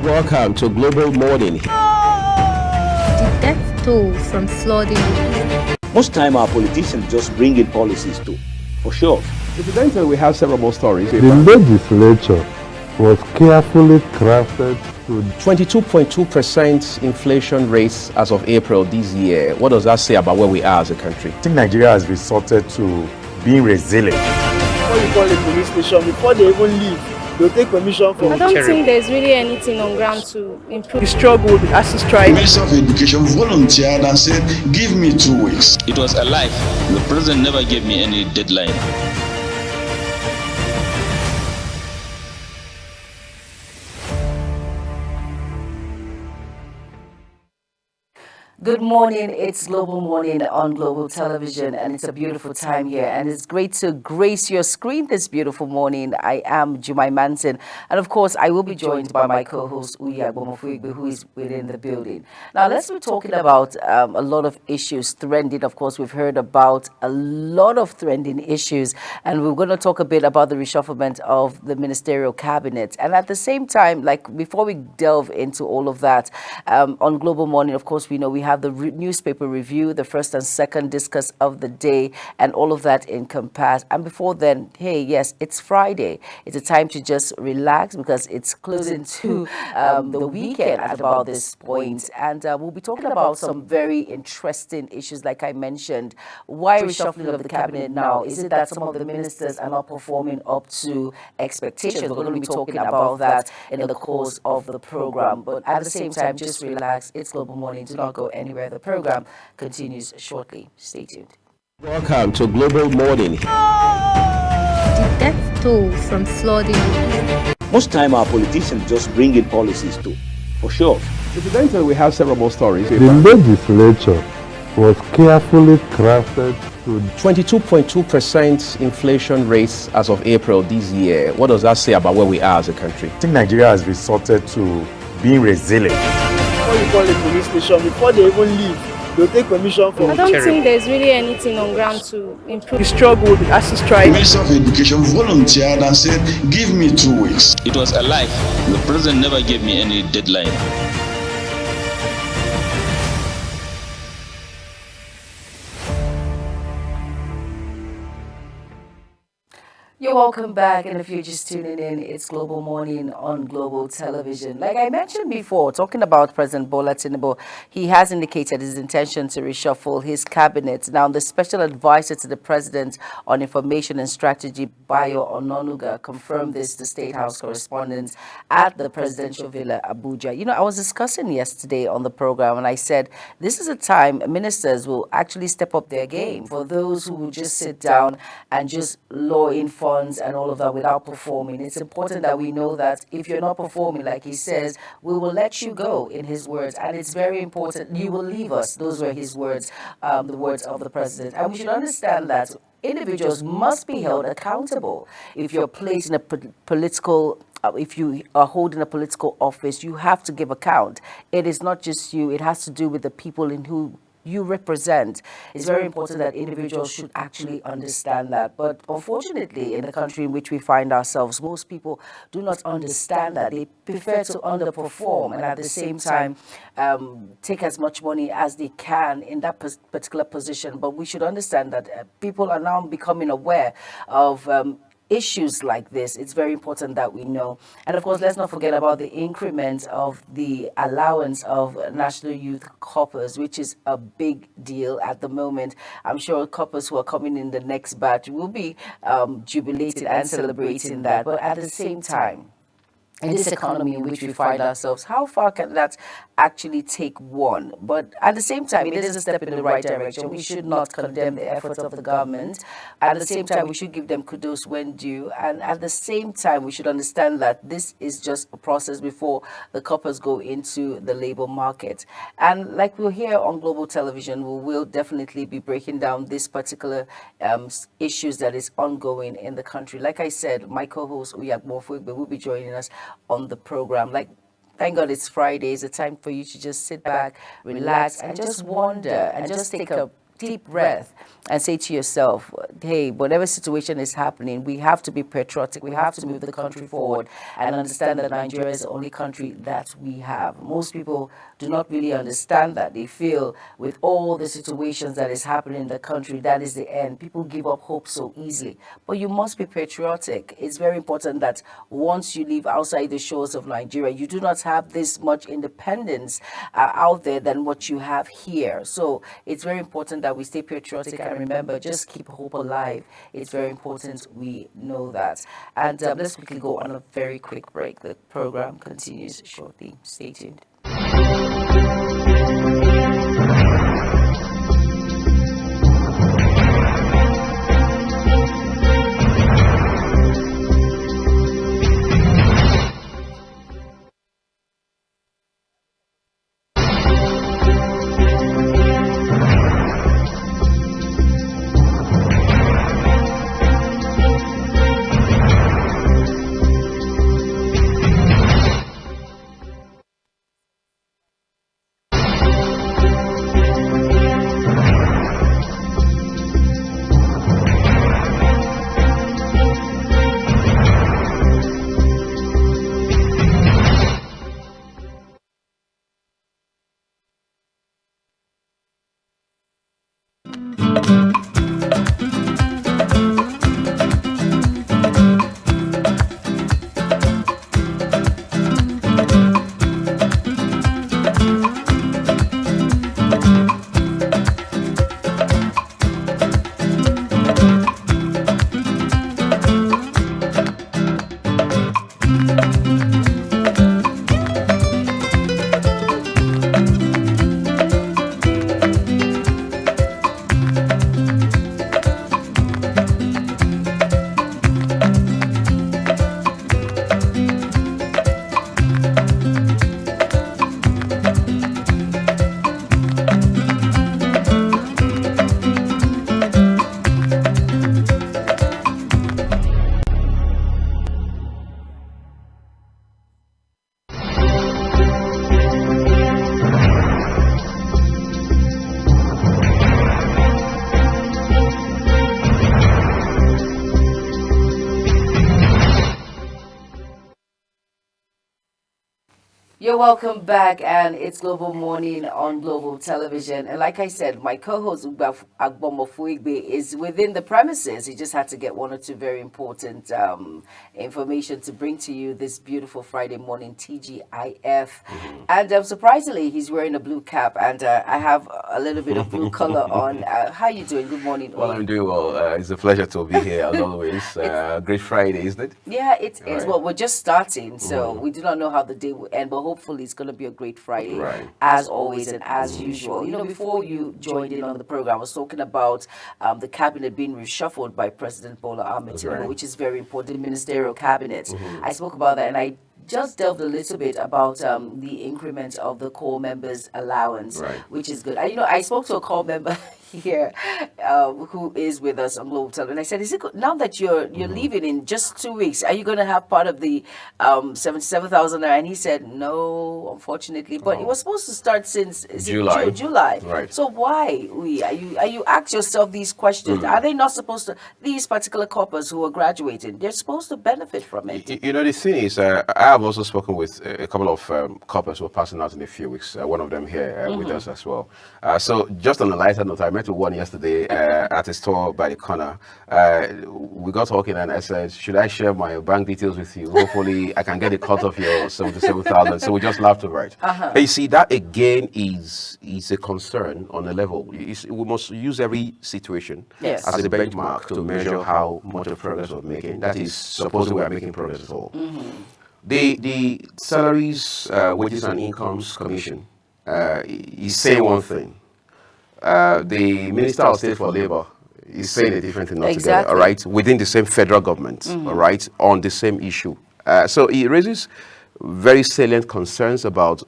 Welcome to Global Morning. The death toll from flooding. Most time our politicians just bring in policies too, for sure. Incidentally, we have several more stories. The legislature was carefully crafted to 22.2% inflation rate as of April this year. What does that say about where we are as a country? I think Nigeria has resorted to being resilient. Before you call a police station, before they even leave, they'll take permission from. I don't think there's really anything on ground to improve. We struggled, we asked to strike. The Minister of Education volunteered and said, give me 2 weeks. It was a lie. The president never gave me any deadline. Good morning, it's Global Morning on Global Television, and it's a beautiful time here, and it's great to grace your screen this beautiful morning. I am Jumai Manson, and of course, I will be joined by my co-host, Uya Bomofuigbe, who is within the building. Now, let's be talking about a lot of issues trending. Of course, we've heard about a lot of trending issues, and we're going to talk a bit about the reshufflement of the ministerial cabinet. And at the same time, like before we delve into all of that, on Global Morning, of course, we know we have the newspaper review, the first and second discuss of the day, and all of that encompassed. And before then, hey, yes, it's Friday. It's a time to just relax because it's closing to the weekend at about this point. And we'll be talking about some very interesting issues, like I mentioned. Why reshuffling of the cabinet now? Is it that some of the ministers are not performing up to expectations? We're going to be talking about that in the course of the program. But at the same time, just relax. It's Global Morning. Do not go anywhere. The program continues shortly. Stay tuned. Welcome to Global Morning. The death toll from flooding. Most time our politicians just bring in policies too, for sure. Incidentally, we have several more stories. the legislature was carefully crafted to 22.2% inflation rate as of April this year. What does that say about where we are as a country? I think Nigeria has resorted to being resilient. Before you call a police station, before they even leave, they'll take permission from. I don't think there's really anything on ground to improve. We struggled, we asked to The strike. Minister of Education volunteered and said, give me 2 weeks. It was a lie. The president never gave me any deadline. You're welcome back, and if you're just tuning in, it's Global Morning on Global Television. Like I mentioned before, talking about President Bola Tinubu, he has indicated his intention to reshuffle his cabinet. Now, the special advisor to the president on information and strategy, Bayo Ononuga, confirmed this to State House correspondents at the presidential villa, Abuja. You know, I was discussing yesterday on the program, and I said this is a time ministers will actually step up their game. For those who will just sit down and just law in and all of that without performing, it's important that we know that if you're not performing, like he says, we will let you go, in his words. And it's very important, you will leave us. Those were his words, the words of the president. And we should understand that individuals must be held accountable. If you're placed in a political if you are holding a political office, you have to give account. It is not just you, it has to do with the people in who you represent. It's very important that individuals should actually understand that. But unfortunately, in the country in which we find ourselves, most people do not understand that. They prefer to underperform and at the same time take as much money as they can in that particular position. But we should understand that people are now becoming aware of issues like this. It's very important that we know. And of course, let's not forget about the increment of the allowance of National Youth Corpers, which is a big deal at the moment. I'm sure coppers who are coming in the next batch will be jubilating and celebrating that. But at the same time, in this economy in which we find ourselves, how far can that actually take one? But at the same time, it is a step in the right direction. We should not condemn the efforts of the government. At the same time, we should give them kudos when due. And at the same time, we should understand that this is just a process before the coppers go into the labor market. And like we'll hear on Global Television, we will definitely be breaking down this particular issues that is ongoing in the country. Like I said, my co-host Uyak Mofuigbe will be joining us on the program. Like, thank God it's Friday. It's a time for you to just sit back, relax, and just wonder and just deep breath and say to yourself, hey, whatever situation is happening, we have to be patriotic. We have to move the country forward and understand that Nigeria is the only country that we have. Most people do not really understand that. They feel with all the situations that is happening in the country, that is the end. People give up hope so easily. But you must be patriotic. It's very important that once you leave outside the shores of Nigeria, you do not have this much independence out there than what you have here. So it's very important that we stay patriotic and remember, just keep hope alive. It's very important we know that. And let's quickly go on a very quick break. The program continues shortly. Stay tuned. You're welcome back, and it's Global Morning on Global Television. And like I said, my co-host Agbomo Fuigbe is within the premises. He just had to get one or two very important information to bring to you this beautiful Friday morning, TGIF. And surprisingly, he's wearing a blue cap, and I have a little bit of blue color on. How are you doing? Good morning. Well, I'm doing well. It's a pleasure to be here, as always. Great Friday, isn't it? Yeah, it is. Right. Well, we're just starting, so we do not know how the day will end, but hopefully it's going to be a great Friday, as always and as usual. You know, before you joined in on the program, I was talking about the cabinet being reshuffled by President Bola Ahmed Tinubu, which is very important, the ministerial cabinet. I spoke about that, and I just delved a little bit about the increment of the core members' allowance, which is good. You know, I spoke to a core member here who is with us on Global Television, and I said, "Is it good now that you're leaving in just 2 weeks? Are you going to have part of the 77,000?" And he said, "No, unfortunately, but it was supposed to start since July. July. Right. So why are you ask yourself these questions? Are they not supposed to? These particular corpers who are graduating, they're supposed to benefit from it." You know, the thing is, I have also spoken with a couple of corpers who are passing out in a few weeks. One of them here with us as well. So just on a lighter note, I met with one yesterday at a store by the corner. We got talking, and I said, "Should I share my bank details with you? Hopefully, I can get a cut of your 77,000." So we just laughed over it. But you see, that again is a concern on a level. We must use every situation as a benchmark to measure how much of progress we're making. That is, supposing we are making progress at all. The Salaries, Wages and Incomes Commission is saying one thing. The Minister of State for Labour is saying a different thing altogether, all right, within the same federal government, all right, on the same issue. So it raises very salient concerns about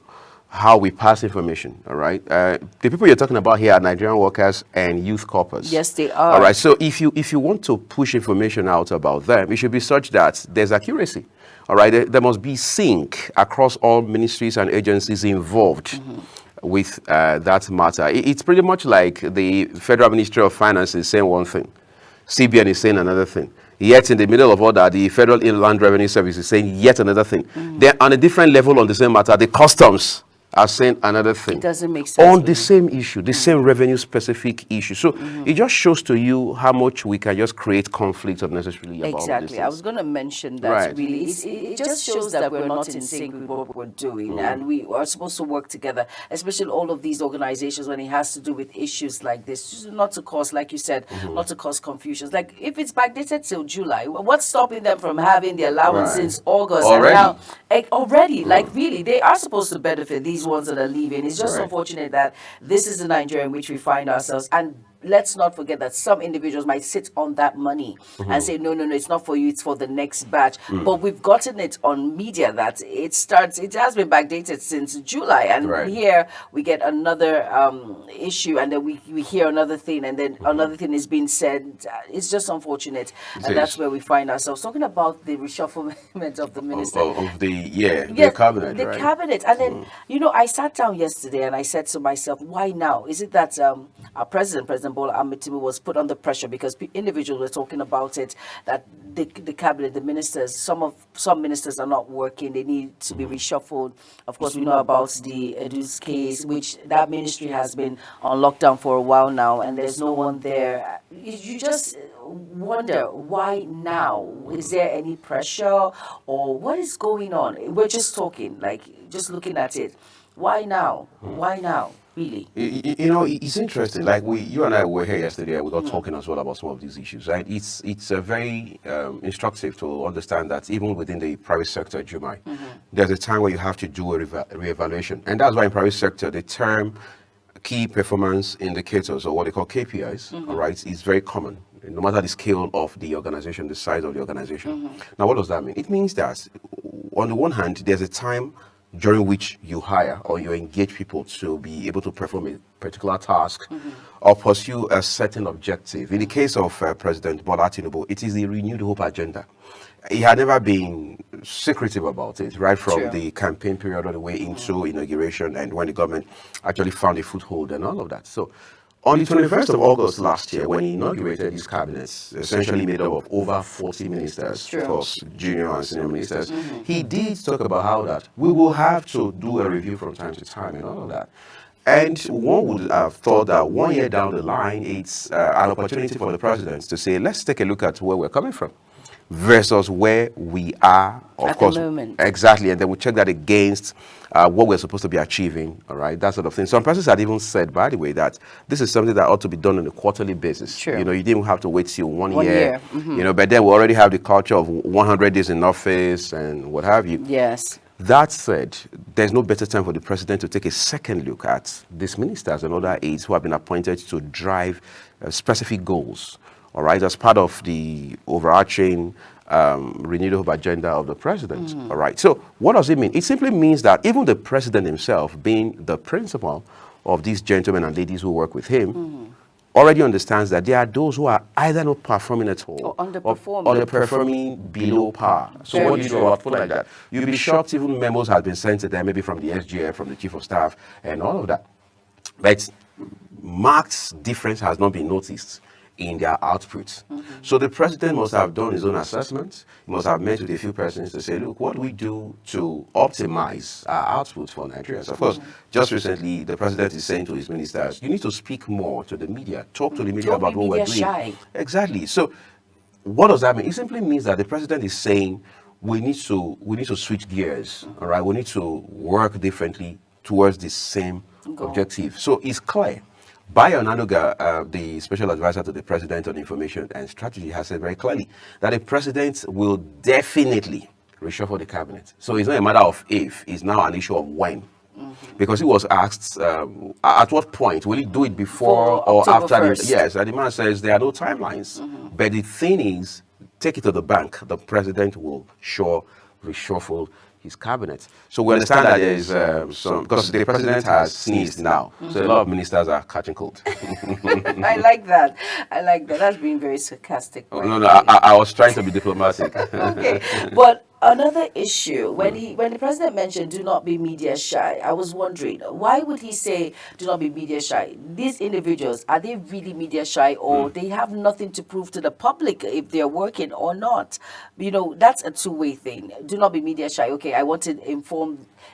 how we pass information, all right? The people you're talking about here are Nigerian workers and youth corpers. Yes, they are. All right, so if you want to push information out about them, it should be such that there's accuracy. All right, there must be sync across all ministries and agencies involved. with that matter. It's pretty much like the Federal Ministry of Finance is saying one thing, CBN is saying another thing. Yet in the middle of all that, the Federal Inland Revenue Service is saying yet another thing. They're on a different level on the same matter. The customs are saying another thing. It doesn't make sense. On the same issue, the same revenue-specific issue. So it just shows to you how much we can just create conflict unnecessarily about this. Exactly. I was going to mention that. Right. Really. It just shows that we're not in sync with what we're doing, and we are supposed to work together, especially all of these organizations when it has to do with issues like this, just not to cause, like you said, not to cause confusions. Like if it's backdated till July, what's stopping them from having the allowance since August? Already? And now, already, like really, they are supposed to benefit these ones that are leaving. It's just unfortunate that this is the Nigeria in which we find ourselves, and let's not forget that some individuals might sit on that money and say, no, it's not for you, it's for the next batch. But we've gotten it on media that it has been backdated since July, and here we get another issue, and then we hear another thing, and then another thing is being said. It's just unfortunate, and that's where we find ourselves. Talking about the reshufflement of the minister. Of the cabinet, the cabinet. And then, I sat down yesterday and I said to myself, why now? Is it that our President Bola Ahmed Tinubu was put under pressure because individuals were talking about it, that the cabinet, the ministers, some ministers are not working, they need to be reshuffled. Of course, we know about the Edu's case, which that ministry has been on lockdown for a while now, and there's no one there. You just wonder, why now? Is there any pressure, or what is going on? We're just talking, like just looking at it. Why now? Why now? Really? It's interesting. Like you and I were here yesterday, and we got talking as well about some of these issues, right? It's very instructive to understand that even within the private sector, Jumai, there's a time where you have to do a reevaluation. And that's why in private sector, the term key performance indicators, or what they call KPIs, all right, is very common, no matter the scale of the organization, the size of the organization. Now, what does that mean? It means that on the one hand, there's a time during which you hire or you engage people to be able to perform a particular task or pursue a certain objective. In the case of President Bola Tinubu, it is the Renewed Hope agenda. He had never been secretive about it, right from the campaign period all the way into inauguration and when the government actually found a foothold and all of that. So on the 21st of August last year, when he inaugurated his cabinets, essentially made up of over 40 ministers, of course, junior and senior ministers, he did talk about how that we will have to do a review from time to time and all of that. And one would have thought that 1 year down the line, it's an opportunity for the president to say, let's take a look at where we're coming from versus where we are, of course, the moment. Exactly, and then we check that against what we're supposed to be achieving, all right, that sort of thing. Some persons had even said, by the way, that this is something that ought to be done on a quarterly basis. You didn't have to wait till 1 year. But then we already have the culture of 100 days in office and what have you. Yes. That said, there's no better time for the president to take a second look at these ministers and other aides who have been appointed to drive specific goals, all right, as part of the overarching Renewed Hope agenda of the president. All right. So what does it mean? It simply means that even the president himself, being the principal of these gentlemen and ladies who work with him, already understands that there are those who are either not performing at all or underperforming, or underperforming below par. So what do you do about people like that? You'll be shocked even memos have been sent to them, maybe from the SGF, from the chief of staff, and all of that. But marked difference has not been noticed in their output. So the president must have done his own assessment. He must have met with a few persons to say, look, what do we do to optimize our output for Nigerians? Of course, just recently, the president is saying to his ministers, you need to speak more to the media. Talk to the media about what we're doing. Shy. Exactly. So what does that mean? It simply means that the president is saying we need to switch gears. All right. We need to work differently towards the same objective. So it's clear. Bayo Onanuga, the special advisor to the president on information and strategy, has said very clearly that the president will definitely reshuffle the cabinet. So it's not a matter of if, it's now an issue of when. Because he was asked, at what point will he do it before or after? Yes, and the man says there are no timelines. But the thing is, take it to the bank, the president will reshuffle his cabinet. So we understand that there is some, because the president has sneezed now, so a lot of ministers are catching cold. I like that. That's being very sarcastic. Right? No, I was trying to be diplomatic. Okay, but Another issue, when the president mentioned do not be media shy, I was wondering, why would he say do not be media shy? These individuals, are they really media shy, or they have nothing to prove to the public if they're working or not? You know, that's a two-way thing. Do not be media shy. Okay, I want to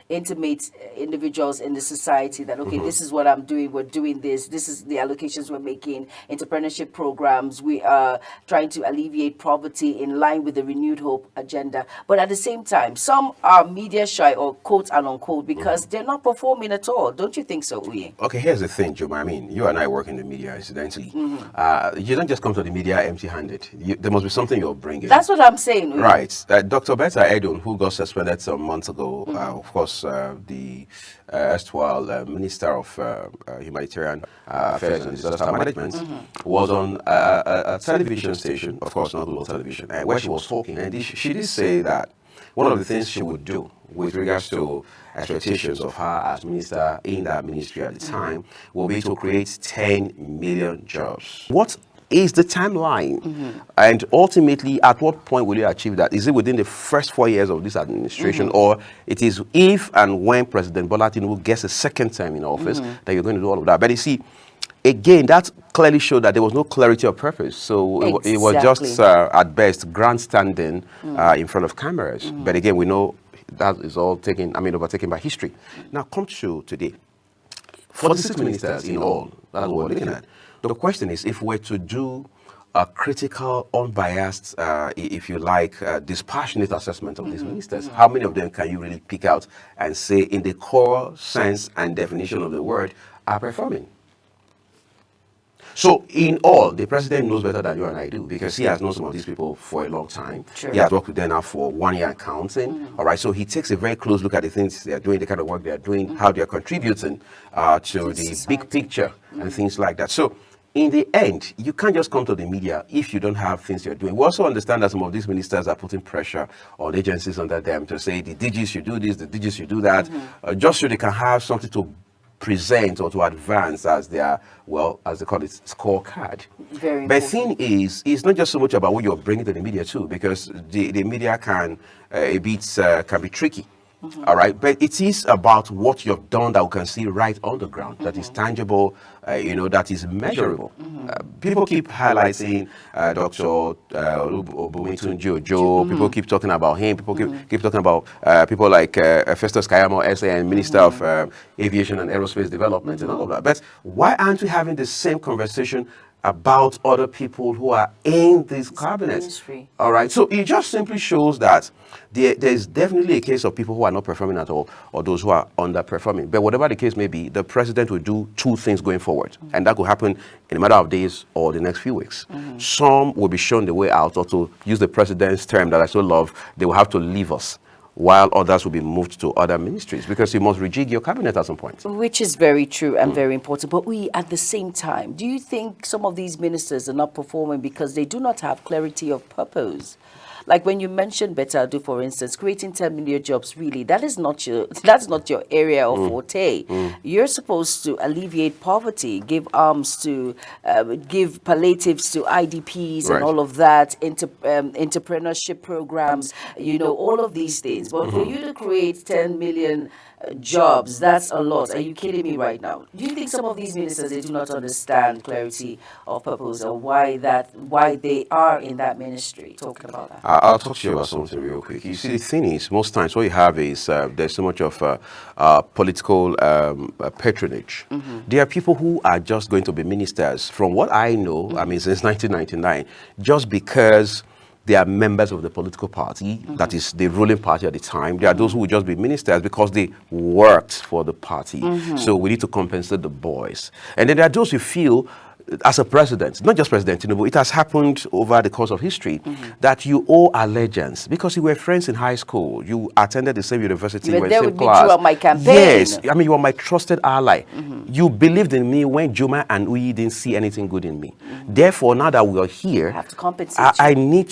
intimate individuals in the society that, okay, this is what I'm doing, we're doing this is the allocations we're making, entrepreneurship programs, we are trying to alleviate poverty in line with the Renewed Hope agenda. But at the same time, some are media shy, or quote and unquote, because they're not performing at all. Don't you think so, Uye? Okay, here's the thing, Juma. I mean, you and I work in the media, incidentally. You don't just come to the media empty-handed. There must be something you're bringing. That's what I'm saying, Uye. Right. Dr. Betta Edun, who got suspended some months ago, of course, the erstwhile Minister of Humanitarian Affairs and Disaster Management, was on a television station, of course not global television, where she was talking, and she did say that one of the things she would do with regards to expectations of her as minister in that ministry at the time will be to create 10 million jobs. What is the timeline? And ultimately, at what point will you achieve that? Is it within the first 4 years of this administration, or it is if and when President Bola Tinubu gets a second term in office that you're going to do all of that? But you see, again, that clearly showed that there was no clarity of purpose. So it was just, at best, grandstanding in front of cameras. But again, we know that is all overtaken by history. Now, come to today. 46 ministers in all, that's what we're looking at. The question is, if we're to do a critical, unbiased, if you like, dispassionate assessment of these ministers, how many of them can you really pick out and say, in the core sense and definition of the word, are performing? So, in all, the president knows better than you and I do, because he has known some of these people for a long time. He has worked with them now for 1 year and counting. All right, so he takes a very close look at the things they are doing, the kind of work they are doing, how they are contributing to the big picture and things like that. So, in the end, you can't just come to the media if you don't have things you're doing. We also understand that some of these ministers are putting pressure on agencies under them to say the DGs should do this, the DGs should do that, just so they can have something to present or to advance as their, well, as they call it, scorecard. Very but the thing is, it's not just so much about what you're bringing to the media too, because the media can be tricky. All right, but it is about what you've done that we can see right on the ground, that is tangible, that is measurable. People keep highlighting Dr. Olubumitun Jojo. People keep talking about him. People keep talking about people like Festus Kayamo, SAN, Minister of Aviation and Aerospace Development and all of that. But why aren't we having the same conversation about other people who are in this cabinet? All right, so it just simply shows that there's definitely a case of people who are not performing at all, or those who are underperforming. But whatever the case may be, the president will do two things going forward, and that could happen in a matter of days or the next few weeks. Some will be shown the way out, or to use the president's term that I so love, they will have to leave us, while others will be moved to other ministries, because you must rejig your cabinet at some point. Which is very true and very important. But at the same time, do you think some of these ministers are not performing because they do not have clarity of purpose? Like when you mentioned Betta Adu, for instance, creating 10 million jobs, really, that's not your area of forte. You're supposed to alleviate poverty, give arms to, give palliatives to IDPs and all of that, entrepreneurship programs, all of these things. But for you to create 10 million jobs, that's a lot. Are you kidding me right now? Do you think some of these ministers, they do not understand clarity of purpose, or why they are in that ministry? Talking about that. I'll talk to you about something real quick. You see, the thing is, most times what you have is there's so much of political patronage. There are people who are just going to be ministers, from what I know, since 1999, just because they are members of the political party, that is the ruling party at the time. There are those who will just be ministers because they worked for the party. So we need to compensate the boys. And then there are those who feel, as a president, not just President Tinubu, it has happened over the course of history, that you owe allegiance because you were friends in high school, you attended the same university, you were there same with me class. throughout my campaign. Yes, you were my trusted ally. You believed in me when Juma and Uyi didn't see anything good in me. Therefore, now that we are here, I have to compensate I need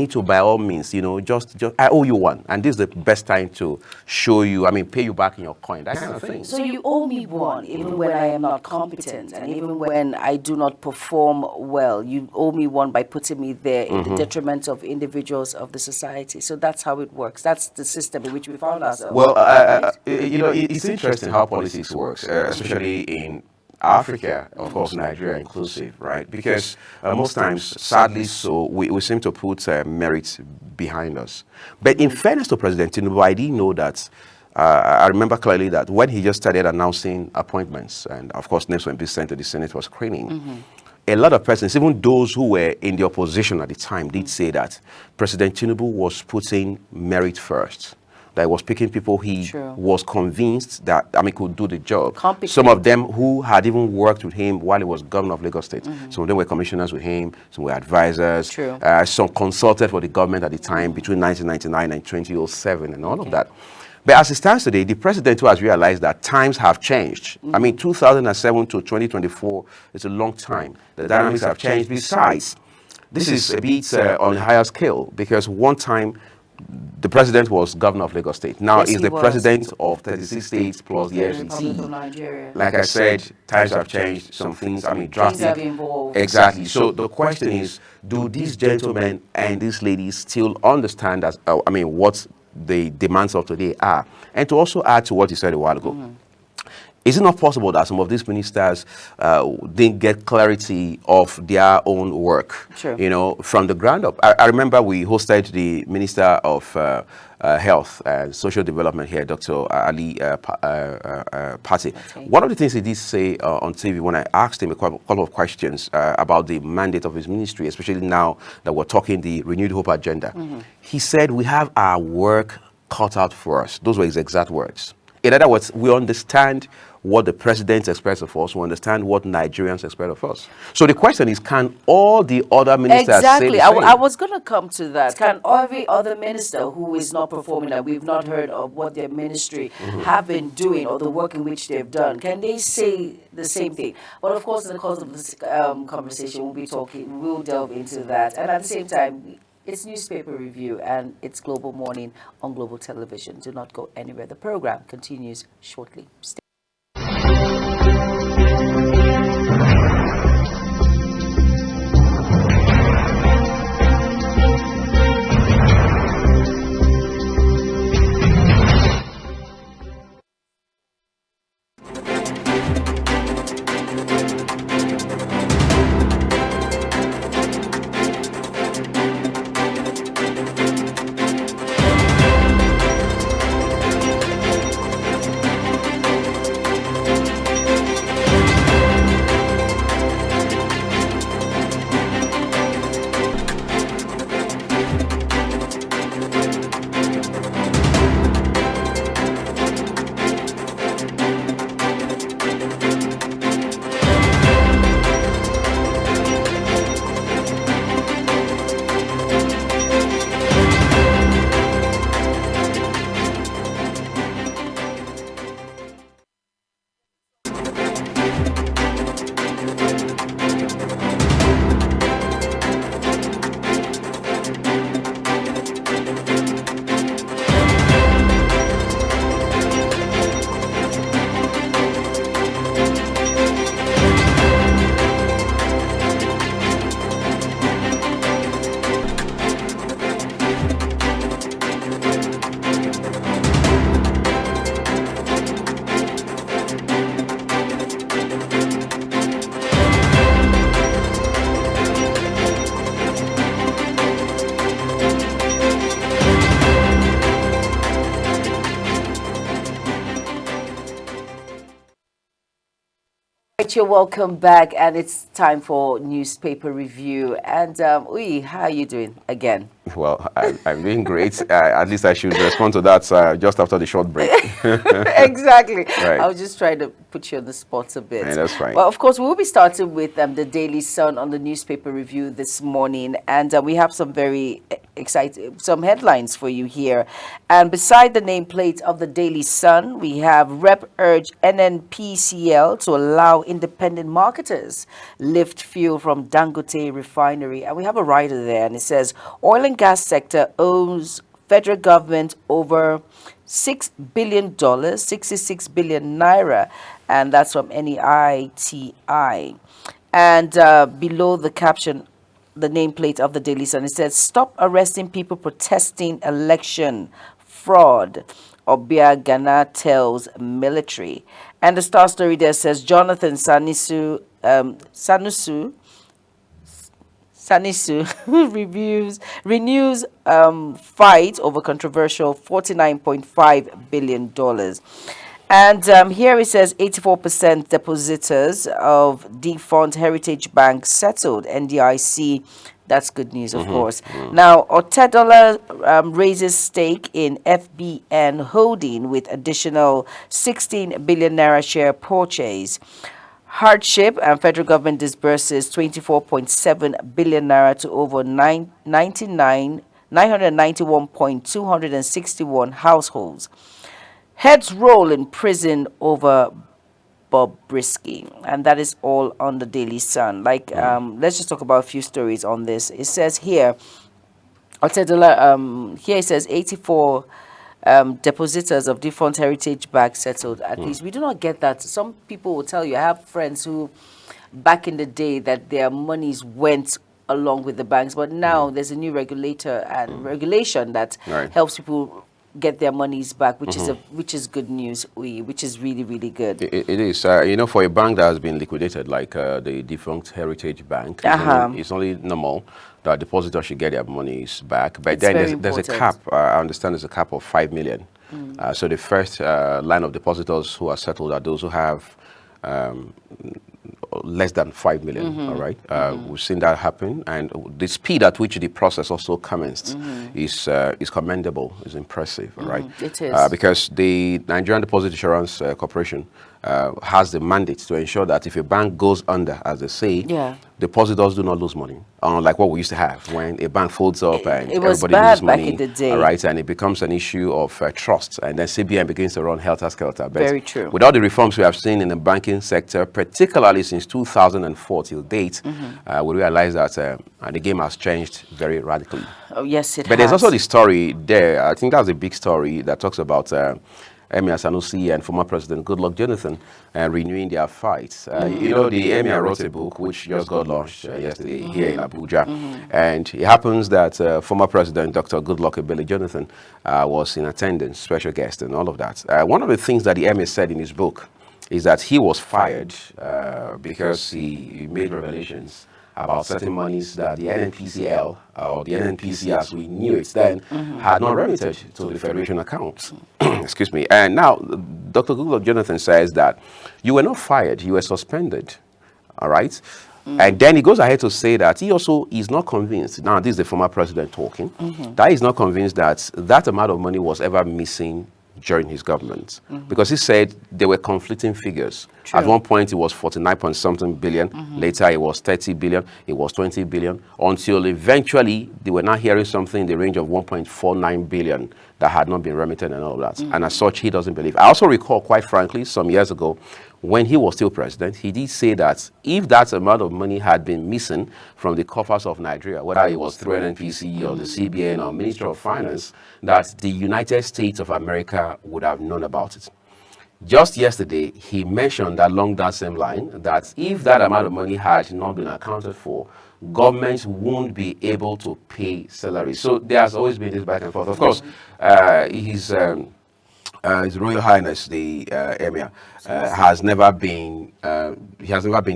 to, by all means, just I owe you one, and this is the best time to show you, pay you back in your coin, that kind of thing. So you owe me one, even when I am not competent, and even when I do not not perform well, you owe me one by putting me there in the detriment of individuals of the society. So that's how it works. That's the system in which we found ourselves. Well, right? it's interesting how politics works, especially in Africa, of course, Nigeria inclusive, right? Because most times, sadly so, we seem to put merit behind us. But in fairness to President Tinubu, I didn't know that. I remember clearly that when he just started announcing appointments, and of course names were being sent to the Senate for screening, a lot of persons, even those who were in the opposition at the time, did say that President Tinubu was putting merit first. That he was picking people he was convinced that could do the job. Competent. Some of them who had even worked with him while he was governor of Lagos State. Some of them were commissioners with him, some were advisors. Some consulted for the government at the time between 1999 and 2007 and all of that. But as it stands today, the president who has realized that times have changed. 2007 to 2024 is a long time. The dynamics have changed. Besides, this is a bit on a higher scale because one time the president was governor of Lagos State. Now he's the president of 36 states plus the FCT. Like I said, times have changed. Some things, drastic. Things have evolved. Exactly. So the question is, do these gentlemen and these ladies still understand what the demands of today are? And to also add to what you said a while ago, is it not possible that some of these ministers didn't get clarity of their own work, from the ground up? I remember we hosted the Minister of Health and Social Development here, Dr. Ali Pate. One of the things he did say on TV when I asked him a couple of questions about the mandate of his ministry, especially now that we're talking the Renewed Hope agenda, he said, we have our work cut out for us. Those were his exact words. In other words, we understand what the president expects of us. We understand what Nigerians expect of us. So the question is, can all the other ministers say the same? I was going to come to that. Can every other minister who is not performing, that we've not heard of what their ministry have been doing or the work in which they've done, can they say the same thing? But of course, in the course of this conversation, we'll delve into that. And at the same time, it's newspaper review and it's Global Morning on Global Television. Do not go anywhere. The program continues shortly. Stay. You're welcome back, and it's time for newspaper review. And how are you doing again? Well, I'm doing great. At least I should respond to that just after the short break. Exactly. Right. I was just trying to put you on the spot a bit. Yeah, that's fine. Well, of course, we'll be starting with the Daily Sun on the newspaper review this morning, and we have some very exciting headlines for you here. And beside the nameplate of the Daily Sun, we have Rep urge NNPCL to allow independent marketers lift fuel from Dangote refinery. And we have a writer there, and it says oil and gas sector owes federal government over $6 billion, 66 billion naira, and that's from NEITI. And below the caption, the nameplate of the Daily Sun, it says, "Stop arresting people protesting election fraud. Obia Ghana tells military." And the Star story there says, Jonathan Sanusi renews fight over controversial $49.5 billion. And here it says 84% depositors of defunct Heritage Bank settled. NDIC, that's good news, of course. Now, Otedola raises stake in FBN Holding with additional 16 billion naira share purchase. Hardship, and federal government disburses 24.7 billion naira to over 991,261 households. Heads roll in prison over Bob Brisky, and that is all on the Daily Sun. Let's just talk about a few stories on this. It says here, Otedola, here it says 84 depositors of defunct Heritage Bank settled. At least we do not get that. Some people will tell you, I have friends who, back in the day, that their monies went along with the banks, but now there's a new regulator and regulation that helps people get their monies back, which is good news, which is really, really good. It is. For a bank that has been liquidated, like the defunct Heritage Bank, it's only normal that depositors should get their monies back. But then there's a cap. I understand there's a cap of 5 million. So the first line of depositors who are settled are those who have less than 5 million. All right, we've seen that happen, and the speed at which the process also commenced is commendable, is impressive. All right, it is because the Nigerian Deposit Insurance Corporation has the mandate to ensure that if a bank goes under, as they say, depositors do not lose money, unlike what we used to have when a bank folds up and everybody loses money. Back in the day. All right, and it becomes an issue of trust, and then CBN begins to run helter-skelter. But very true. With all the reforms we have seen in the banking sector, particularly since 2004 till date, we realize that the game has changed very radically. Oh, yes, it has. But there's also the story there. I think that's a big story that talks about Emir Sanusi and former President Goodluck Jonathan renewing their fights. The Emir wrote a book which just got launched yesterday here in Abuja. And it happens that former President Dr. Goodluck Ebele Jonathan was in attendance, special guest and all of that. One of the things that the Emir said in his book is that he was fired because he made revelations about certain monies that the NNPCL, or the NNPC as we knew it then, had not remitted to the Federation accounts. Excuse me. And now, Dr. Goodluck Jonathan says that you were not fired, you were suspended. All right? And then he goes ahead to say that he also is not convinced, now this is the former president talking, that he's not convinced that that amount of money was ever missing during his government, because he said there were conflicting figures. True. At one point it was 49 point something billion, later it was 30 billion, it was 20 billion, until eventually they were now hearing something in the range of 1.49 billion that had not been remitted and all that. And as such, he doesn't believe. I also recall, quite frankly, some years ago, when he was still president, he did say that if that amount of money had been missing from the coffers of Nigeria, whether it was through NNPC or the CBN or Ministry of Finance, that the United States of America would have known about it. Just yesterday, he mentioned along that same line that if that amount of money had not been accounted for, governments won't be able to pay salaries. So there has always been this back and forth. Of course, His Royal Highness the Emir has never been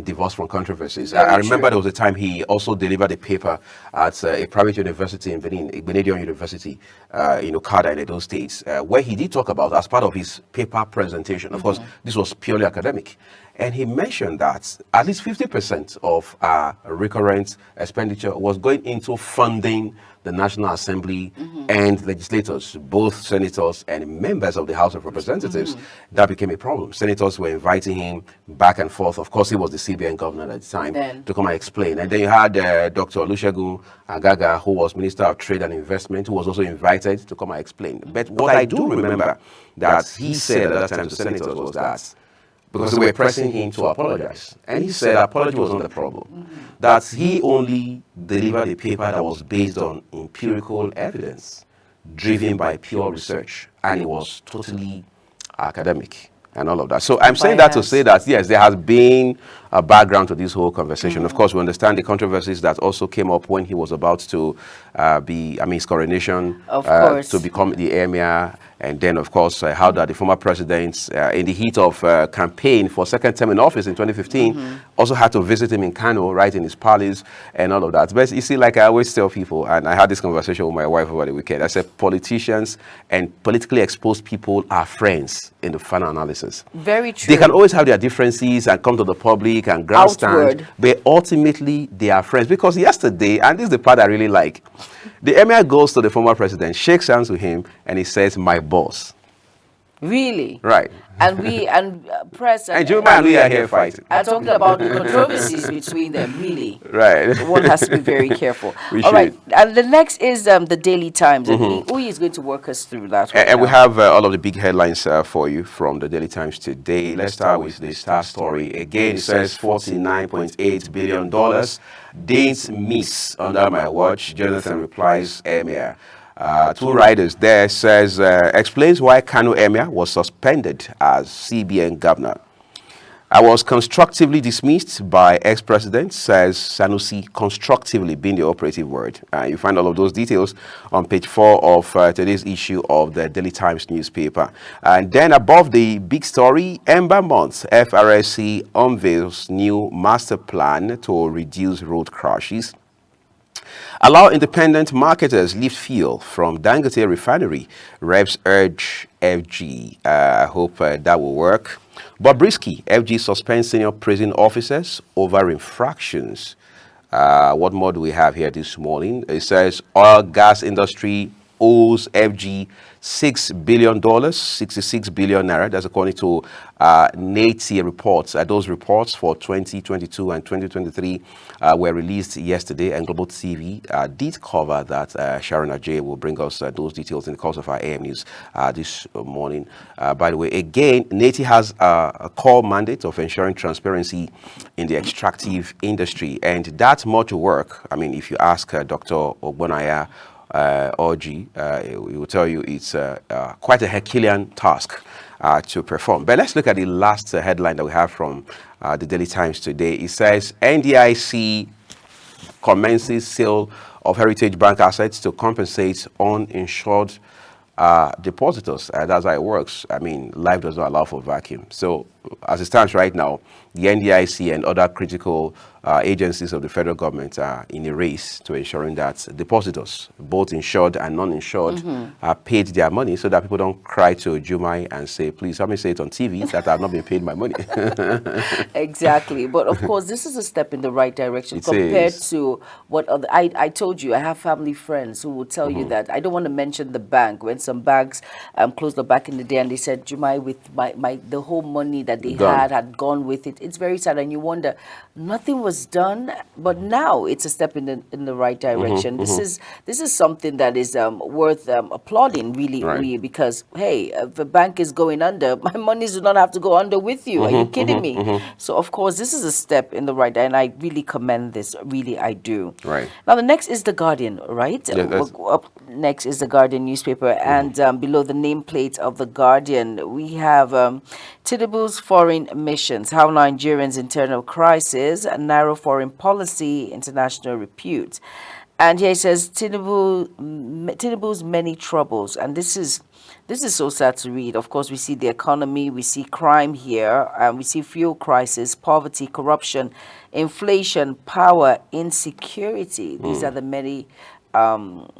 divorced from controversies. I remember there was a time he also delivered a paper at a private university in Benin, Benedion University, Kada in Edo States, where he did talk about, as part of his paper presentation, of course, this was purely academic, and he mentioned that at least 50% of our recurrent expenditure was going into funding the National Assembly and legislators, both senators and members of the House of Representatives. That became a problem. Senators were inviting him back and forth. Of course, he was the CBN governor at the time, to come and explain. And then you had Dr. Olusegun Agaga, who was Minister of Trade and Investment, who was also invited to come and explain. But what I do remember that he said at that time to senators was that, because they were pressing him to apologize. And he said apology was not the problem. That he only delivered a paper that was based on empirical evidence, driven by pure research, and it was totally academic. and all of that. So I'm saying that to say that, yes, there has been a background to this whole conversation. Of course, we understand the controversies that also came up when he was about to his coronation, to become the emir. And then, of course, how that the former president, in the heat of campaign for second term in office in 2015, also had to visit him in Kano, right in his palace and all of that. But you see, like I always tell people, and I had this conversation with my wife over the weekend, I said politicians and politically exposed people are friends in the final analysis. Very true. They can always have their differences and come to the public and grandstand, but ultimately they are friends. Because yesterday, and this is the part I really like, the emir goes to the former president, shakes hands with him, and he says, "My boss." Really? Right. And we press and Juma and we are here fighting. I'm talking about the controversies between them. Really. Right. One has to be very careful. All right. And the next is the Daily Times. And Uyi is going to work us through that. And we have all of the big headlines for you from the Daily Times today. Let's start with the star story. Again, it says $49.8 billion. Didn't miss under my watch. Jonathan replies, emir. Two writers there says, explains why Kano Emir was suspended as CBN governor. I was constructively dismissed by ex-president, says Sanusi, constructively being the operative word. You find all of those details on page 4 of today's issue of the Daily Times newspaper. And then above the big story, Ember Month, FRSC unveils new master plan to reduce road crashes. Allow independent marketers lift fuel from Dangote refinery. Reps urge FG. I hope that will work. Bobrisky, FG suspends senior prison officers over infractions. What more do we have here this morning? It says oil gas industry owes FG $6 billion, 66 billion naira. That's according to NATI reports. Those reports for 2022 and 2023 were released yesterday, and Global TV did cover that. Sharon Ajay will bring us those details in the course of our AM News this morning. By the way, again, NATI has a core mandate of ensuring transparency in the extractive industry, and that's much work. I mean, if you ask Dr. Ogbonaya, Orji, we will tell you it's quite a Herculean task to perform. But let's look at the last headline that we have from the Daily Times today. It says NDIC commences sale of Heritage Bank assets to compensate uninsured depositors. That's how it works. I mean, life does not allow for vacuum. So as it stands right now, the NDIC and other critical agencies of the federal government are in a race to ensuring that depositors, both insured and non-insured, are paid their money, so that people don't cry to Jumai and say, please help me say it on TV that I've not been paid my money. Exactly. But of course, this is a step in the right direction compared to what other... I told you, I have family friends who will tell you that. I don't want to mention the bank. When some banks closed up back in the day and they said, Jumai, with the whole money that they had gone with it. It's very sad, and you wonder, nothing was done, but now it's a step in the right direction. This is something that is worth applauding, really, because hey, if the bank is going under, my monies do not have to go under with you. Are you kidding me? So of course, this is a step in the right direction, and I really commend this. Really, I do. Right. Now the next is the Guardian, right? Up next is the Guardian newspaper, and below the nameplate of the Guardian, we have Tinubu's foreign missions, how Nigerians' internal crisis, narrow foreign policy, international repute. And here it says Tinubu's many troubles, and this is so sad to read. Of course, we see the economy, we see crime here, and we see fuel crisis, poverty, corruption, inflation, power, insecurity. These are the many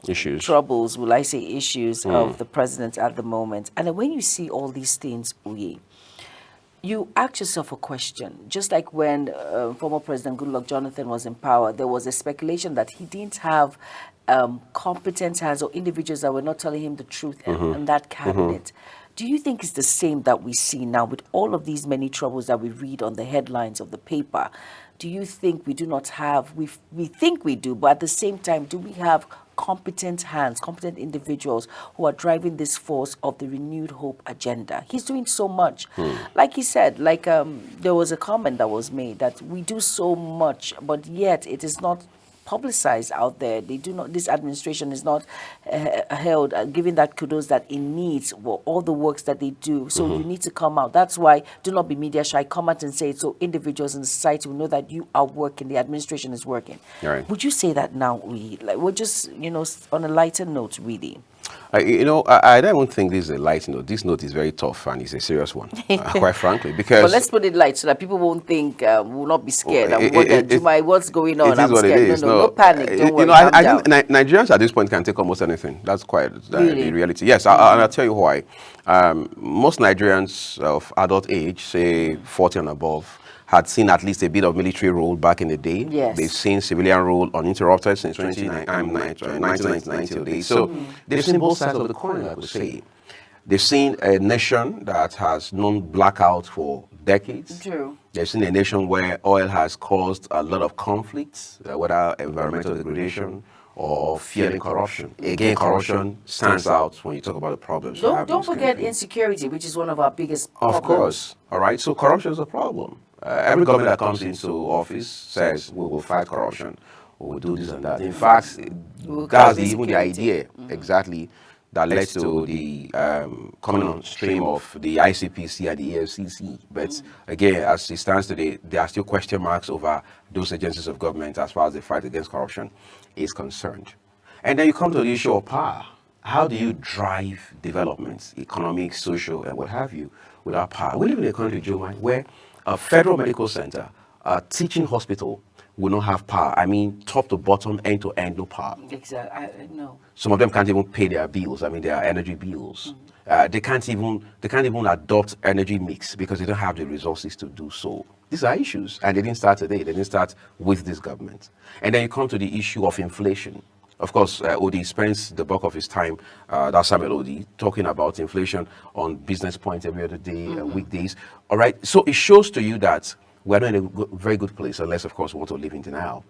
issues, troubles, will I say, issues of the president at the moment. And when you see all these things, Uyi, you ask yourself a question. Just like when former President Goodluck Jonathan was in power, there was a speculation that he didn't have competent hands or individuals that were not telling him the truth in that cabinet. Do you think it's the same that we see now with all of these many troubles that we read on the headlines of the paper? Do you think we do not have, we think we do, but at the same time, do we have competent hands, competent individuals who are driving this force of the renewed hope agenda? He's doing so much. Like he said, there was a comment that was made that we do so much, but yet it is not publicized out there. They do not. This administration is not held, given that kudos that it needs for all the works that they do. So you need to come out. That's why do not be media shy. Come out and say it, so individuals in the society will know that you are working. The administration is working. Right. Would you say that now? We're just on a lighter note, really. I don't even think this is a light note. This note is very tough and it's a serious one, quite frankly. Because but let's put it light so that people won't think, will not be scared. What's going on? I'm scared. It is. No panic. Don't worry. I think Nigerians at this point can take almost anything. That's quite the reality. Yes, and I'll tell you why. Most Nigerians of adult age, say 40 and above, had seen at least a bit of military rule back in the day. Yes. They've seen civilian rule uninterrupted since 1990. So they've seen both sides of the coin, I would say. They've seen a nation that has known blackout for decades. True. They've seen a nation where oil has caused a lot of conflicts, whether environmental degradation or fearing corruption. Again, corruption stands out when you talk about the problems. Don't forget insecurity, which is one of our biggest problems. Of course. All right. So corruption is a problem. Every government that comes into office says we will fight corruption, we will do this and that. In fact, that's even the idea exactly that led to the coming on stream of the ICPC and the EFCC. But again, as it stands today, there are still question marks over those agencies of government as far as the fight against corruption is concerned. And then you come to the issue of power. How do you drive development, economic, social, and what have you, without power? We live in a country, Joe, where a federal medical center, a teaching hospital will not have power. I mean, top to bottom, end to end, no power. Exactly. No. Some of them can't even pay their bills. I mean, their energy bills. They can't even adopt energy mix because they don't have the resources to do so. These are issues, and they didn't start today. They didn't start with this government. And then you come to the issue of inflation. Of course, Odi spends the bulk of his time, that's Samuel Odi, talking about inflation on Business Point every other day, weekdays. All right. So it shows to you that we're not in a very good place, unless, of course, we want to live in denial.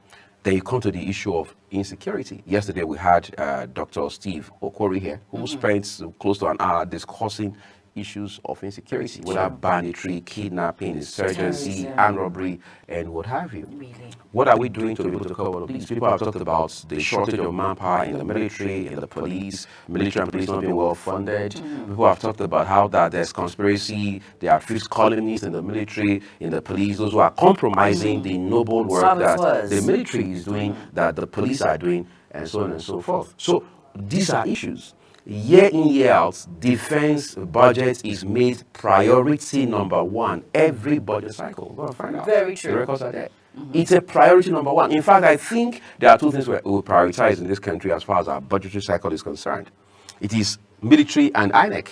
Then you come to the issue of insecurity. Yesterday, we had Dr. Steve Okori here, who spent close to an hour discussing issues of insecurity, whether banditry, kidnapping, insurgency, armed robbery, and what have you. Really? What are we doing to be able to cover all of these? People have talked about the shortage of manpower in the military, in the police, military and police not being well funded. People have talked about how that there's conspiracy, there are fifth colonies in the military, in the police, those who are compromising the noble work that the military is doing, that the police are doing, and so on and so forth. So these are issues. Year in, year out, defense budget is made priority number one every budget cycle. We're going to find out. Very true. The records are there. It's a priority number one. In fact, I think there are two things we prioritize in this country as far as our budgetary cycle is concerned. It is military and INEC.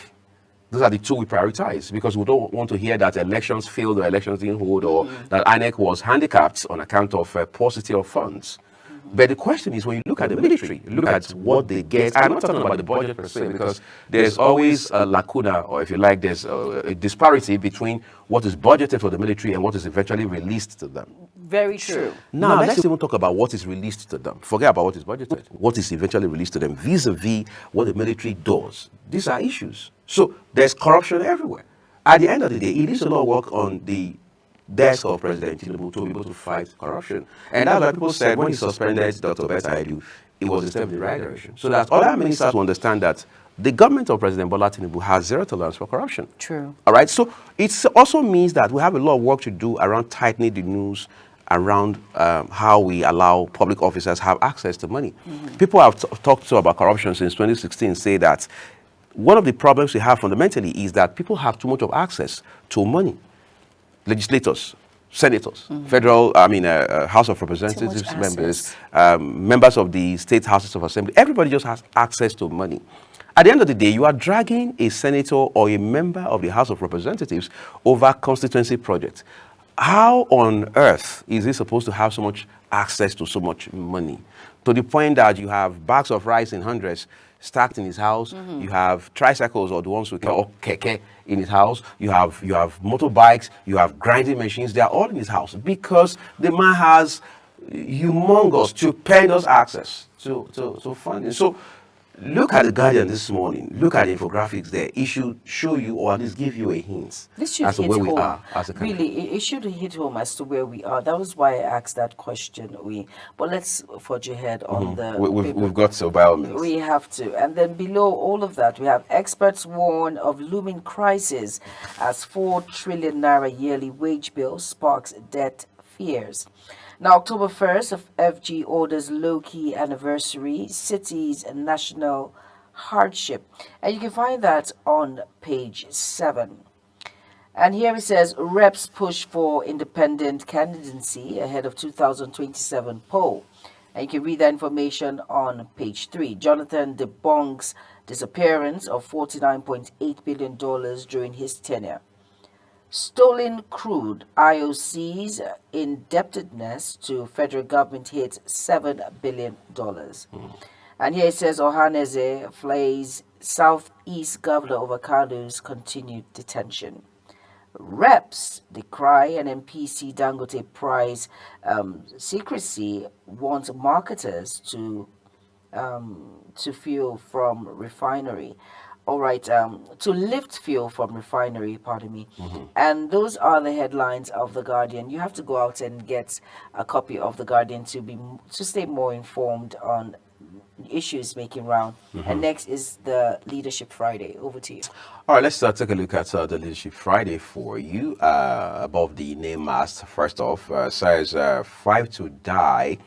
Those are the two we prioritize because we don't want to hear that elections failed or elections didn't hold or that INEC was handicapped on account of paucity of funds. But the question is, when you look at the military, look at what they get. I'm not talking about the budget per se, because there's always a lacuna, or if you like, there's a disparity between what is budgeted for the military and what is eventually released to them. Very true. Now, let's even talk about what is released to them. Forget about what is budgeted. What is eventually released to them vis-a-vis what the military does. These are issues. So there's corruption everywhere. At the end of the day, it is a lot of work on the desk of President Tinubu to be able to fight corruption. And that's why people said when he suspended Dr. Betta Edu, it was a step in the right direction. So that other ministers will understand that the government of President Bola Tinubu has zero tolerance for corruption. True. All right. So it also means that we have a lot of work to do around tightening the news around how we allow public officers have access to money. People have talked about corruption since 2016 say that one of the problems we have fundamentally is that people have too much of access to money. Legislators, senators, House of Representatives members, members of the state houses of assembly, everybody just has access to money. At the end of the day, you are dragging a senator or a member of the House of Representatives over constituency projects. How on earth is he supposed to have so much access to so much money? To the point that you have bags of rice in hundreds stacked in his house, you have tricycles or the ones we call keke in his house, you have motorbikes, you have grinding machines, they are all in his house because the man has humongous, stupendous access to funding. So Look at the Guardian this morning. Look at the infographics there. It should show you, or at least give you a hint This should as to hit where we home. are as a country. Really, it should hit home as to where we are. That was why I asked that question. But let's forge ahead on the. We've got to, by all means. We have to. And then below all of that, we have experts warn of looming crisis as 4 trillion naira yearly wage bill sparks debt fears. Now, October 1st, of FG orders low-key anniversary, cities and national hardship. And you can find that on page 7. And here it says, reps push for independent candidacy ahead of 2027 poll. And you can read that information on page 3. Jonathan debunks disappearance of $49.8 billion during his tenure. Stolen crude, IOC's indebtedness to federal government hits $7 billion. And here it says Ohaneze flays Southeast Governor over Kanu's continued detention. Reps decry and MPC Dangote prize secrecy, wants marketers to fuel from refinery. All right, to lift fuel from refinery, pardon me. And those are the headlines of The Guardian. You have to go out and get a copy of The Guardian to stay more informed on issues making round. And next is the Leadership Friday. Over to you. All right, let's take a look at the Leadership Friday for you. Above the name mast, first off, says 5 to die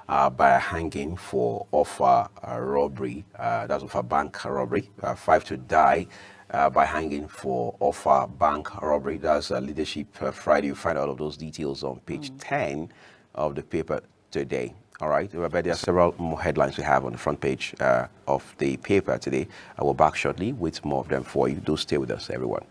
by hanging for offer robbery. That's offer bank robbery. 5 to die by hanging for offer bank robbery. That's Leadership Friday. You find all of those details on page 10 of the paper today. All right, there are several more headlines we have on the front page of the paper today. I will back shortly with more of them for you. Do stay with us, everyone.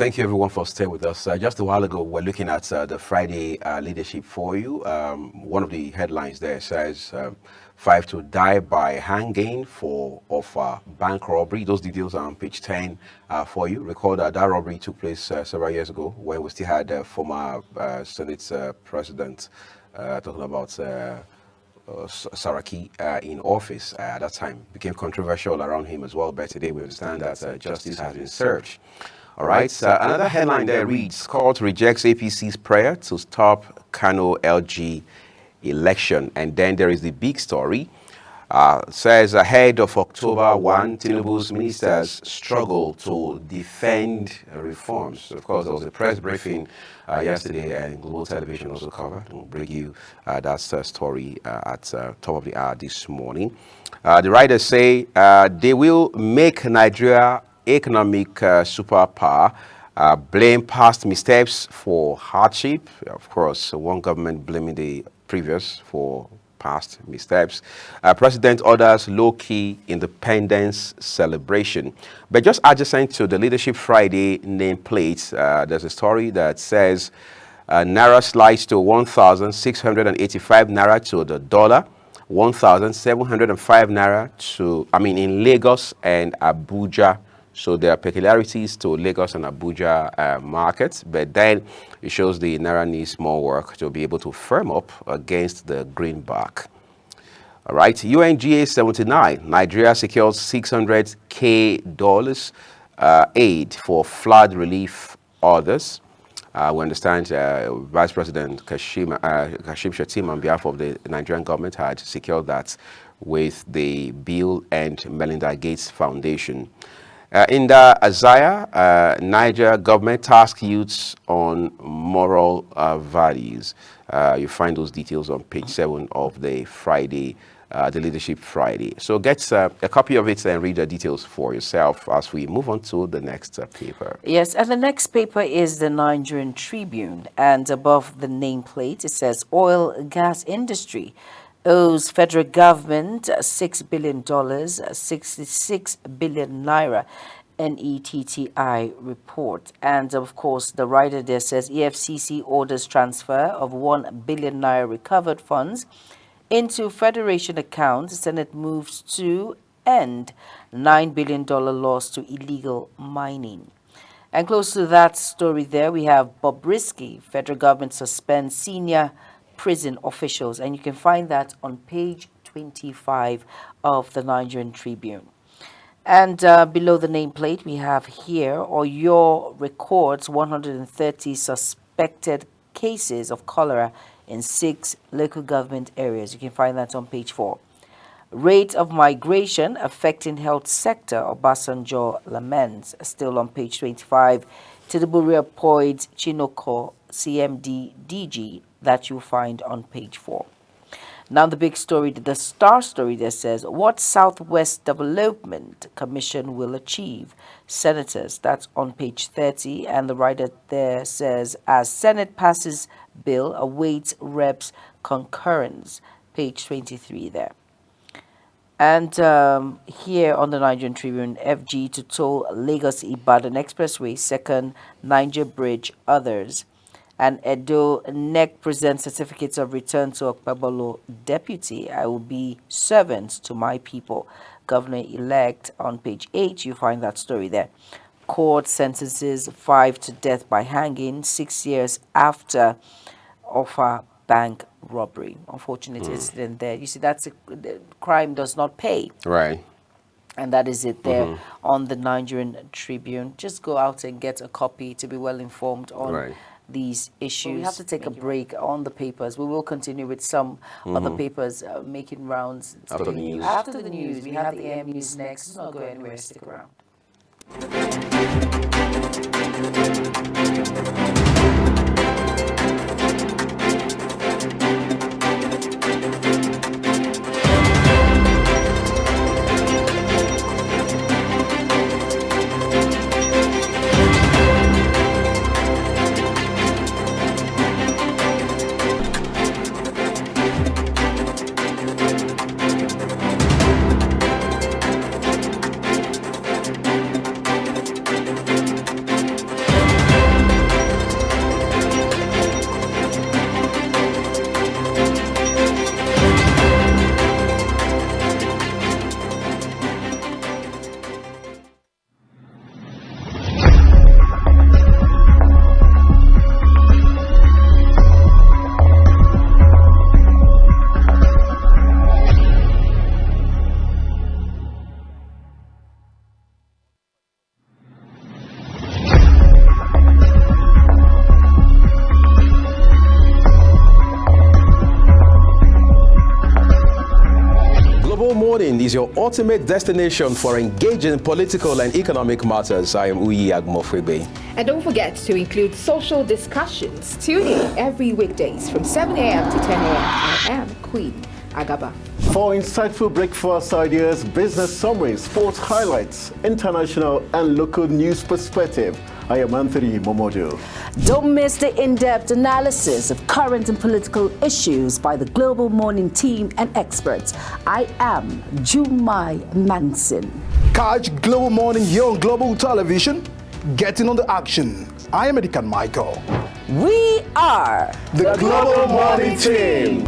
Thank you, everyone, for staying with us. Just a while ago, we're looking at the Friday leadership for you. One of the headlines there says 5 to die by hanging of bank robbery. Those details are on page 10 for you. Recall that robbery took place several years ago when we still had former Senate President talking about Saraki in office at that time. Became controversial around him as well, but today we understand that justice has been served. All right, another headline there reads, Court rejects APC's prayer to stop Kano LG election. And then there is the big story. Says ahead of October 1, Tinubu's ministers struggle to defend reforms. Of course, there was a press briefing yesterday, and Global Television also covered. We'll bring you that story at top of the hour this morning. The writers say they will make Nigeria economic superpower, blame past missteps for hardship. Of course, one government blaming the previous for past missteps. President orders low-key independence celebration. But just adjacent to the Leadership Friday nameplate, there's a story that says Naira slides to 1,685 Naira to the dollar, 1,705 Naira to, in Lagos and Abuja. So there are peculiarities to Lagos and Abuja markets, but then it shows the Naira needs more work to be able to firm up against the greenback. All right, UNGA 79, Nigeria secures $600K aid for flood relief orders. We understand Vice President Kashim Shettima, on behalf of the Nigerian government, had secured that with the Bill and Melinda Gates Foundation. In the Azaya, Niger government task youths on moral values. You find those details on page 7 of the Friday, the Leadership Friday. So get a copy of it and read the details for yourself as we move on to the next paper. Yes, and the next paper is the Nigerian Tribune. And above the nameplate, it says oil gas industry owes federal government $6 billion, 66 billion naira, NETTI report. And of course, the writer there says EFCC orders transfer of 1 billion naira recovered funds into Federation accounts. Senate moves to end $9 billion loss to illegal mining. And close to that story there, we have Bobrisky. Federal government suspends senior prison officials, and you can find that on page 25 of the Nigerian Tribune. And below the nameplate, we have here, Oyo records 130 suspected cases of cholera in 6 local government areas. You can find that on page 4. Rate of migration affecting health sector, Obasanjo laments, still on page 25. Tinubu reappoints Chinoko CMD DG, that you'll find on page 4. Now the big story, the star story that says, what Southwest Development Commission will achieve. Senators, that's on page 30, and the writer there says, as Senate passes bill, awaits reps concurrence, page 23 there. And here on the Nigerian Tribune, FG to toll Lagos-Ibadan Expressway, second Niger Bridge, others. And Edo NEC presents certificates of return to Okpebolo deputy. I will be servant to my people. Governor-elect on page 8, you find that story there. Court sentences 5 to death by hanging 6 years after Offa bank robbery. Unfortunate incident there. You see, that's the crime does not pay. Right. And that is it there on the Nigerian Tribune. Just go out and get a copy to be well informed on these issues. Well, we have to take a break on the papers. We will continue with some other papers making rounds. After the news. After the news, we have the AM News next. Let's not go anywhere. Stick around. Morning is your ultimate destination for engaging political and economic matters. I am Uyi Agmofwebe. And don't forget to include social discussions. Tune in every weekdays from 7 a.m. to 10 a.m. I am Queen Agaba. For insightful breakfast ideas, business summaries, sports highlights, international and local news perspective, I am Anthony Momodu. Don't miss the in-depth analysis of current and political issues by the Global Morning team and experts. I am Jumai Manson. Catch Global Morning here on Global Television. Getting on the action. I am Edikan Michael. We are the Global Morning team.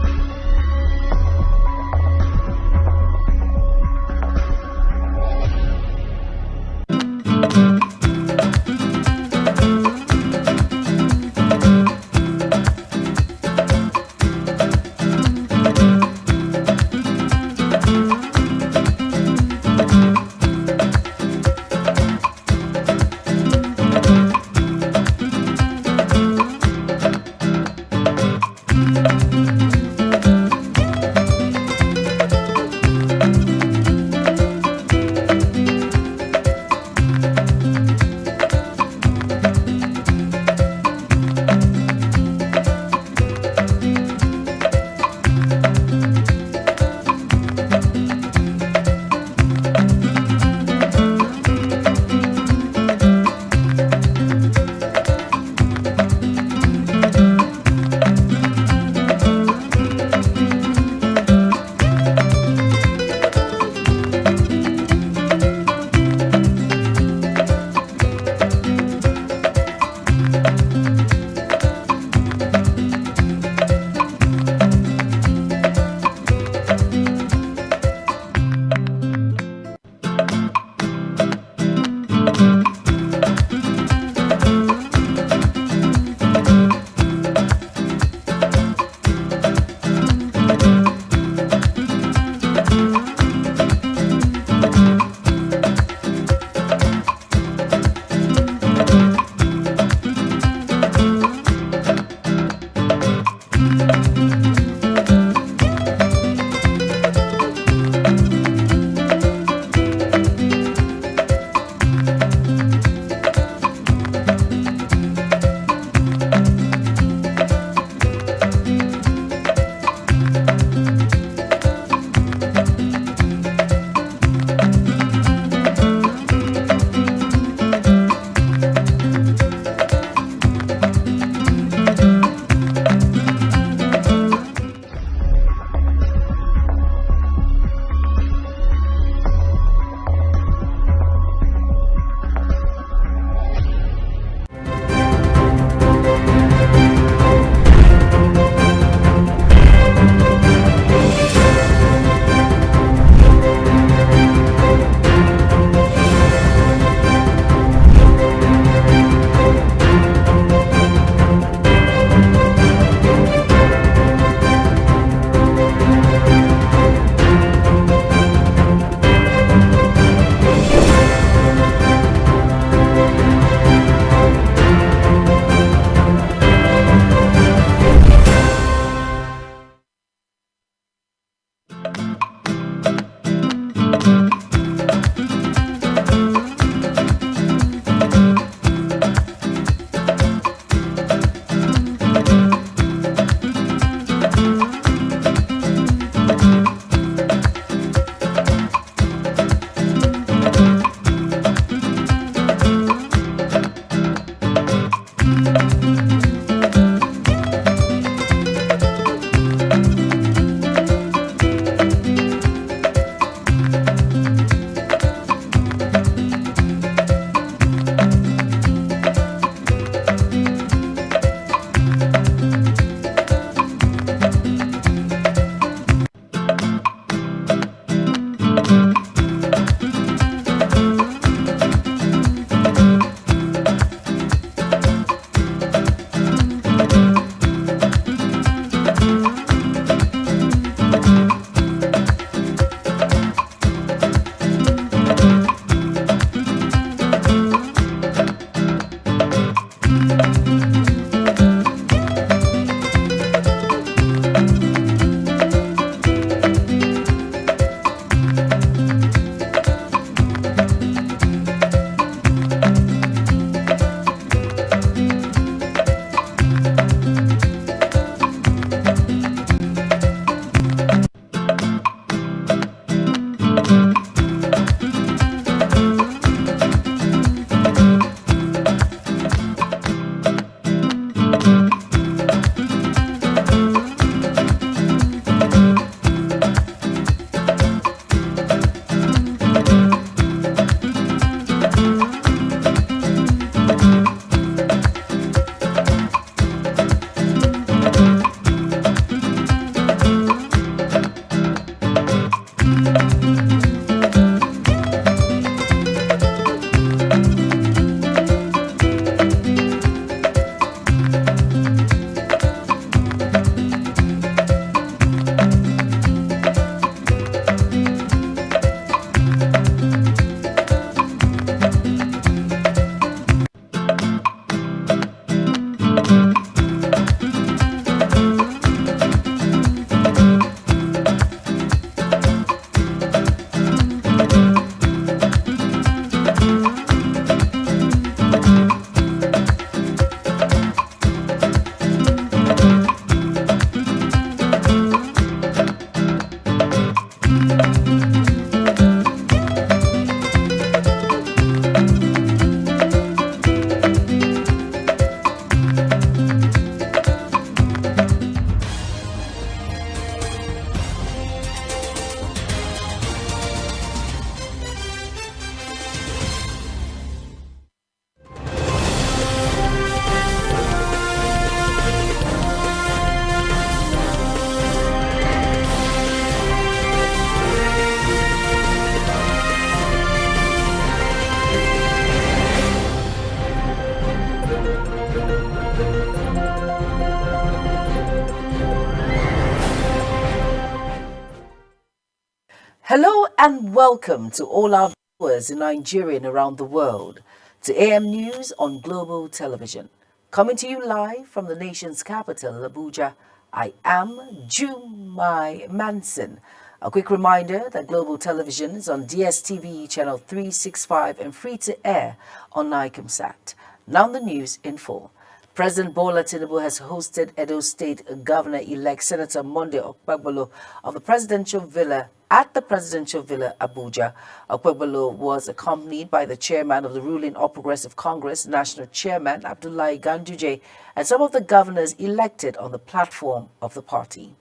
Hello and welcome to all our viewers in Nigeria and around the world to AM News on Global Television. Coming to you live from the nation's capital, Abuja, I am Jumai Manson. A quick reminder that Global Television is on DSTV channel 365 and free to air on Nicomsat. Now the news in full. President Bola Tinubu has hosted Edo State Governor-elect Senator Monday Okpebholo of the Presidential Villa at the Presidential Villa, Abuja. Okpebholo was accompanied by the chairman of the ruling All Progressive Congress, National Chairman Abdullahi Ganduje, and some of the governors elected on the platform of the party.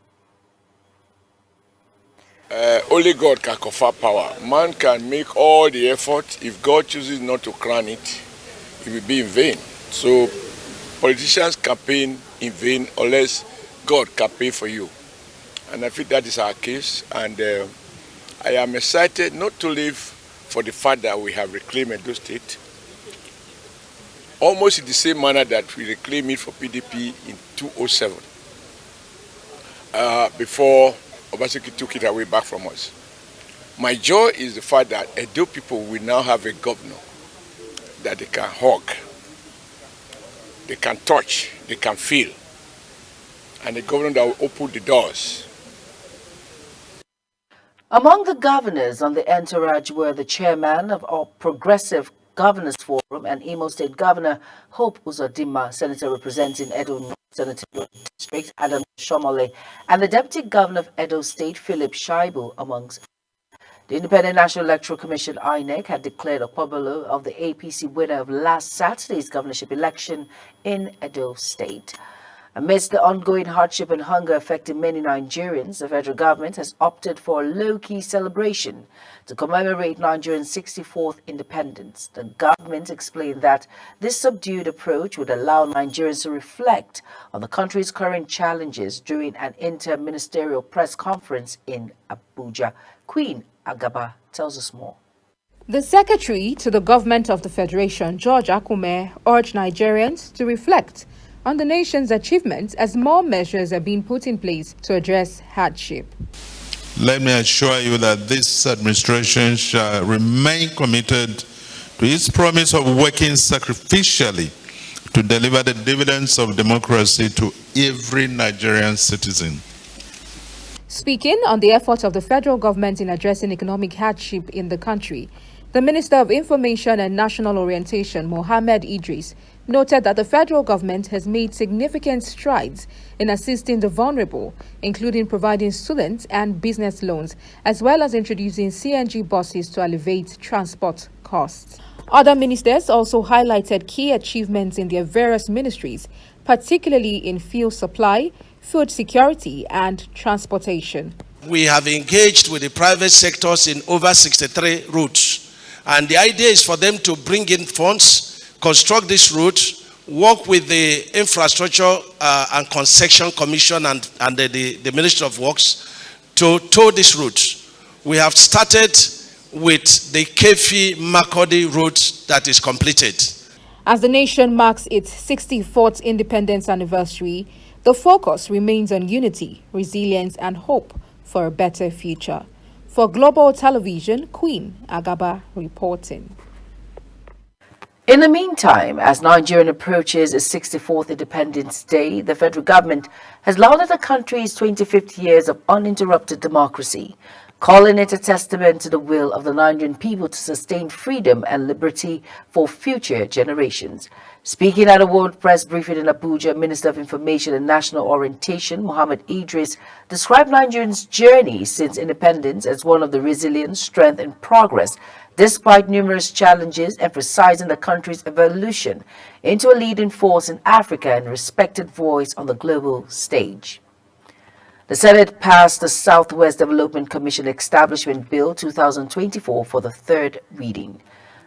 Only God can confer power. Man can make all the effort. If God chooses not to crown it, it will be in vain. So politicians campaign in vain unless God campaign for you. And I think that is our case. And I am excited not to live for the fact that we have reclaimed Edo State, almost in the same manner that we reclaimed it for PDP in 2007, before Obaseki took it away back from us. My joy is the fact that Edo people will now have a governor that they can hug, they can touch, they can feel, and a governor that will open the doors. Among the governors on the entourage were the chairman of All Progressive Governors Forum and Imo State Governor Hope Uzodinma, Senator representing Edo North Senatorial District Adam Shomole, and the Deputy Governor of Edo State Philip Shaibu, amongst others. The Independent National Electoral Commission INEC had declared Okpebholo of the APC winner of last Saturday's governorship election in Edo State. Amidst the ongoing hardship and hunger affecting many Nigerians, the federal government has opted for a low-key celebration to commemorate Nigeria's 64th independence. The government explained that this subdued approach would allow Nigerians to reflect on the country's current challenges during an inter-ministerial press conference in Abuja. Queen Agaba tells us more. The secretary to the government of the Federation, George Akume, urged Nigerians to reflect on the nation's achievements as more measures are being put in place to address hardship. Let me assure you that this administration shall remain committed to its promise of working sacrificially to deliver the dividends of democracy to every Nigerian citizen. Speaking on the efforts of the federal government in addressing economic hardship in the country, the Minister of Information and National Orientation, Mohammed Idris, noted that the federal government has made significant strides in assisting the vulnerable, including providing student and business loans, as well as introducing CNG buses to alleviate transport costs. Other ministers also highlighted key achievements in their various ministries, particularly in fuel supply, food security, and transportation. We have engaged with the private sectors in over 63 routes, and the idea is for them to bring in funds, construct this route, work with the Infrastructure and Concession Commission and the Ministry of Works to tow this route. We have started with the Kefi-Makurdi route that is completed. As the nation marks its 64th independence anniversary, the focus remains on unity, resilience, and hope for a better future. For Global Television, Queen Agaba reporting. In the meantime, as Nigeria approaches its 64th Independence Day, the federal government has lauded the country's 25th years of uninterrupted democracy, calling it a testament to the will of the Nigerian people to sustain freedom and liberty for future generations. Speaking at a World Press briefing in Abuja, Minister of Information and National Orientation, Mohammed Idris, described Nigerians' journey since independence as one of the resilience, strength, and progress, despite numerous challenges, emphasizing the country's evolution into a leading force in Africa and a respected voice on the global stage. The Senate passed the Southwest Development Commission Establishment Bill 2024 for the third reading.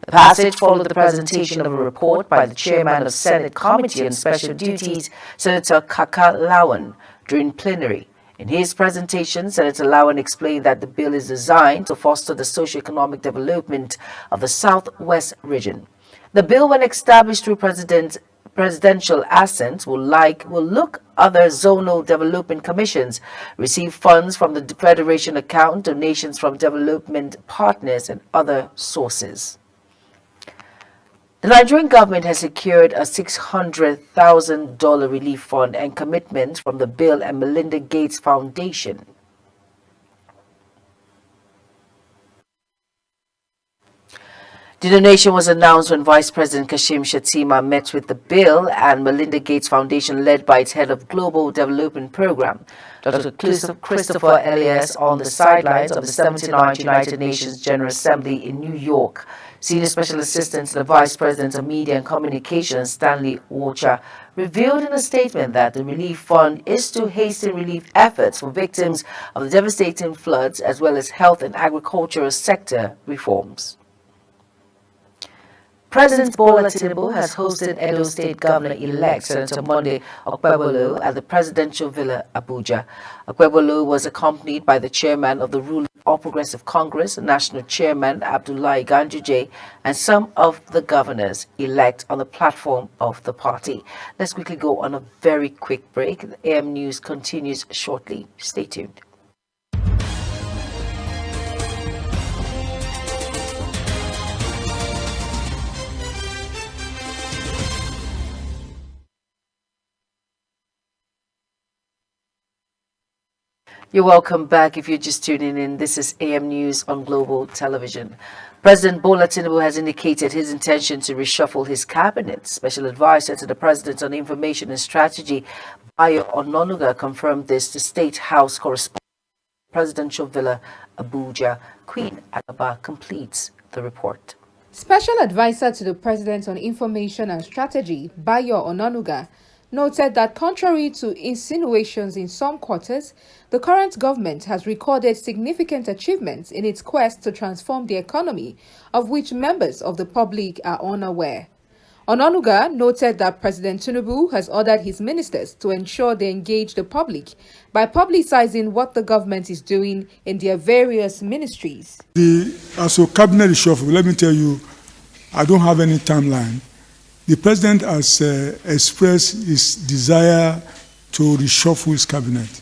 The passage followed the presentation of a report by the chairman of Senate Committee on Special Duties, Senator Kaka Lawan, during plenary. In his presentation, Senator Lawan explained that the bill is designed to foster the socio-economic development of the Southwest region. The bill, when established through President presidential assent will look other zonal development commissions, receive funds from the Federation account, donations from development partners and other sources. The Nigerian government has secured a $600,000 relief fund and commitment from the Bill and Melinda Gates Foundation. The donation was announced when Vice President Kashim Shettima met with the Bill and Melinda Gates Foundation led by its head of Global Development Program, Dr. Christopher Elias, on the sidelines of the 79th United Nations General Assembly in New York. Senior Special Assistant to the Vice President of Media and Communications, Stanley Wocha, revealed in a statement that the relief fund is to hasten relief efforts for victims of the devastating floods as well as health and agricultural sector reforms. President Bola Tinubu has hosted Edo State Governor-elect Senator Monday Okpebholo at the Presidential Villa, Abuja. Okpebholo was accompanied by the chairman of the ruling All Progressive Congress, National Chairman Abdullahi Ganduje, and some of the governors-elect on the platform of the party. Let's quickly go on a very quick break. The AM News continues shortly. Stay tuned. You're welcome back. If you're just tuning in, this is AM News on Global Television. President Bola Tinubu has indicated his intention to reshuffle his cabinet. Special advisor to the President on Information and Strategy, Bayo Ononuga, confirmed this to State House correspondent, Presidential Villa, Abuja. Queen Agaba completes the report. Special advisor to the President on Information and Strategy, Bayo Ononuga, noted that contrary to insinuations in some quarters, the current government has recorded significant achievements in its quest to transform the economy, of which members of the public are unaware. Ononuga noted that President Tinubu has ordered his ministers to ensure they engage the public by publicizing what the government is doing in their various ministries. As a cabinet reshuffle, let me tell you, I don't have any timeline. The president has expressed his desire to reshuffle his cabinet,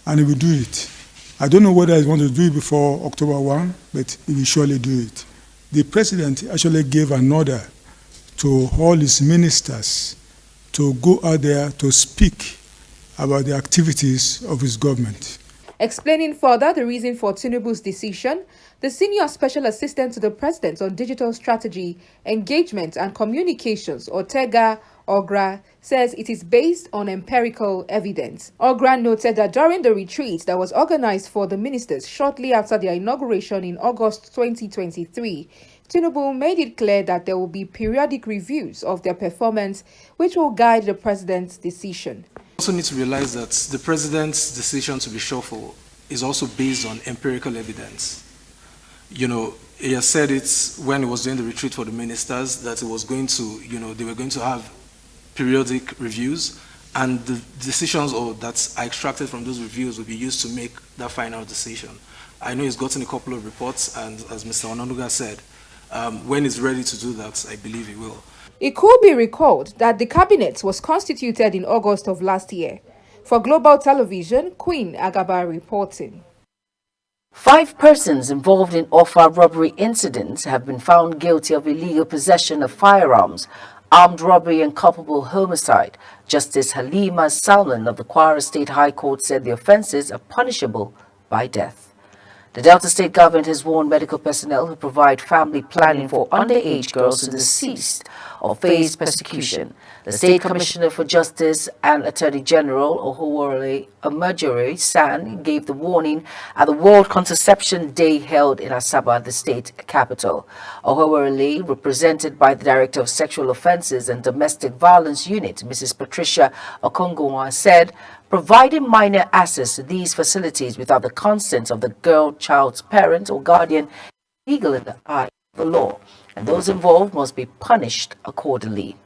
and he will do it. I don't know whether he wants to do it before October 1, but he will surely do it. The president actually gave an order to all his ministers to go out there to speak about the activities of his government. Explaining further the reason for Tinubu's decision, the Senior Special Assistant to the President on Digital Strategy, Engagement and Communications, Otega Ogra, says it is based on empirical evidence. Ogra noted that during the retreat that was organized for the ministers shortly after their inauguration in August 2023, Tinubu made it clear that there will be periodic reviews of their performance, which will guide the president's decision. We also need to realize that the president's decision to reshuffle is also based on empirical evidence. You know, he has said it when he was doing the retreat for the ministers that it was going to, they were going to have periodic reviews, and the decisions that are extracted from those reviews will be used to make that final decision. I know he's gotten a couple of reports, and as Mr. Ononuga said, when he's ready to do that, I believe he will. It could be recalled that the cabinet was constituted in August of last year. For Global Television, Queen Agaba reporting. 5 persons involved in Offa robbery incidents have been found guilty of illegal possession of firearms, armed robbery and culpable homicide. Justice Halima Salman of the Kwara State High Court said the offences are punishable by death. The Delta State government has warned medical personnel who provide family planning for underage girls to deceased or face persecution. The State Commissioner for Justice and Attorney General Ohuwole Omojore San gave the warning at the World Contraception Day held in Asaba, the state capital. Ohuwole, represented by the Director of Sexual Offences and Domestic Violence Unit, Mrs. Patricia Okongwa, said, providing minor access to these facilities without the consent of the child's parent or guardian is illegal in the eye of the law, and those involved must be punished accordingly.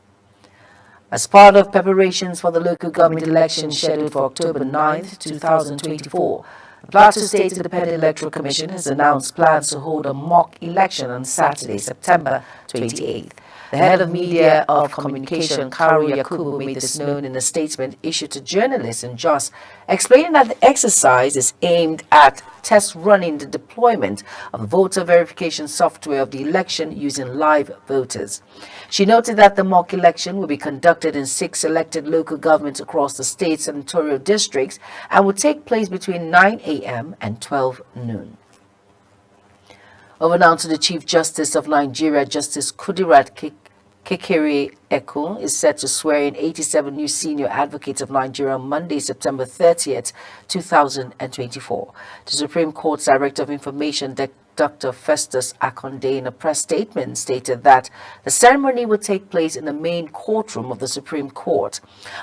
As part of preparations for the local government election scheduled for October 9, 2024, the Plateau State Independent Electoral Commission has announced plans to hold a mock election on Saturday, September 28th. The head of media of communication, Karu Yakubu, made this known in a statement issued to journalists in Jos, explaining that the exercise is aimed at test running the deployment of voter verification software of the election using live voters. She noted that the mock election will be conducted in 6 elected local governments across the state's senatorial districts and will take place between 9 a.m. and 12 noon. Over now to the Chief Justice of Nigeria, Justice Kudirat Kekere Ekun is set to swear in 87 new senior advocates of Nigeria on Monday, September 30th, 2024. The Supreme Court's Director of Information, Dr. Festus Akonde, in a press statement stated that the ceremony will take place in the main courtroom of the Supreme Court,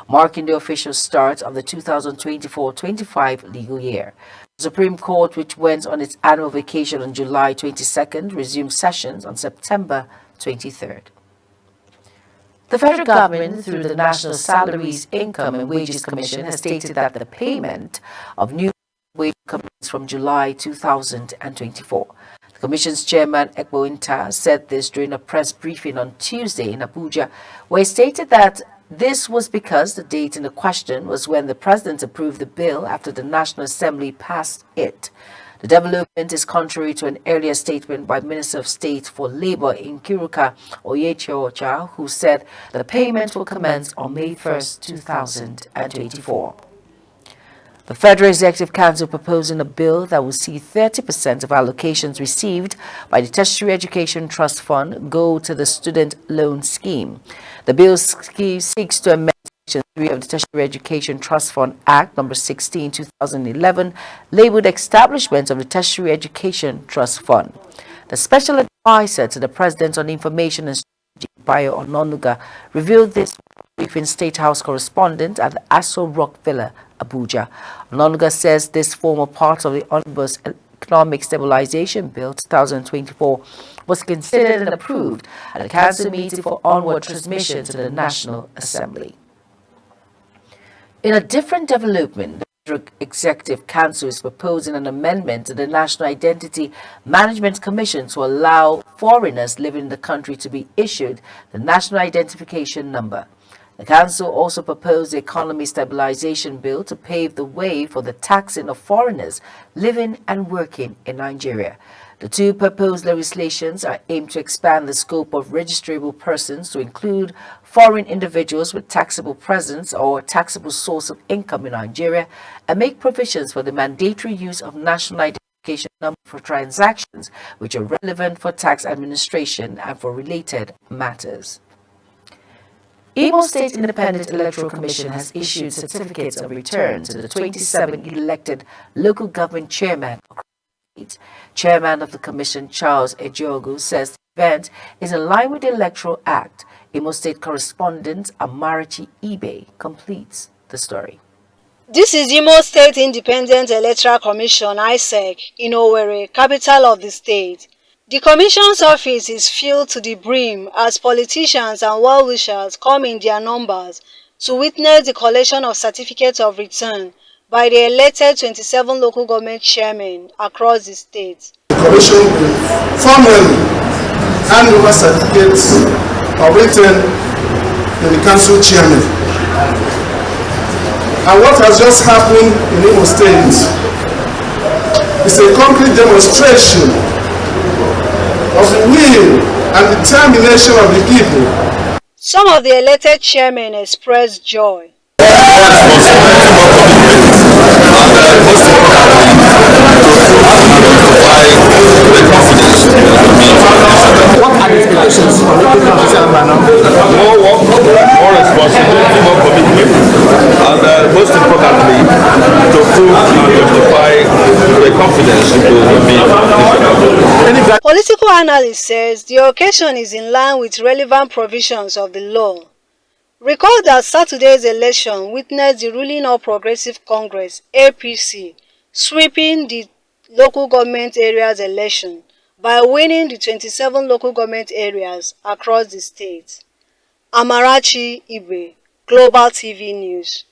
marking the official start of the 2024-25 legal year. The Supreme Court, which went on its annual vacation on July 22nd, resumed sessions on September 23rd. The federal government, through the National Salaries, Income and Wages Commission, has stated that the payment of new wage commenced from July 2024. The Commission's chairman, Ekpo Inta, said this during a press briefing on Tuesday in Abuja, where he stated that this was because the date in the question was when the President approved the bill after the National Assembly passed it. The development is contrary to an earlier statement by Minister of State for Labour in Kiruka Oyechi, who said the payment will commence on May 1st, 2024. The Federal Executive Council proposing a bill that will see 30% of allocations received by the Tertiary Education Trust Fund go to the Student Loan Scheme. The bill seeks to amend Section 3 of the Tertiary Education Trust Fund Act No. 16, 2011, labeled Establishment of the Tertiary Education Trust Fund. The Special Advisor to the President on Information and Strategy, Bayo Ononuga, revealed this briefing State House correspondent at the Aso Rock Villa, Abuja. Ononuga says this former part of the Omnibus Economic Stabilization Bill 2024 was considered and approved at the Council meeting for onward transmission to the National Assembly. In a different development, the Federal Executive Council is proposing an amendment to the National Identity Management Commission to allow foreigners living in the country to be issued the National Identification Number. The Council also proposed the Economy Stabilization Bill to pave the way for the taxing of foreigners living and working in Nigeria. The two proposed legislations are aimed to expand the scope of registrable persons to include foreign individuals with taxable presence or taxable source of income in Nigeria and make provisions for the mandatory use of national identification number for transactions which are relevant for tax administration and for related matters. Imo State Independent Electoral Commission has issued certificates of return to the 27 elected local government chairmen. Chairman of the Commission, Charles Ejogu, says the event is in line with the Electoral Act. Imo State correspondent Amarachi Ibe completes the story. This is Imo State Independent Electoral Commission, ISEC, in Owerri, capital of the state. The Commission's office is filled to the brim as politicians and well-wishers come in their numbers to witness the collection of certificates of return by the elected 27 local government chairmen across the state. The Commission will formally hand over certificates of return to the Council chairman. And what has just happened in Imo State is a concrete demonstration of the will and determination of the people. Some of the elected chairmen expressed joy. What are the expectations for the more work, more responsibility, more commitment, and most importantly, to prove and justify the confidence to be. Political analyst says the occasion is in line with relevant provisions of the law. Recall that Saturday's election witnessed the ruling All Progressive Congress, APC, sweeping the local government areas election by winning the 27 local government areas across the state. Amarachi Ibe, Global TV News.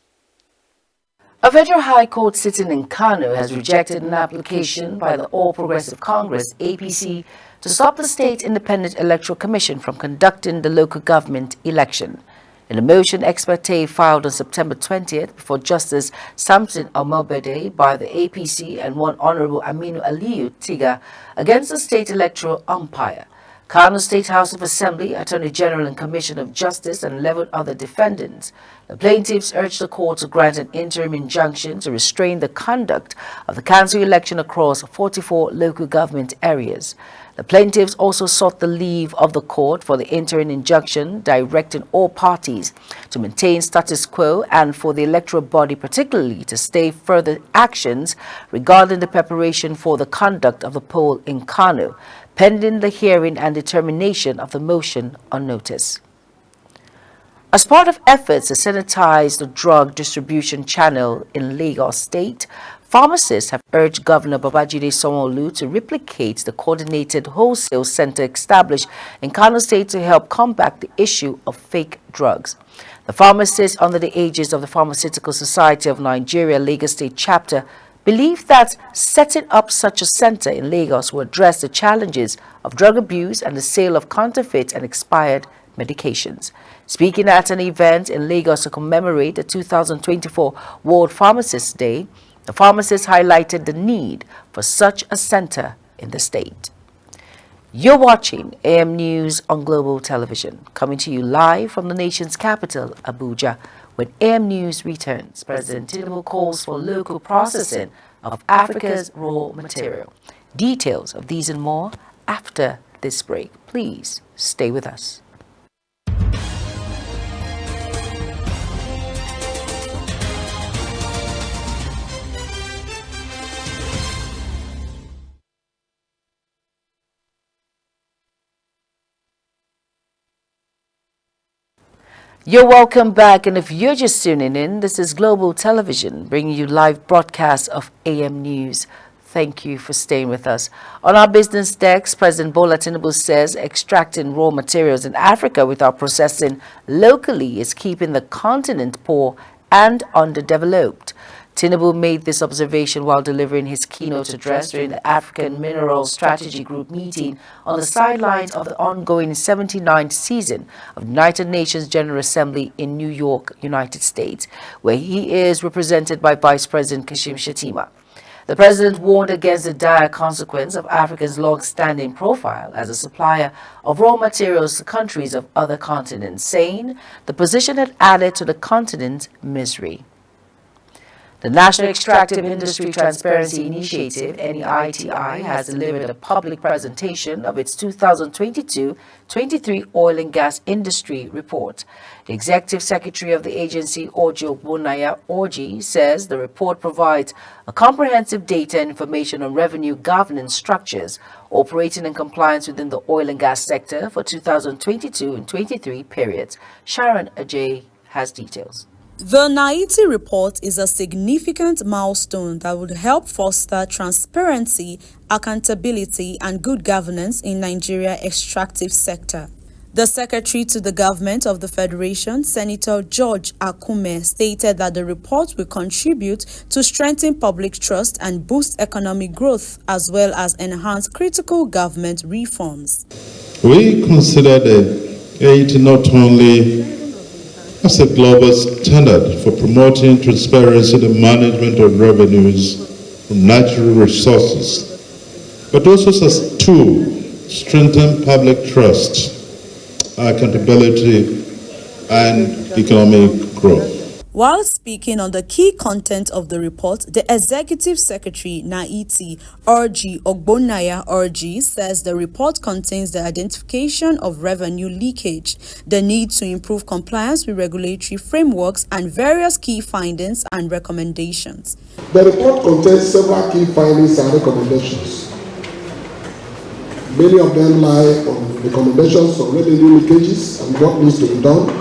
A federal high court sitting in Kano has rejected an application by the All Progressive Congress, APC, to stop the State Independent Electoral Commission from conducting the local government election. In a motion experte filed on September 20th before Justice Samson Omobede by the APC and one Honorable Aminu Aliyu Tiga against the State Electoral Umpire, Kano State House of Assembly, Attorney General and Commission of Justice, and 11 other defendants, the plaintiffs urged the court to grant an interim injunction to restrain the conduct of the council election across 44 local government areas. The plaintiffs also sought the leave of the court for the interim injunction, directing all parties to maintain status quo and for the electoral body particularly to stay further actions regarding the preparation for the conduct of the poll in Kano, pending the hearing and determination of the motion on notice. As part of efforts to sanitize the drug distribution channel in Lagos State, pharmacists have urged Governor Babajide Sanwo-Olu to replicate the coordinated wholesale center established in Kano State to help combat the issue of fake drugs. The pharmacists, under the aegis of the Pharmaceutical Society of Nigeria Lagos State Chapter, believe that setting up such a center in Lagos will address the challenges of drug abuse and the sale of counterfeit and expired medications. Speaking at an event in Lagos to commemorate the 2024 World Pharmacists Day, the pharmacists highlighted the need for such a center in the state. You're watching AM News on Global Television, coming to you live from the nation's capital, Abuja. When AM News returns, President Tinubu calls for local processing of Africa's raw material. Details of these and more after this break. Please stay with us. You're welcome back, and if you're just tuning in, this is Global Television bringing you live broadcasts of AM News. Thank you for staying with us. On our business desk, President Bola Tinubu says extracting raw materials in Africa without processing locally is keeping the continent poor and underdeveloped. Tinubu made this observation while delivering his keynote address during the African Mineral Strategy Group meeting on the sidelines of the ongoing 79th season of the United Nations General Assembly in New York, United States, where he is represented by Vice President Kashim Shettima. The president warned against the dire consequence of Africa's long-standing profile as a supplier of raw materials to countries of other continents, saying the position had added to the continent's misery. The National Extractive Industry Transparency Initiative, NEITI, has delivered a public presentation of its 2022-23 Oil and Gas Industry Report. The Executive Secretary of the agency, Orji Ogbonnaya Orji, says the report provides a comprehensive data and information on revenue governance structures operating in compliance within the oil and gas sector for 2022 and 23 periods. Sharon Ajay has details. The NEITI report is a significant milestone that would help foster transparency, accountability, and good governance in Nigeria's extractive sector. The Secretary to the Government of the Federation, Senator George Akume, stated that the report will contribute to strengthen public trust and boost economic growth, as well as enhance critical government reforms. We consider the NEITI not only as a global standard for promoting transparency in the management of revenues from natural resources, but also as a tool to strengthen public trust, accountability, and economic growth. While speaking on the key content of the report, the Executive Secretary, NEITI, Orji Ogbonnaya Orji, says the report contains the identification of revenue leakage, the need to improve compliance with regulatory frameworks, and various key findings and recommendations. The report contains several key findings and recommendations. Many of them lie on recommendations on revenue leakages and what needs to be done,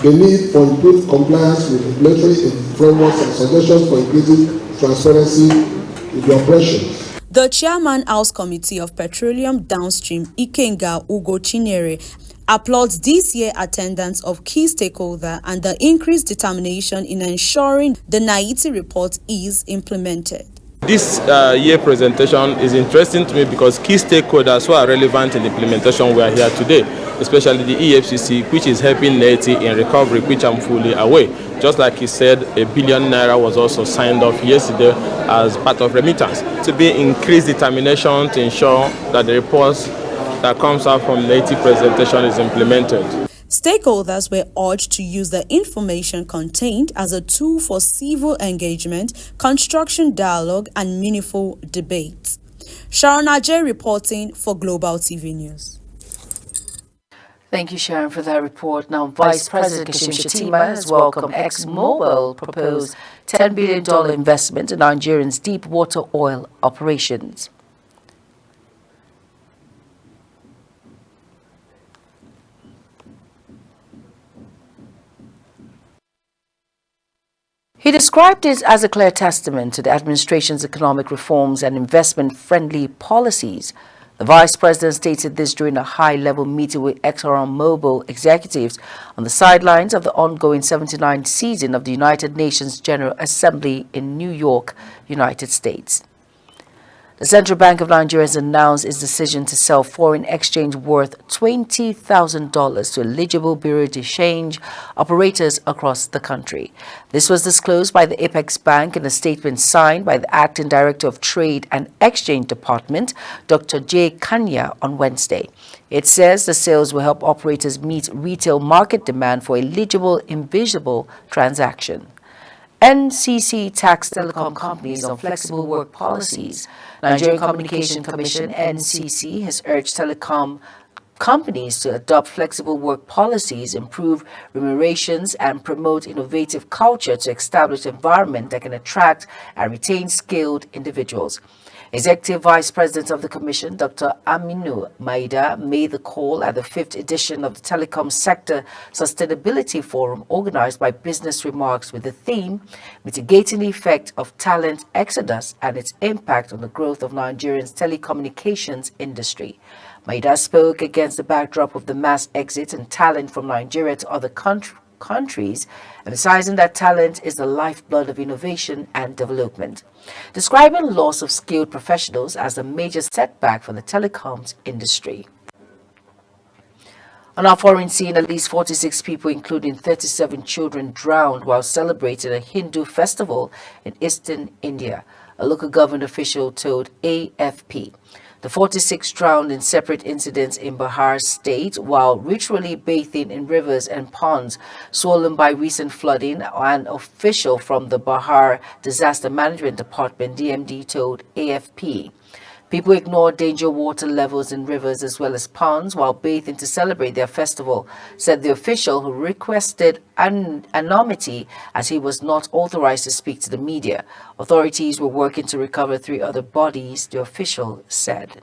the need for improved compliance with regulatory frameworks and suggestions for increasing transparency in the operations. The Chairman House Committee of Petroleum Downstream, Ikenga Ugo Chinyere, applauds this year's attendance of key stakeholders and the increased determination in ensuring the NAITI report is implemented. This year presentation is interesting to me because key stakeholders who are relevant in the implementation we are here today, especially the EFCC, which is helping NAITI in recovery, which I'm fully aware. Just like he said, ₦1 billion was also signed off yesterday as part of remittance. To be increased determination to ensure that the reports that comes out from NAITI presentation is implemented. Stakeholders were urged to use the information contained as a tool for civil engagement, construction dialogue, and meaningful debate. Sharon Ajay reporting for Global TV News. Thank you, Sharon, for that report. Now, Vice President Kashim Shettima has welcomed ExxonMobil proposed $10 billion investment in Nigeria's deep water oil operations. He described it as a clear testament to the administration's economic reforms and investment-friendly policies. The vice president stated this during a high-level meeting with ExxonMobil executives on the sidelines of the ongoing 79th season of the United Nations General Assembly in New York, United States. The Central Bank of Nigeria has announced its decision to sell foreign exchange worth $20,000 to eligible bureau de change operators across the country. This was disclosed by the Apex Bank in a statement signed by the Acting Director of Trade and Exchange Department, Dr. J. Kanya, on Wednesday. It says the sales will help operators meet retail market demand for eligible invisible transaction. NCC taxed telecom companies on flexible work policies. Nigerian Communication Commission, NCC, has urged telecom companies to adopt flexible work policies, improve remunerations, and promote innovative culture to establish an environment that can attract and retain skilled individuals. Executive Vice President of the Commission, Dr. Aminu Maida, made the call at the 5th edition of the Telecom Sector Sustainability Forum organized by Business Remarks with the theme, Mitigating the Effect of Talent Exodus and its Impact on the Growth of Nigeria's Telecommunications Industry. Maida spoke against the backdrop of the mass exit and talent from Nigeria to other countries, emphasizing that talent is the lifeblood of innovation and development, describing loss of skilled professionals as a major setback for the telecoms industry. On our foreign scene, at least 46 people, including 37 children, drowned while celebrating a Hindu festival in eastern India, a local government official told AFP. The 46 drowned in separate incidents in Bihar state while ritually bathing in rivers and ponds swollen by recent flooding, an official from the Bihar Disaster Management Department, DMD, told AFP. People ignored danger water levels in rivers as well as ponds while bathing to celebrate their festival, said the official, who requested anonymity as he was not authorized to speak to the media. Authorities were working to recover 3 other bodies, the official said.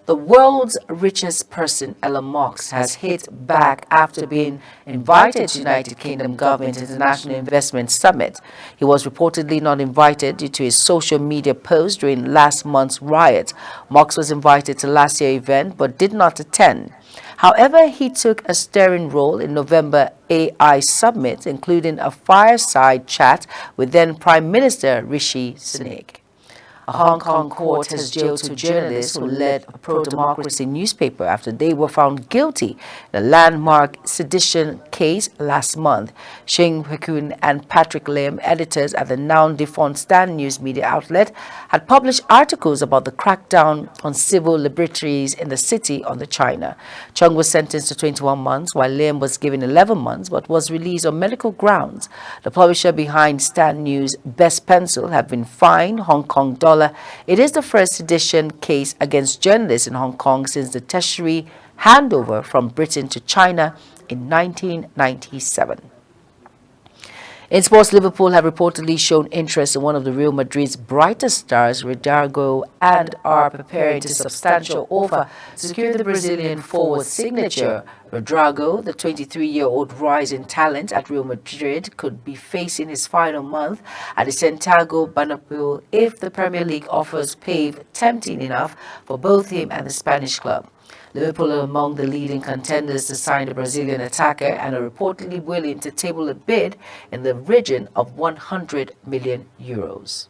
The world's richest person, Elon Musk, has hit back after being invited to United Kingdom Government International Investment Summit. He was reportedly not invited due to his social media post during last month's riot. Musk was invited to last year's event but did not attend. However, he took a steering role in November AI Summit, including a fireside chat with then Prime Minister Rishi Sunak. A Hong Kong court has jailed 2 journalists who led a pro-democracy newspaper after they were found guilty in a landmark sedition case last month. Sheng Hekun and Patrick Lim, editors at the now-defunct Stand News media outlet, had published articles about the crackdown on civil liberties in the city under China. Chung was sentenced to 21 months, while Lim was given 11 months but was released on medical grounds. The publisher behind Stand News, Best Pencil, have been fined Hong Kong dollar. It is the first sedition case against journalists in Hong Kong since the tertiary handover from Britain to China in 1997. In sports, Liverpool have reportedly shown interest in one of the Real Madrid's brightest stars, Rodrygo, and are preparing to substantial offer to secure the Brazilian forward signature. Rodrygo, the 23-year-old rising talent at Real Madrid, could be facing his final month at the Santiago Bernabeu if the Premier League offers pave tempting enough for both him and the Spanish club. Liverpool are among the leading contenders to sign the Brazilian attacker and are reportedly willing to table a bid in the region of 100 million euros.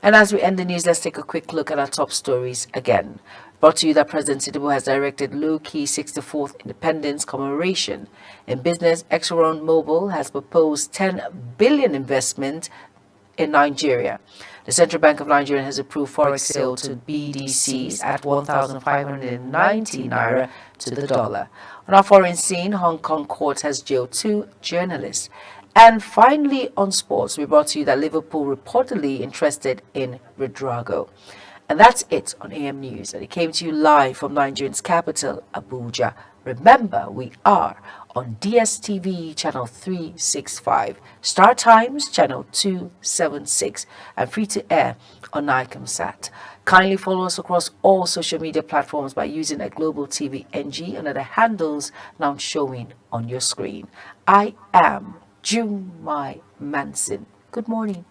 And as we end the news, let's take a quick look at our top stories again. Brought to you that President Tinubu has directed low-key 64th Independence commemoration. In business, ExxonMobil has proposed 10 billion investment in Nigeria. The Central Bank of Nigeria has approved forex sale to BDCs at 1,590 naira to the dollar. On our foreign scene, Hong Kong court has jailed 2 journalists. And finally, on sports, we brought to you that Liverpool reportedly interested in Redrago. And that's it on AM News. And it came to you live from Nigeria's capital, Abuja. Remember, we are on DSTV channel 365, Star Times channel 276, and free to air on Nicomsat. Kindly follow us across all social media platforms by using a Global TV NG under the handles now showing on your screen. I am Jumai Manson. Good morning.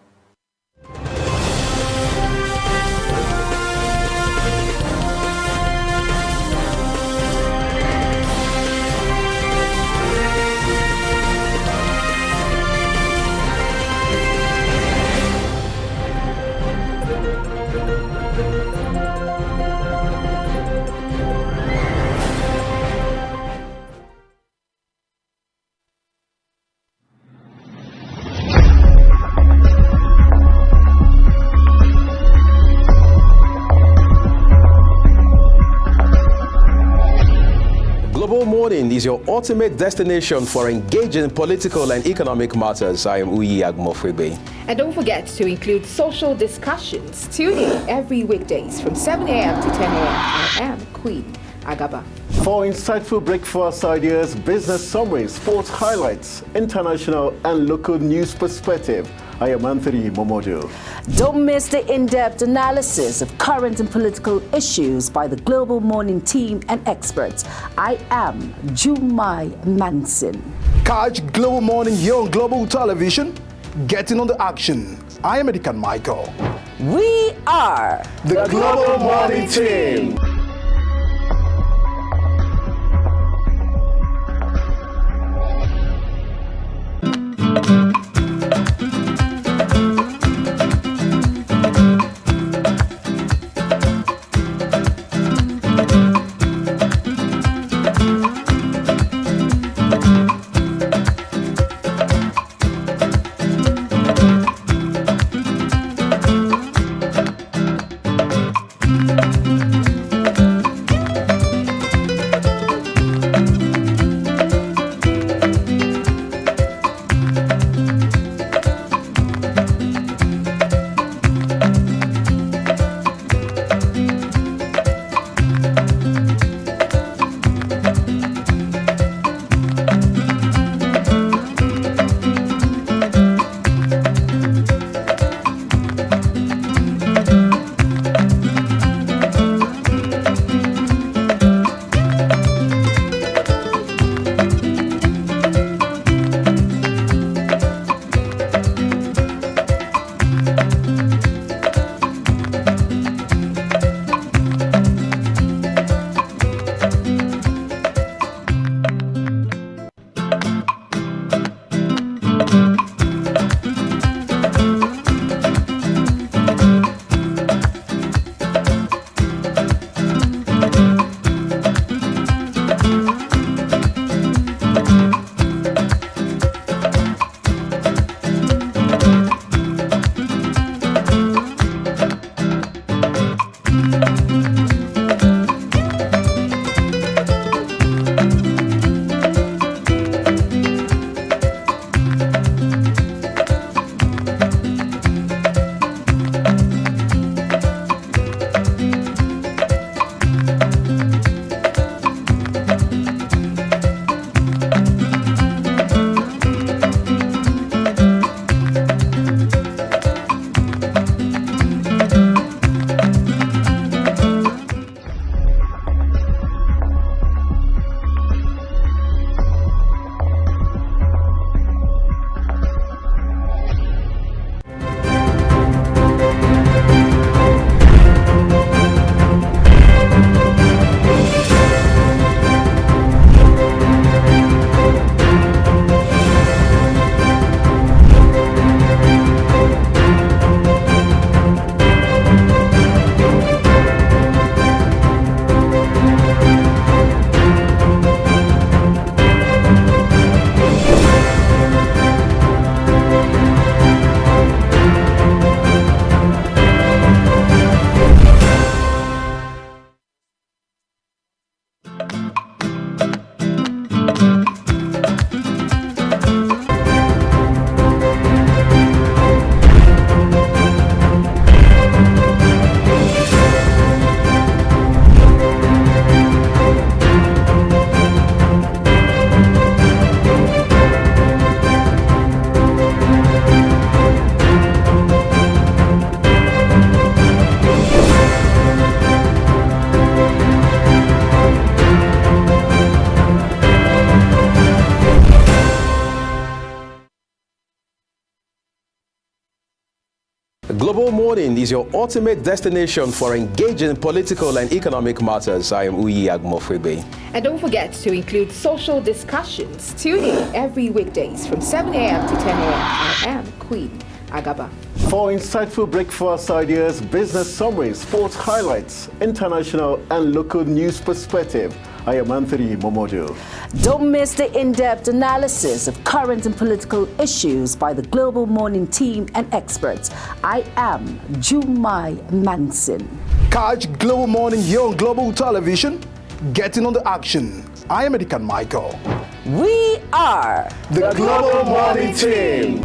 Global Morning is your ultimate destination for engaging political and economic matters. I am Uyi Agmofwebe. And don't forget to include social discussions. Tune in every weekdays from 7 a.m. to 10 a.m. I am Queen Agaba. For insightful breakfast ideas, business summaries, sports highlights, international and local news perspective, I am Anthony Momodu. Don't miss the in-depth analysis of current and political issues by the Global Morning team and experts. I am Jumai Manson. Catch Global Morning here on Global Television. Getting on the action. I am Edikan Michael. We are the Global Morning team. Global Morning is your ultimate destination for engaging political and economic matters. I am Uyi Agmofwebe. And don't forget to include social discussions. Tune in every weekdays from 7 a.m. to 10 a.m. I am Queen Agaba. For insightful breakfast ideas, business summaries, sports highlights, international and local news perspective, I am Anthony Momodu. Don't miss the in-depth analysis of current and political issues by the Global Morning team and experts. I am Jumai Manson. Catch Global Morning here on Global Television, getting on the action. I am Edikan Michael. We are the Global Morning team.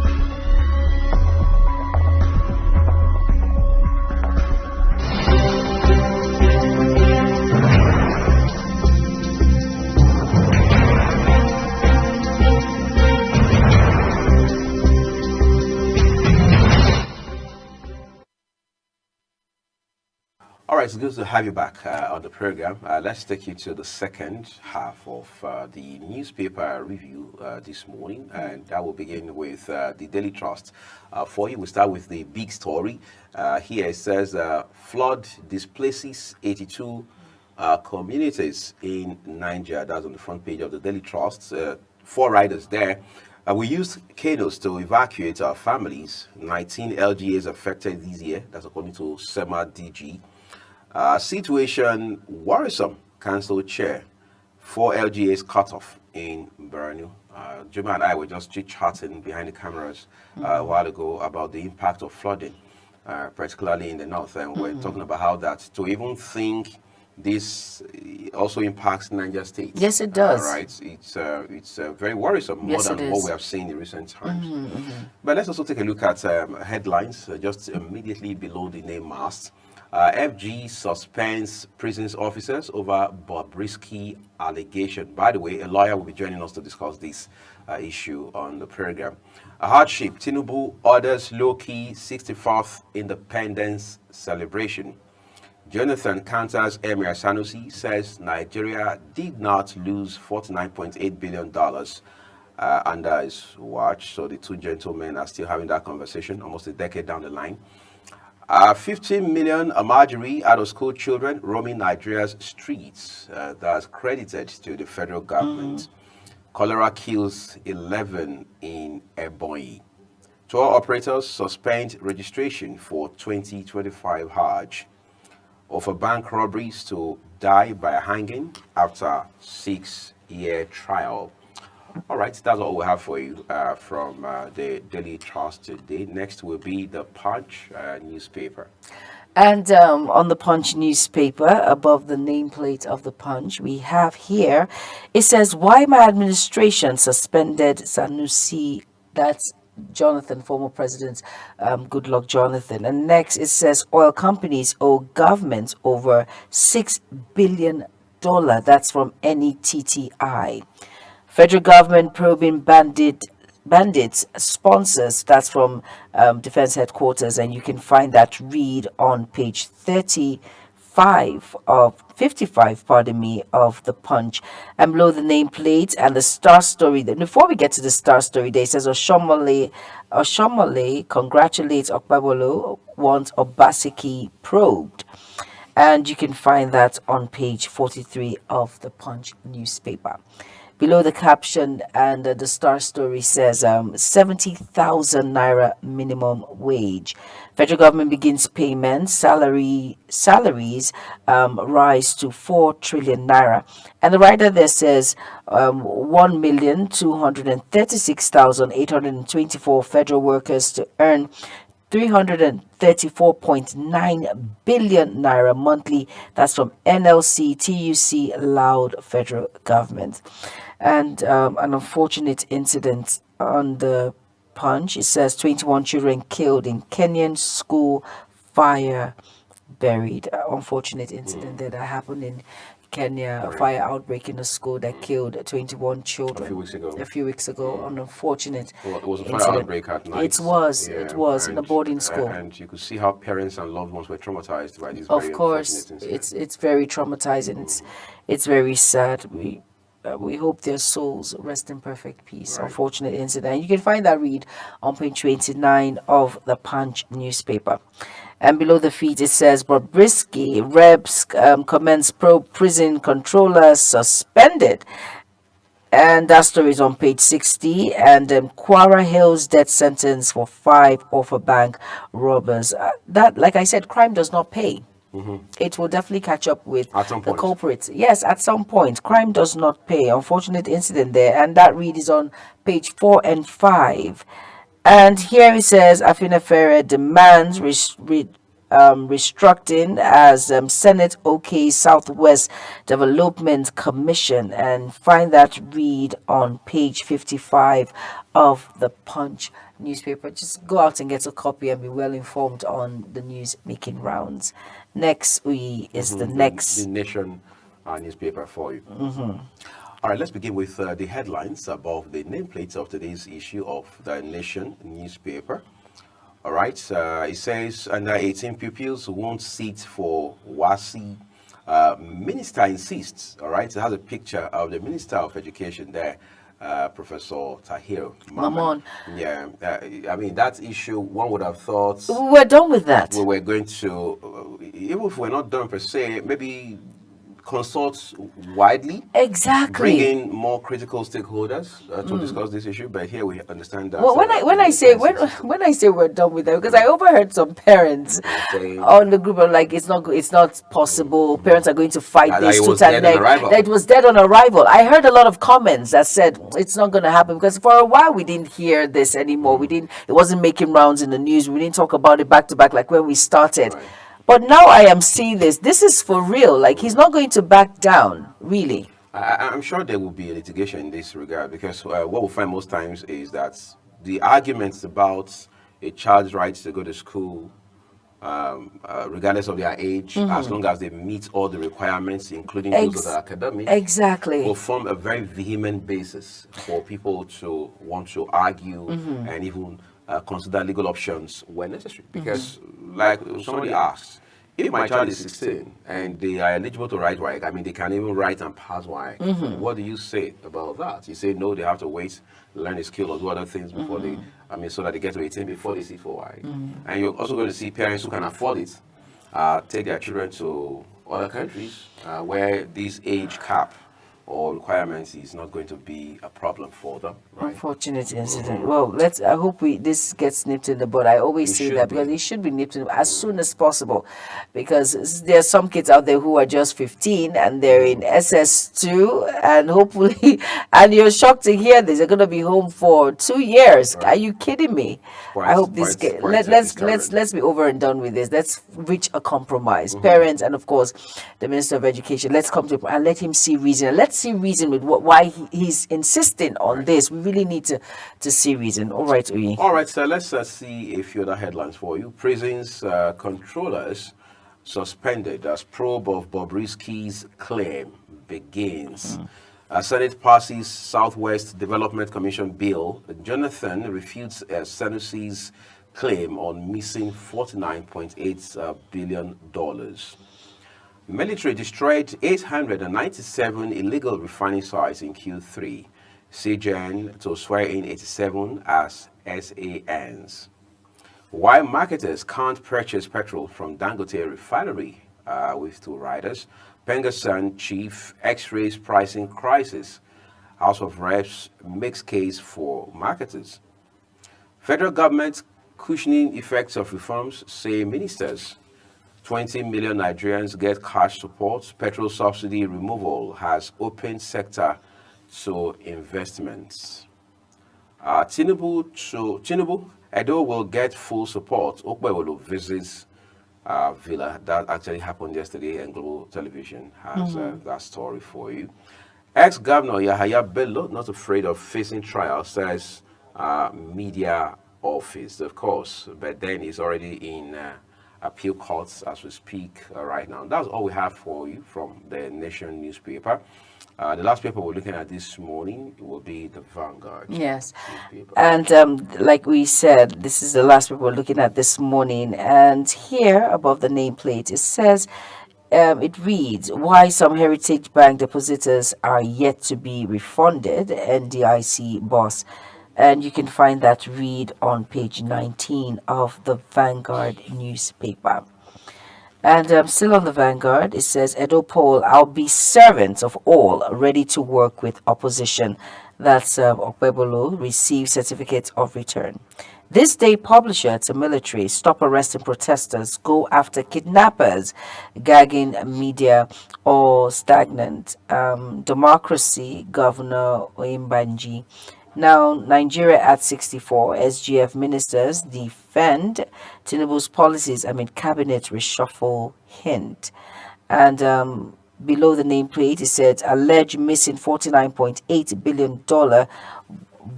All right, it's good to have you back on the program. Let's take you to the second half of the newspaper review this morning, and that will begin with the Daily Trust. For you, we start with the big story. Here it says, flood displaces 82 communities in Nigeria. That's on the front page of the Daily Trust. 4 riders there. We used canoes to evacuate our families. 19 LGAs affected this year. That's according to SEMA DG. Situation worrisome. Council chair. 4 LGAs cut off in Borno. Juma and I were just chit-chatting behind the cameras a while ago about the impact of flooding, particularly in the north. And we're talking about how that, to even think this also impacts Niger State. Yes, it does. Right? It's very worrisome, more Yes, than what we have seen in recent times. But let's also take a look at headlines just immediately below the name mast. FG suspends prisons officers over Bobrisky allegation. By the way, a lawyer will be joining us to discuss this issue on the program. A hardship. Tinubu orders low-key 64th independence celebration. Jonathan counters Emir Sanusi, says Nigeria did not lose $49.8 billion under his watch. So the two gentlemen are still having that conversation almost a decade down the line. 15 million Amajiri out-of-school children roaming Nigeria's streets. That's credited to the federal government. Cholera kills 11 in Ebonyi. Tour operators suspend registration for 2025 Hajj. Offer bank robberies to die by hanging after 6-year trial. All right, that's all we have for you from the Daily Trust today. Next will be the Punch newspaper. And on the Punch newspaper, above the nameplate of the Punch, we have here, it says, why my administration suspended Sanusi, that's Jonathan, former President Goodluck Jonathan. And next it says, oil companies owe government over $6 billion. That's from NETTI. Federal government probing bandits sponsors. That's from Defense Headquarters, and you can find that read on page 55 of the Punch. And below the nameplate and the star story. Before we get to the star story, there says Oshomole congratulates Okpebholo, wants Obaseki probed. And you can find that on page 43 of the Punch newspaper. Below the caption and the star story says 70,000 naira minimum wage. Federal government begins payment. Salaries rise to 4 trillion naira. And the writer there says 1,236,824 federal workers to earn 334.9 billion naira monthly. That's from NLC, TUC, Loud Federal Government. And an unfortunate incident on the Punch. It says 21 children killed in Kenyan school fire buried. Unfortunate incident that happened in Kenya, a fire outbreak in a school that killed 21 children. A few weeks ago. An unfortunate It was a fire incident. Outbreak at night. It was in a boarding school. And you could see how parents and loved ones were traumatized by this. Of course, it's very traumatizing. It's very sad. We hope their souls rest in perfect peace. Right. Unfortunate incident. You can find that read on page 29 of the Punch newspaper. And below the feed it says, Bobrisky, Rebs commends pro-prison controller suspended. And that story is on page 60. And Kwara Hills death sentence for 5 offer bank robbers. That, like I said, crime does not pay. It will definitely catch up with the culprits. Yes, at some point. Crime does not pay. Unfortunate incident there. And that read is on page 4 and 5. And here it says, Afenifere demands restructuring as Senate OK Southwest Development Commission. And find that read on page 55 of the Punch newspaper. Just go out and get a copy and be well informed on the news making rounds. Next is the Nation newspaper for you. All right, let's begin with the headlines above the nameplates of today's issue of the Nation newspaper. All right, it says under 18 pupils won't sit for WASSCE. Minister insists. All right, it has a picture of the Minister of Education there. Professor Tahir Mamman. Yeah, I mean, that issue, one would have thought we're done with that. We were going to, even if we're not done per se, maybe consult widely. Exactly. Bring in more critical stakeholders to discuss this issue. But here we understand that. Well, when I say we're done with that, because I overheard some parents on the group of like it's not possible. Parents are going to fight this tooth and nail. That it was dead on arrival. I heard a lot of comments that said it's not going to happen because for a while we didn't hear this anymore. It wasn't making rounds in the news. We didn't talk about it back to back like when we started. Right. But now I am seeing this. This is for real. Like, he's not going to back down, really. I'm sure there will be a litigation in this regard because what we find most times is that the arguments about a child's rights to go to school, regardless of their age, as long as they meet all the requirements, including those that are academic, will form a very vehement basis for people to want to argue and even consider legal options when necessary. Because, like somebody asked, if my child is 16 and they are eligible to write WAEC, I mean, they can even write and pass WAEC. What do you say about that? You say, no, they have to wait, learn a skill or do other things before they, so that they get to 18 before they sit for WAEC. And you're also going to see parents who can afford it take their children to other countries where this age cap or requirements is not going to be a problem for them. Right? Unfortunate incident. Well, I hope this gets nipped in the bud. I always say that because it should be nipped in as soon as possible, because there are some kids out there who are just 15 and they're in SS2, and hopefully, and you're shocked to hear this, they're going to be home for 2 years. Right. Are you kidding me? I hope this let's be over and done with this. Let's reach a compromise. Parents and of course the Minister of Education. Let's come to and let him see reason. Let's see reason with why he's insisting on this. We really need to see reason. All right, Uyi. All right, so let's see a few other headlines for you. Prisons controllers suspended as probe of Bobrisky's claim begins. Senate passes Southwest Development Commission bill. Jonathan refutes Sanusi's claim on missing $49.8 billion. Military destroyed 897 illegal refining sites in Q3. CGN to swear in 87 as SANs. Why marketers can't purchase petrol from Dangote refinery with 2 riders. Pengassan chief X-rays pricing crisis. House of Reps makes case for marketers. Federal government cushioning effects of reforms, say ministers. 20 million Nigerians get cash support. Petrol subsidy removal has opened sector to investments. Tinubu, Edo will get full support. Okpebholo visits Villa. That actually happened yesterday, and Global Television has that story for you. Ex-Governor Yahaya Bello, not afraid of facing trial, says media office, of course, but then he's already in appeal courts as we speak right now. That's all we have for you from the Nation newspaper. The last paper we're looking at this morning will be the Vanguard. Yes. Newspaper. And like we said, this is the last paper we're looking at this morning. And here above the nameplate, it says, it reads, why some Heritage Bank depositors are yet to be refunded, NDIC boss. And you can find that read on page 19 of the Vanguard newspaper. And still on the Vanguard, it says, Edo Poll, I'll be servant of all, ready to work with opposition. That's Okpebolo receives certificate of return. This day, publisher to military, stop arresting protesters, go after kidnappers, gagging media or stagnant. Democracy, Governor Oyembanji. Now, Nigeria at 64, SGF ministers defend Tinubu's policies amid cabinet reshuffle hint. And below the nameplate, it said, alleged missing $49.8 billion.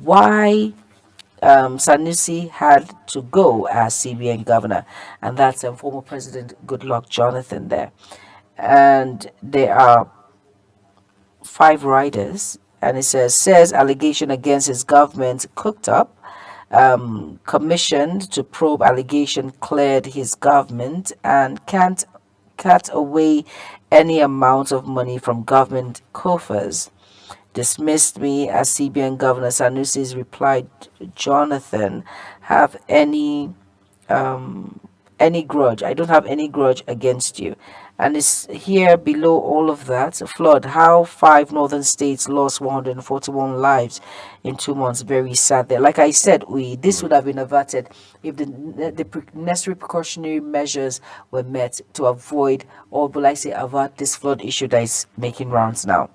Why Sanusi had to go as CBN governor. And that's former President Goodluck Jonathan there. And there are 5 riders. And it says allegation against his government cooked up, commissioned to probe allegation cleared his government, and can't cut away any amount of money from government coffers. Dismissed me as CBN governor. Sanusi's replied, Jonathan, have any grudge. I don't have any grudge against you. And it's here below all of that. Flood, how 5 northern states lost 141 lives in 2 months. Very sad there. Like I said, this would have been averted if the necessary precautionary measures were met to avoid, or will I say avert, this flood issue that is making rounds now.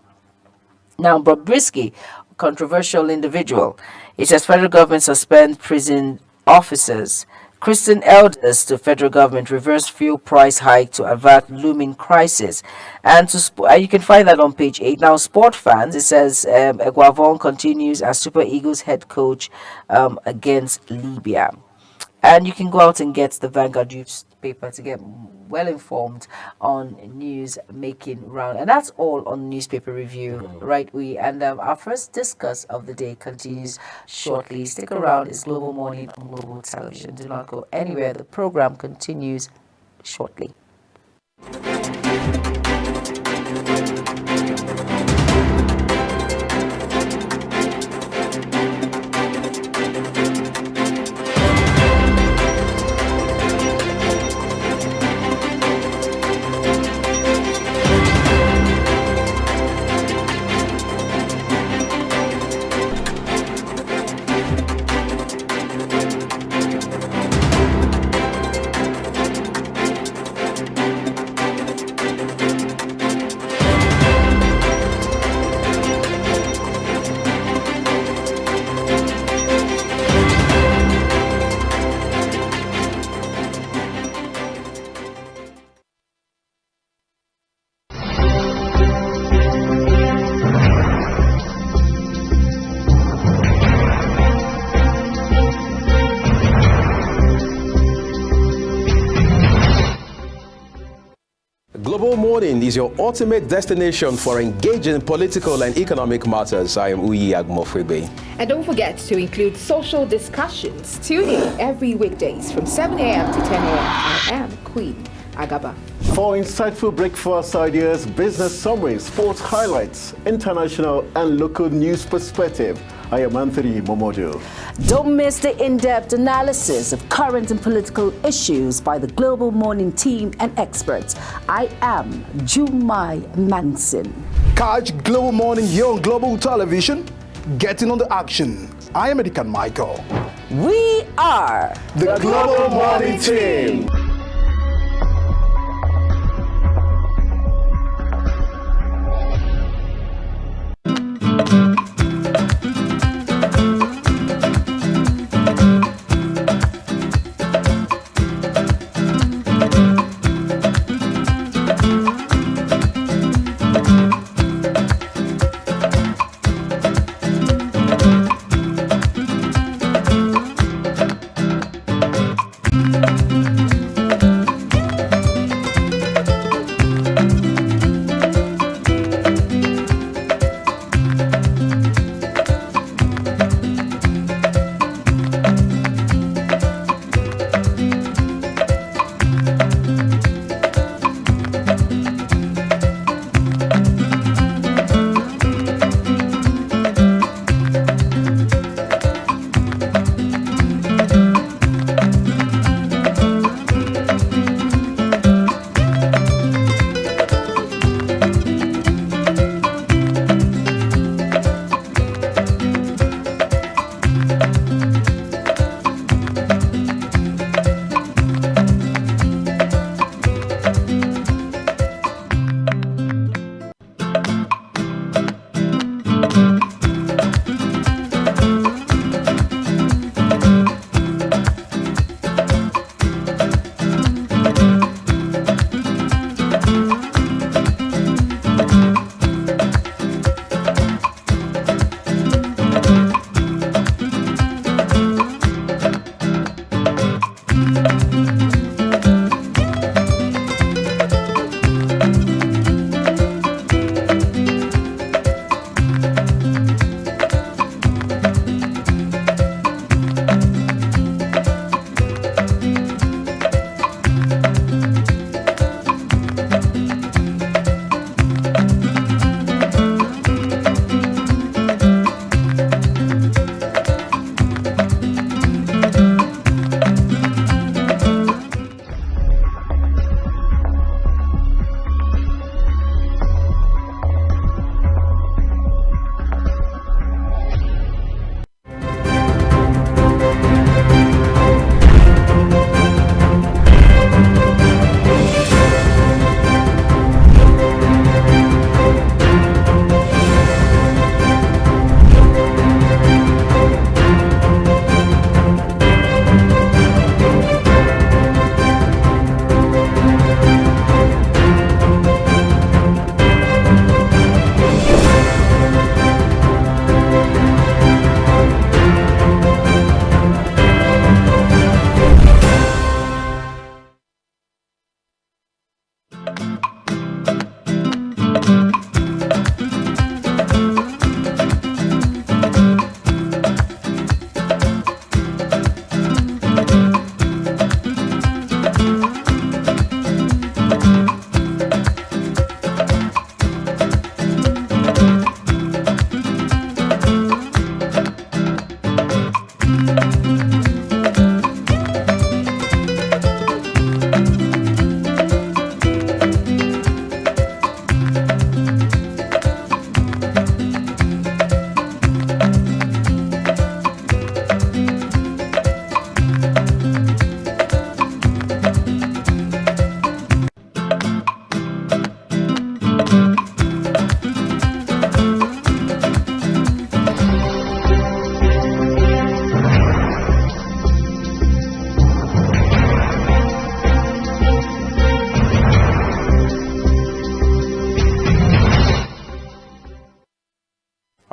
Now, Bobrisky, controversial individual. It says federal government suspend prison officers. Christian elders to federal government reverse fuel price hike to avert looming crisis. And you can find that on page 8. Now, sport fans, it says Eguavon continues as Super Eagles head coach against Libya. And you can go out and get the Vanguard newspaper to get well informed on news making round. And that's all on newspaper review, right? And our first discuss of the day continues shortly. Stick around. It's Global Morning on Global Television. Do not go anywhere. The program continues shortly. Global Morning is your ultimate destination for engaging political and economic matters. I am Uyi Agmofwebe. And don't forget to include social discussions. Tune in every weekdays from 7 a.m. to 10 a.m. I am Queen Agaba. For insightful breakfast ideas, business summaries, sports highlights, international and local news perspective, I am Anthony Momodu. Don't miss the in-depth analysis of current and political issues by the Global Morning team and experts. I am Jumai Manson. Catch Global Morning here on Global Television. Getting on the action. I am Edikan Michael. We are the Global Morning team.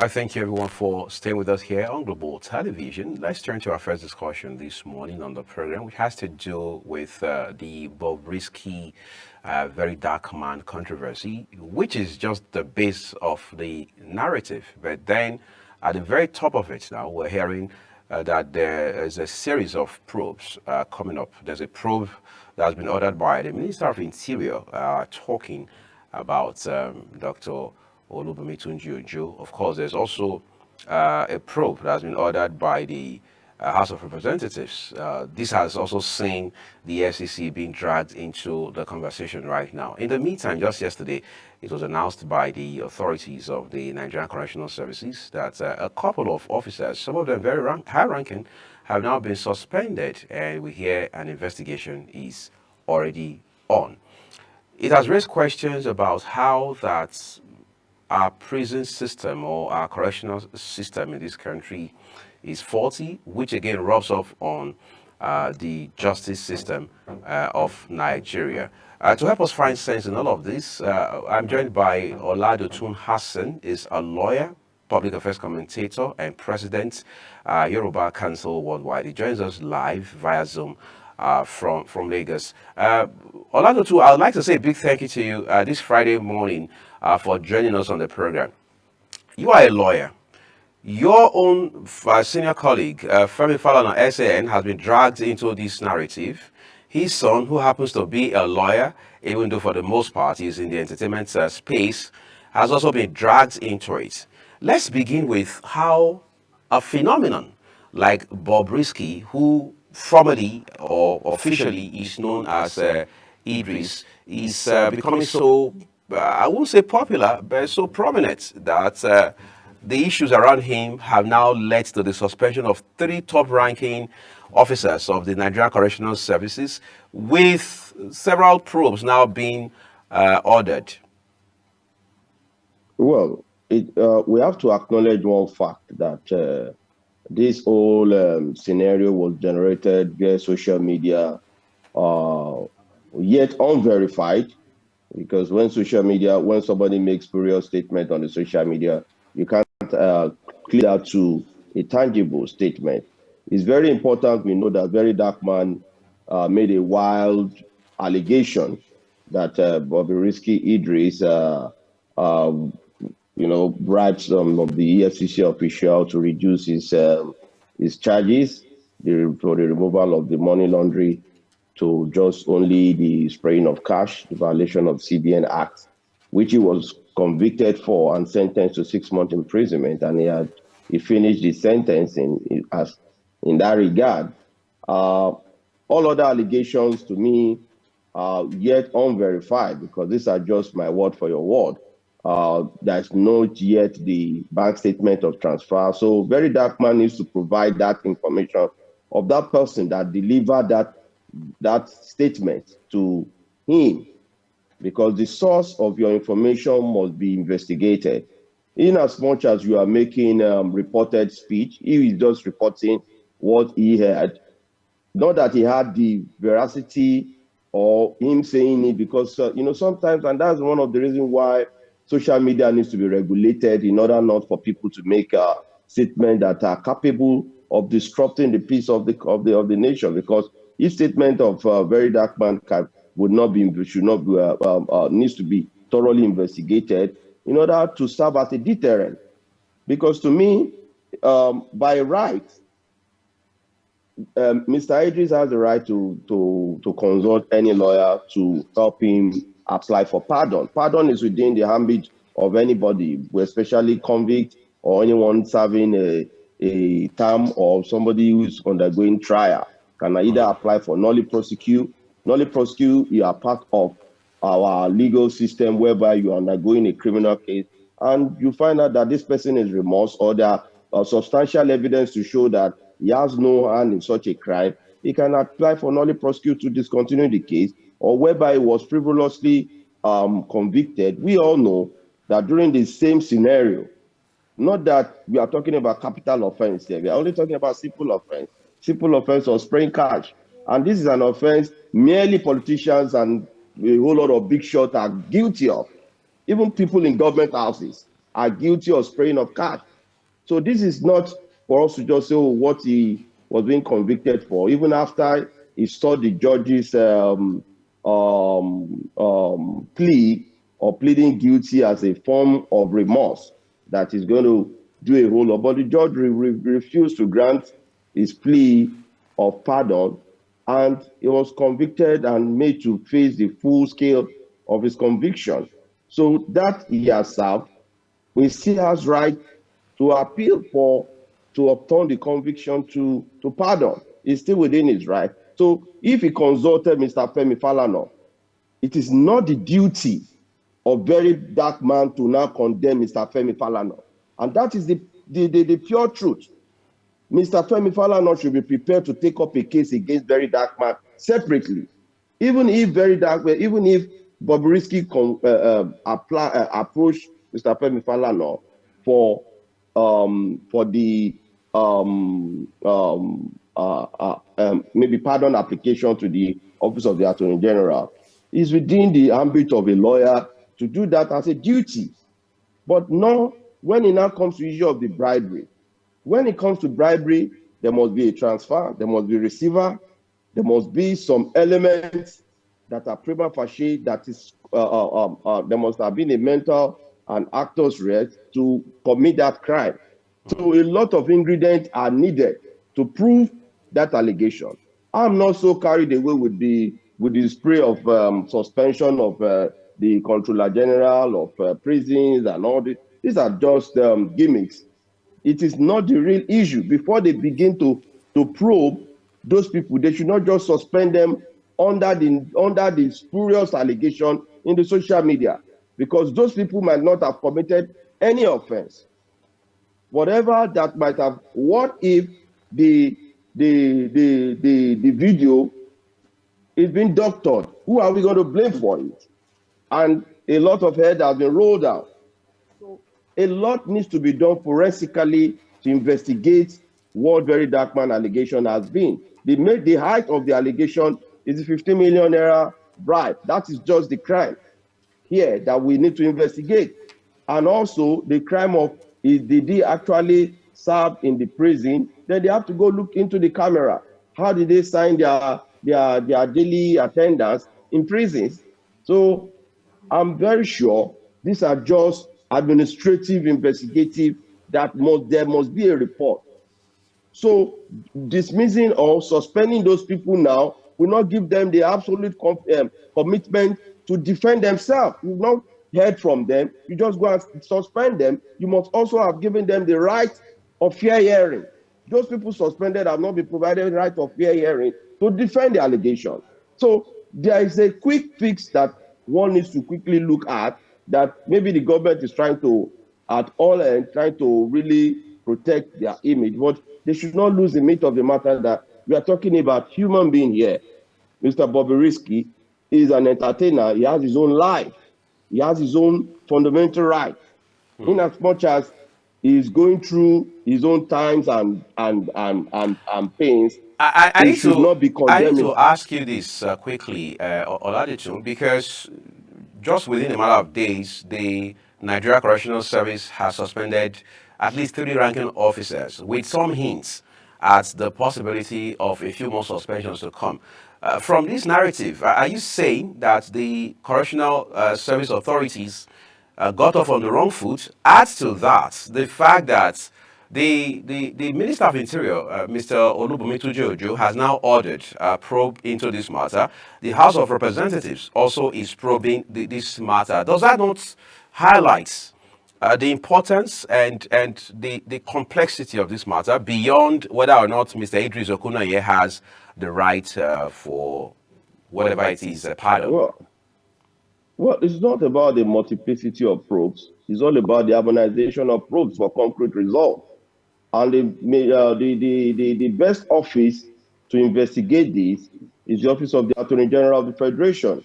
I thank you everyone for staying with us here on Global Television. Let's turn to our first discussion this morning on the program, which has to do with the Bobrisky very dark man controversy, which is just the base of the narrative. But then at the very top of it now, we're hearing that there is a series of probes coming up. There's a probe that has been ordered by the Minister of Interior talking about Dr. Olubunmi Tunji-Ojo. Of course, there's also a probe that has been ordered by the House of Representatives. This has also seen the FCC being dragged into the conversation right now. In the meantime, just yesterday, it was announced by the authorities of the Nigerian Correctional Services that a couple of officers, some of them very high-ranking, have now been suspended, and we hear an investigation is already on. It has raised questions about how that our prison system or our correctional system in this country is faulty, which again rubs off on the justice system of Nigeria. To help us find sense in all of this, I'm joined by Oladotun Hassan, is a lawyer, public affairs commentator, and president, Yoruba Council Worldwide. He joins us live via Zoom from Lagos. Oladotun, I would like to say a big thank you to you this Friday morning for joining us on the program. You are a lawyer. Your own senior colleague, Femi Falana, SAN, has been dragged into this narrative. His son, who happens to be a lawyer, even though for the most part he's in the entertainment space, has also been dragged into it. Let's begin with how a phenomenon like Bobrisky, who formally or officially is known as Idris, is becoming so, I won't say popular, but so prominent that the issues around him have now led to the suspension of 3 top-ranking officers of the Nigerian Correctional Services, with several probes now being ordered. Well, we have to acknowledge one fact that this whole scenario was generated via social media, yet unverified, because when somebody makes spurious statement on the social media, you can't clear out to a tangible statement. It's very important we know that very dark man made a wild allegation that Bobrisky Idris bribed some of the EFCC official to reduce his charges for the removal of the money laundering to just only the spraying of cash, the violation of CBN Act, which he was convicted for and sentenced to 6 months imprisonment, and he finished the sentence in that regard. All other allegations to me are yet unverified, because these are just my word for your word. There's not yet the bank statement of transfer. So very dark man needs to provide that information of that person that delivered that statement to him, because the source of your information must be investigated. In as much as you are making reported speech, he is just reporting what he heard, not that he had the veracity or him saying it, because sometimes, and that's one of the reasons why social media needs to be regulated, in order not for people to make statements that are capable of disrupting the peace of the nation. Because each statement of very dark man needs to be thoroughly investigated in order to serve as a deterrent. Because to me, by right, Mr. Idris has the right to consult any lawyer to help him apply for pardon. Pardon is within the ambit of anybody, especially convict or anyone serving a term, or somebody who is undergoing trial, can either apply for nulli prosecute. Nulli prosecute, you are part of our legal system whereby you are undergoing a criminal case and you find out that this person is remorse, or there are substantial evidence to show that he has no hand in such a crime. He can apply for nulli prosecute to discontinue the case, or whereby he was frivolously convicted. We all know that during the same scenario, not that we are talking about capital offense here, we are only talking about simple offense of spraying cash. And this is an offense merely politicians and a whole lot of big shots are guilty of. Even people in government houses are guilty of spraying of cash. So this is not for us to just say, oh, what he was being convicted for. Even after he saw the judge's plea or pleading guilty as a form of remorse that is going to do a whole lot. But the judge refused to grant his plea of pardon, and he was convicted and made to face the full scale of his conviction. So that he has served, he still has right to appeal to obtain the conviction to pardon. It's still within his right. So if he consulted Mr. Femi Falana, it is not the duty of very dark man to now condemn Mr. Femi Falana. And that is the pure truth. Mr. Femi Falana should be prepared to take up a case against very dark man separately. Even if Bobrisky approached Mr. Femi Falana for the maybe pardon application to the Office of the Attorney General, is within the ambit of a lawyer to do that as a duty. But no, when it now comes to the issue of the bribery, when it comes to bribery, there must be a transfer, there must be a receiver, there must be some elements that are prima facie, that is, there must have been a mental and actor's right to commit that crime. So a lot of ingredients are needed to prove that allegation. I'm not so carried away with the spray of suspension of the Controller General of prisons and all this. These are just gimmicks. It is not the real issue. Before they begin to probe those people, they should not just suspend them under the spurious allegation in the social media, because those people might not have committed any offense. Whatever that might have, what if the video is being doctored? Who are we going to blame for it? And a lot of head has been rolled out. So a lot needs to be done forensically to investigate what very dark man allegation has been. The height of the allegation is the 50 million naira bribe. That is just the crime here that we need to investigate. And also the crime of, did he actually serve in the prison? Then they have to go look into the camera. How did they sign their daily attendance in prisons? So I'm very sure these are just administrative, investigative, there must be a report. So dismissing or suspending those people now will not give them the absolute commitment to defend themselves. You've not heard from them. You just go and suspend them. You must also have given them the right of fair hearing. Those people suspended have not been provided the right of fair hearing to defend the allegation. So there is a quick fix that one needs to quickly look at, that maybe the government is trying to, at all ends, trying to really protect their image. But they should not lose the meat of the matter that we are talking about human being here. Mr. Bobrisky is an entertainer. He has his own life. He has his own fundamental right. In as much as he's going through his own times and pains, I need should not be condemned. I need to ask you this quickly, Oladitu, because just within a matter of days, the Nigeria Correctional Service has suspended at least 3 ranking officers, with some hints at the possibility of a few more suspensions to come. From this narrative, are you saying that the Correctional Service authorities got off on the wrong foot? Add to that the fact that the Minister of Interior, Mr. Olubunmi Tuji-Ojo, has now ordered a probe into this matter. The House of Representatives also is probing this matter. Does that not highlight the importance and the complexity of this matter beyond whether or not Mr. Idris Okuneye has the right for whatever it is, pardon? Well, it's not about the multiplicity of probes. It's all about the harmonization of probes for concrete results. And the best office to investigate this is the Office of the Attorney General of the Federation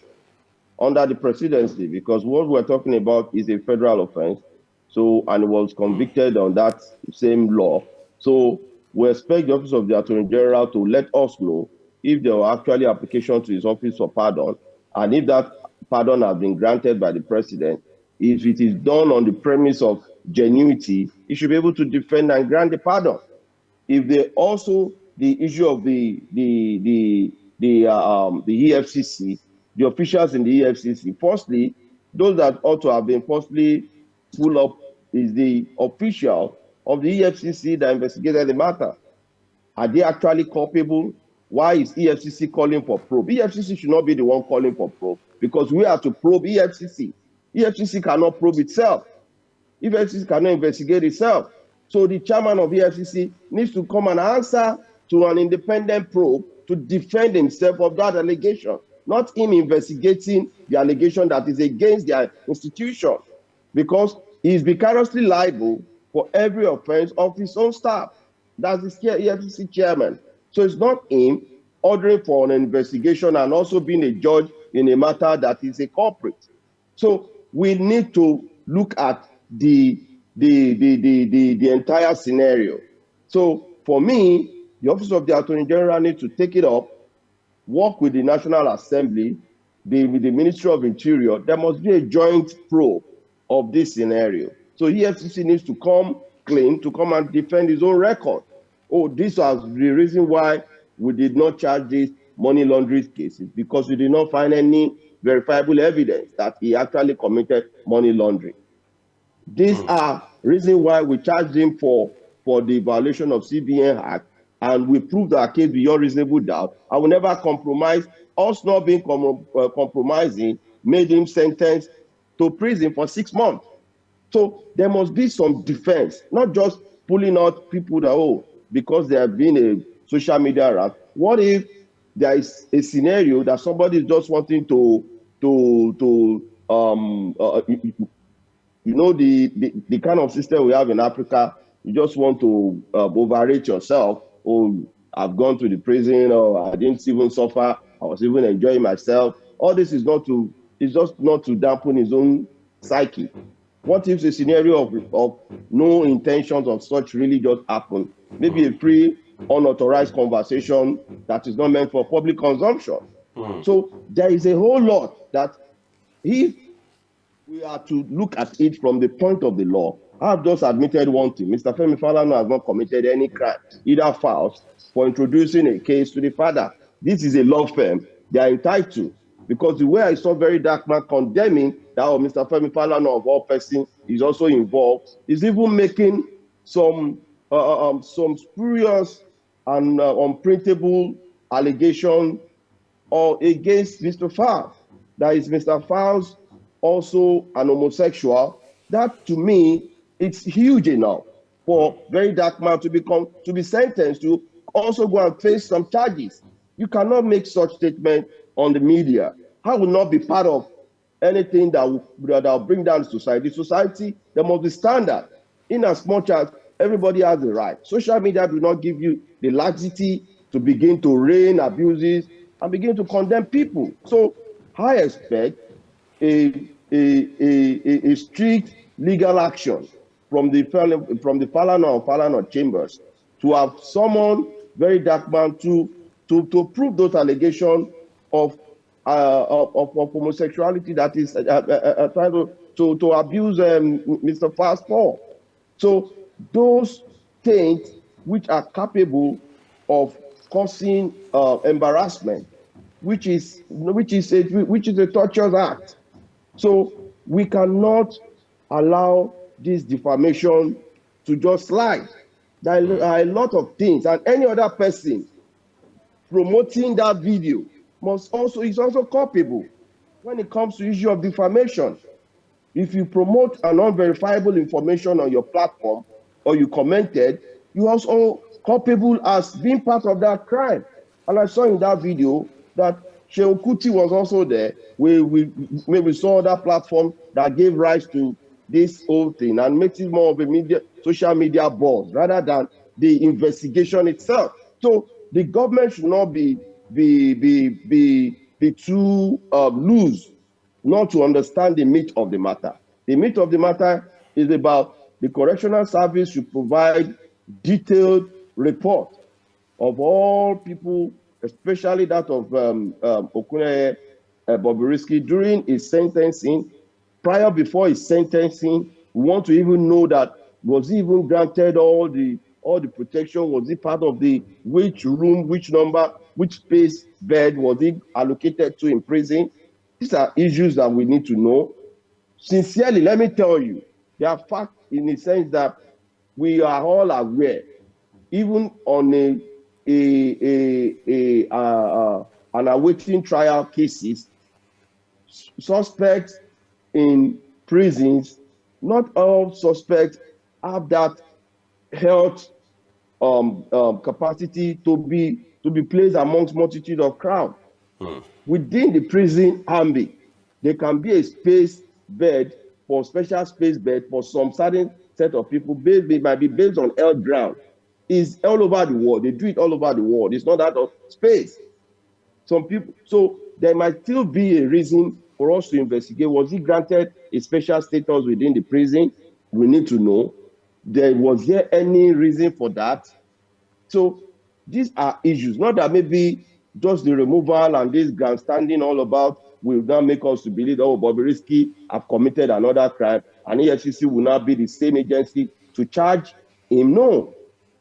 under the presidency, because what we're talking about is a federal offense. So, and it was convicted on that same law. So we expect the Office of the Attorney General to let us know if there were actually applications to his office for pardon, and if that pardon has been granted by the president, if it is done on the premise of genuinity, he should be able to defend and grant the pardon. If they also the issue of the EFCC, the officials in the EFCC, firstly, those that ought to have been firstly pulled up is the official of the EFCC that investigated the matter. Are they actually culpable? Why is EFCC calling for probe? EFCC should not be the one calling for probe because we have to probe EFCC. EFCC cannot probe itself. EFCC cannot investigate itself. So the chairman of EFCC needs to come and answer to an independent probe to defend himself of that allegation, not him investigating the allegation that is against their institution, because he is vicariously liable for every offense of his own staff. That's the EFCC chairman. So it's not him ordering for an investigation and also being a judge in a matter that is a culprit. So we need to look at the entire scenario. So for me, the Office of the Attorney General needs to take it up, work with the National Assembly, the Ministry of Interior. There must be a joint probe of this scenario. So EFCC needs to come clean, to come and defend his own record. Oh, this was the reason why we did not charge these money laundering cases, because we did not find any verifiable evidence that he actually committed money laundering. These are reasons why we charged him for the violation of CBN Act, and we proved our case beyond reasonable doubt. I will never compromise. Us not being compromising made him sentenced to prison for 6 months. So there must be some defense, not just pulling out people that, because there have been a social media rap. What if there is a scenario that somebody is just wanting the kind of system we have in Africa, you just want to overrate yourself. Oh, I've gone to the prison, or I didn't even suffer, I was even enjoying myself. All this is just not to dampen his own psyche. What if the scenario of no intentions of such really just happened? Maybe a free, unauthorized conversation that is not meant for public consumption. So there is a whole lot that if we are to look at it from the point of the law, I've just admitted one thing. Mr. Femi Falana has not committed any crime, either false, for introducing a case to the father. This is a law firm. They are entitled. Because the way I saw Very Dark Man condemning that Mr. Femi Falana of all persons is also involved, is even making some spurious and unprintable allegation against Mr. Falz. That is Mr. Falz also an homosexual. That to me, it's huge enough for Very Dark Man to be sentenced to also go and face some charges. You cannot make such statement on the media. I will not be part of anything that will bring down society. Society, there must be standard. In as much as everybody has the right. Social media do not give you the laxity to begin to rain abuses and begin to condemn people. So I expect a strict legal action from the Falana and Falana chambers to have summoned Very Dark Man to prove those allegations of homosexuality that is trying to abuse Mr. Falz for. So those things which are capable of causing embarrassment, which is a torturous act. So we cannot allow this defamation to just slide. There are a lot of things, and any other person promoting that video is also culpable when it comes to issue of defamation. If you promote an unverifiable information on your platform or you commented, you also culpable as being part of that crime. And I saw in that video that Shehu Kuti was also there. We saw that platform that gave rise to this whole thing and makes it more of a social media buzz rather than the investigation itself. So the government should not be too loose not to understand the meat of the matter. The meat of the matter is about the correctional service should provide detailed report of all people, especially that of Okuneye Bobrisky during his sentencing, prior before his sentencing, we want to even know that was he even granted all the protection? Was he part of the which room, which number, which space bed was he allocated to in prison? These are issues that we need to know. Sincerely, let me tell you, they are facts in the sense that we are all aware, even on an awaiting trial cases, suspects in prisons, not all suspects have that health capacity to be placed amongst multitude of crowd. Within the prison ambit, there can be a space bed for special space bed for some certain set of people. It might be based on health ground. It's all over the world. They do it all over the world. It's not that of space. Some people, so there might still be a reason for us to investigate. Was he granted a special status within the prison? We need to know. Was there any reason for that? So these are issues, not that maybe just the removal and this grandstanding all about will now make us to believe, oh, Bobrisky have committed another crime and EFCC will now be the same agency to charge him. No,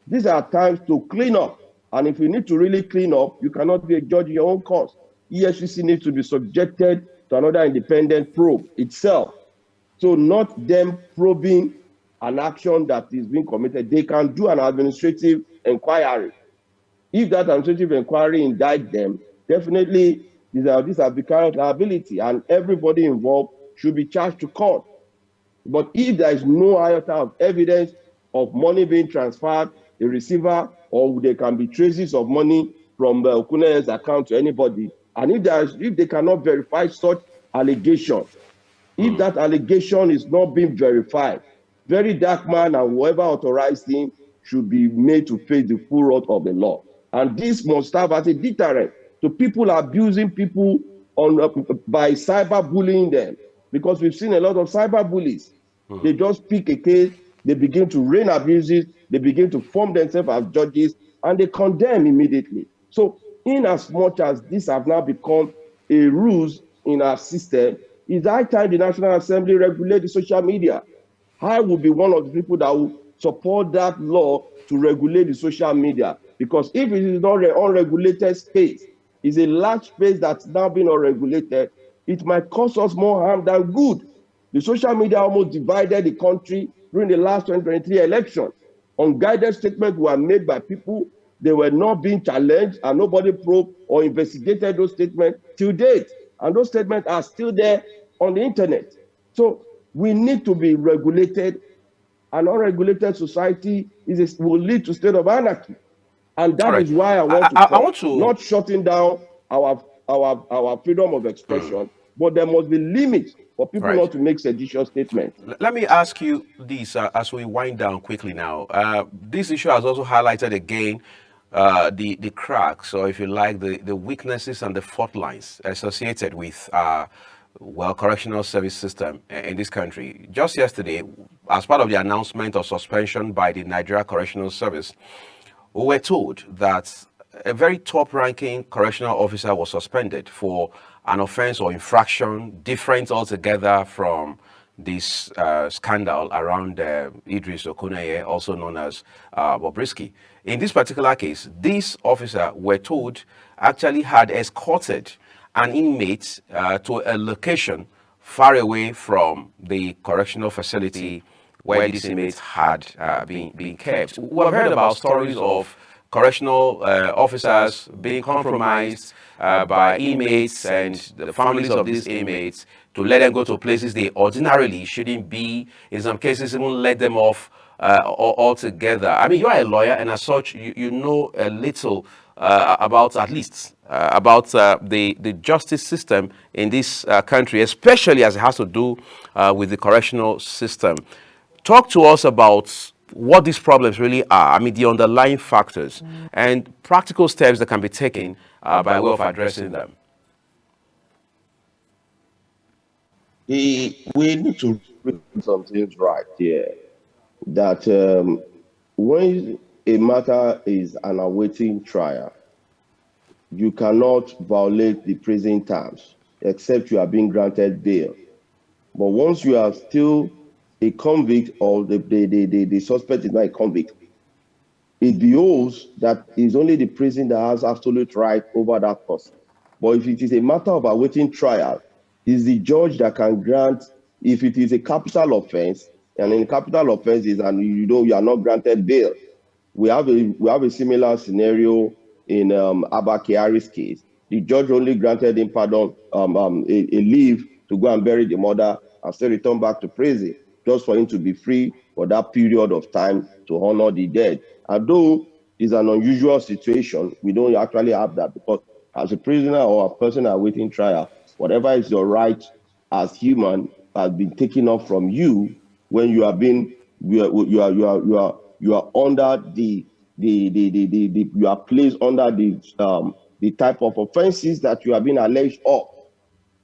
these are times to clean up. And if you need to really clean up, you cannot be a judge in your own cause. EFCC needs to be subjected to another independent probe itself. So not them probing an action that is being committed. They can do an administrative inquiry. If that administrative inquiry indict them, definitely these are vicarious liability, and everybody involved should be charged to court. But if there is no iota of evidence of money being transferred, the receiver, or there can be traces of money from Okune's account to anybody, and if they cannot verify such allegation, if that allegation is not being verified, very dark man and whoever authorized him should be made to face the full wrath of the law. And this must serve as a deterrent to people abusing people by cyberbullying them, because we've seen a lot of cyberbullies. They just pick a case, they begin to rain abuses, they begin to form themselves as judges, and they condemn immediately. So in as much as these have now become a ruse in our system, it's high time the National Assembly regulate the social media. I will be one of the people that will support that law to regulate the social media, because if it is not an unregulated space, it's a large space that's now being unregulated, it might cause us more harm than good. The social media almost divided the country during the last 2023 election. Unguided statements were made by people. They were not being challenged, and nobody probed or investigated those statements till date. And those statements are still there on the internet. So we need to be regulated. An unregulated society will lead to a state of anarchy. And that is why I want to not shutting down our freedom of expression, but there must be limits for people not to make seditious statements. Let me ask you this as we wind down quickly now. This issue has also highlighted again the cracks, or if you like, the weaknesses and the fault lines associated with correctional service system in this country. Just yesterday, as part of the announcement of suspension by the Nigeria Correctional Service, we were told that a very top-ranking correctional officer was suspended for an offense or infraction different altogether from this scandal around Idris Okuneye, also known as Bobrisky. In this particular case, this officer, we're told, actually had escorted an inmate to a location far away from the correctional facility where this inmate had been kept. We've heard about stories of correctional officers being compromised by inmates and the families of these inmates to let them go to places they ordinarily shouldn't be. In some cases, even let them off altogether. I mean, you're a lawyer, and as such, you know a little about, at least, about the justice system in this country, especially as it has to do with the correctional system. Talk to us about what these problems really are. I mean, the underlying factors and practical steps that can be taken by way of addressing them. We need to put some things right here. That when a matter is an awaiting trial, you cannot violate the prison terms except you are being granted bail. But once you are still a convict, or the suspect is not a convict, it behoves that it's only the prison that has absolute right over that person. But if it is a matter of awaiting trial, it's the judge that can grant, if it is a capital offense, and in capital offenses, and you are not granted bail. We have a similar scenario in Abba Kyari's case. The judge only granted him pardon, a leave to go and bury the mother and still return back to prison, just for him to be free for that period of time to honor the dead. Although it's an unusual situation, we don't actually have that, because as a prisoner or a person awaiting trial, whatever is your right as human has been taken off from you when you are under you are placed under the type of offenses that you have been alleged of.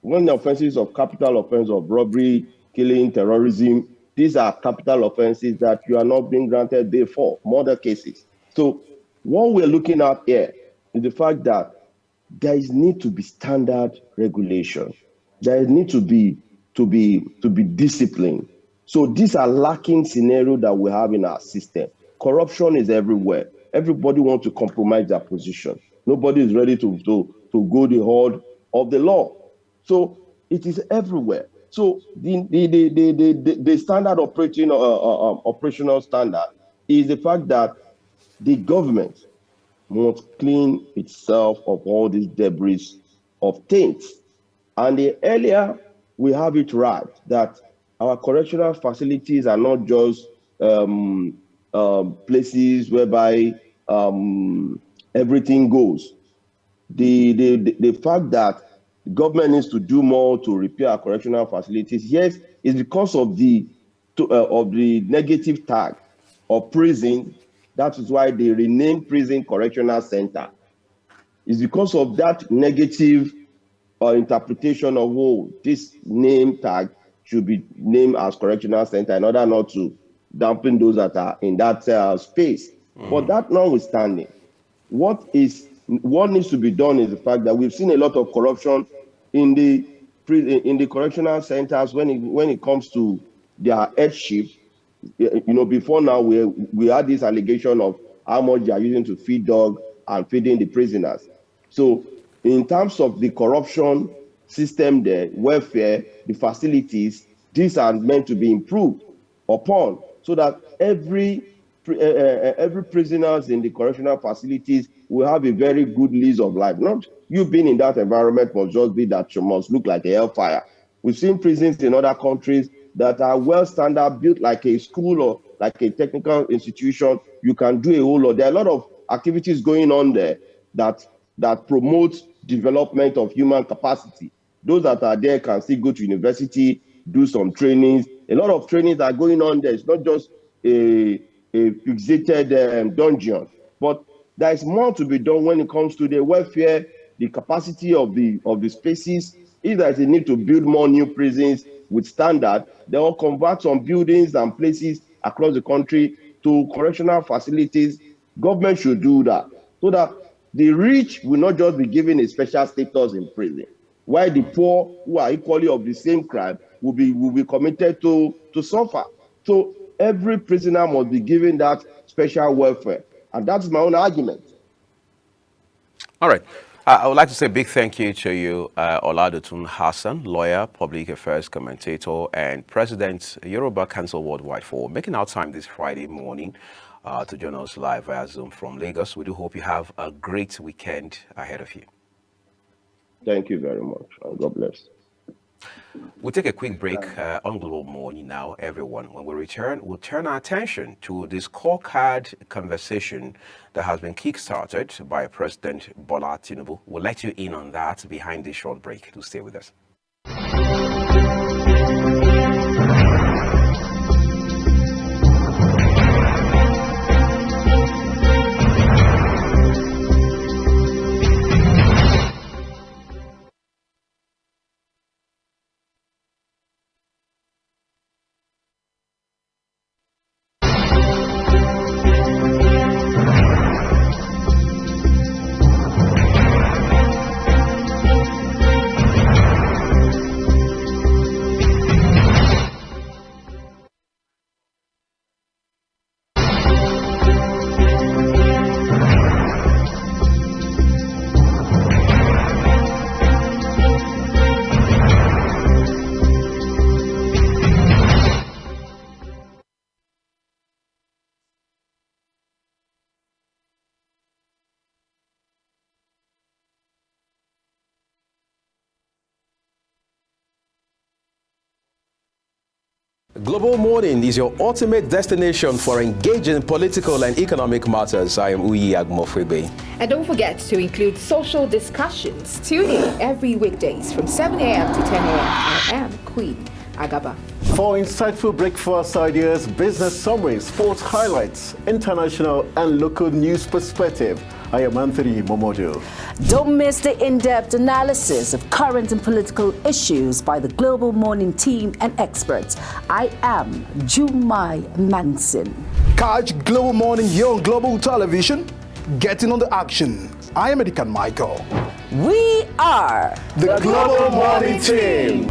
When the offenses of capital offense of robbery, killing, terrorism, these are capital offenses that you are not being granted bail for, murder cases. So what we're looking at here is the fact that there is need to be standard regulation. There is need to be discipline. So these are lacking scenario that we have in our system. Corruption is everywhere. Everybody wants to compromise their position. Nobody is ready to go the horde of the law. So it is everywhere. So the standard operational standard is the fact that the government must clean itself of all these debris of taints. And the earlier we have it right that our correctional facilities are not just places whereby everything goes. The fact that the government needs to do more to repair our correctional facilities, yes, is because of the negative tag of prison. That is why they renamed Prison Correctional Center. It's because of that negative interpretation of, oh, this name tag should be named as Correctional Center in order not to dampen those that are in that space. But that notwithstanding, what needs to be done is the fact that we've seen a lot of corruption in the correctional centers when it comes to their headship. Before now we had this allegation of how much they are using to feed dog and feeding the prisoners. So in terms of the corruption system, the welfare, the facilities, these are meant to be improved upon so that every prisoners in the correctional facilities will have a very good lease of life. Not you being in that environment must just be that you must look like a hellfire. We've seen prisons in other countries that are well standard, built like a school or like a technical institution. You can do a whole lot. There are a lot of activities going on there that promote development of human capacity. Those that are there can still go to university, do some trainings. A lot of trainings are going on there. It's not just a fixated dungeon, but there is more to be done when it comes to the welfare, the capacity of the spaces. If there is a need to build more new prisons with standard, they will convert some buildings and places across the country to correctional facilities. Government should do that so that the rich will not just be given a special status in prison, while the poor who are equally of the same crime will be committed to suffer. So every prisoner must be given that special welfare. And that's my own argument. All right. I would like to say a big thank you to you, Oladotun Hassan, lawyer, public affairs commentator, and President Yoruba Council Worldwide, for making our time this Friday morning to join us live via Zoom from Lagos. We do hope you have a great weekend ahead of you. Thank you very much, and God bless. We'll take a quick break on Global Morning now, everyone. When we return, we'll turn our attention to this scorecard conversation that has been kickstarted by President Bola Tinubu. We'll let you in on that behind this short break. Do stay with us. Global Morning is your ultimate destination for engaging political and economic matters. I am Uyi Agmofwebe. And don't forget to include social discussions. Tune in every weekdays from 7 a.m. to 10 a.m. I am Queen Agaba. For insightful breakfast ideas, business summaries, sports highlights, international and local news perspective, I am Anthony Momodu. Don't miss the in-depth analysis of current and political issues by the Global Morning team and experts. I am Jumai Manson. Catch Global Morning here on Global Television. Getting on the action. I am Edikan Michael. We are the Global Morning team.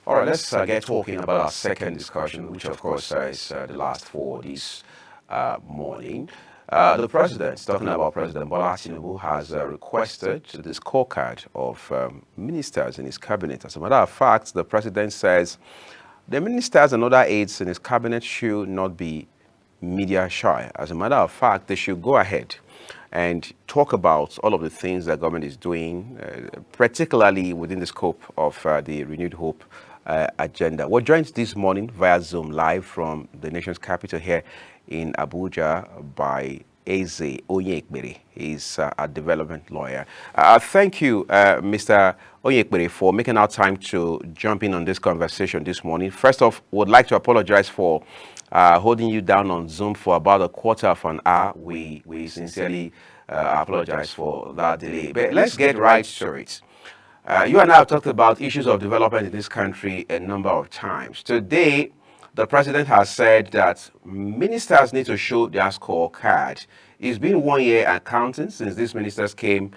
All right, let's get talking about our second discussion, which of course is the last for this morning. The president, talking about President Bola Tinubu, has requested the scorecard of ministers in his cabinet. As a matter of fact, the president says the ministers and other aides in his cabinet should not be media shy. As a matter of fact, they should go ahead and talk about all of the things that government is doing, particularly within the scope of the Renewed Hope agenda. We're joined this morning via Zoom live from the nation's capital here in Abuja by Eze Onyekbere. He's a development lawyer. Thank you, Mr. Onyekbere, for making our time to jump in on this conversation this morning. First off, would like to apologize for holding you down on Zoom for about a quarter of an hour. We sincerely apologize for that delay. But let's get right to it. You and I have talked about issues of development in this country a number of times. Today, the president has said that ministers need to show their scorecard. It's been 1 year and counting since these ministers came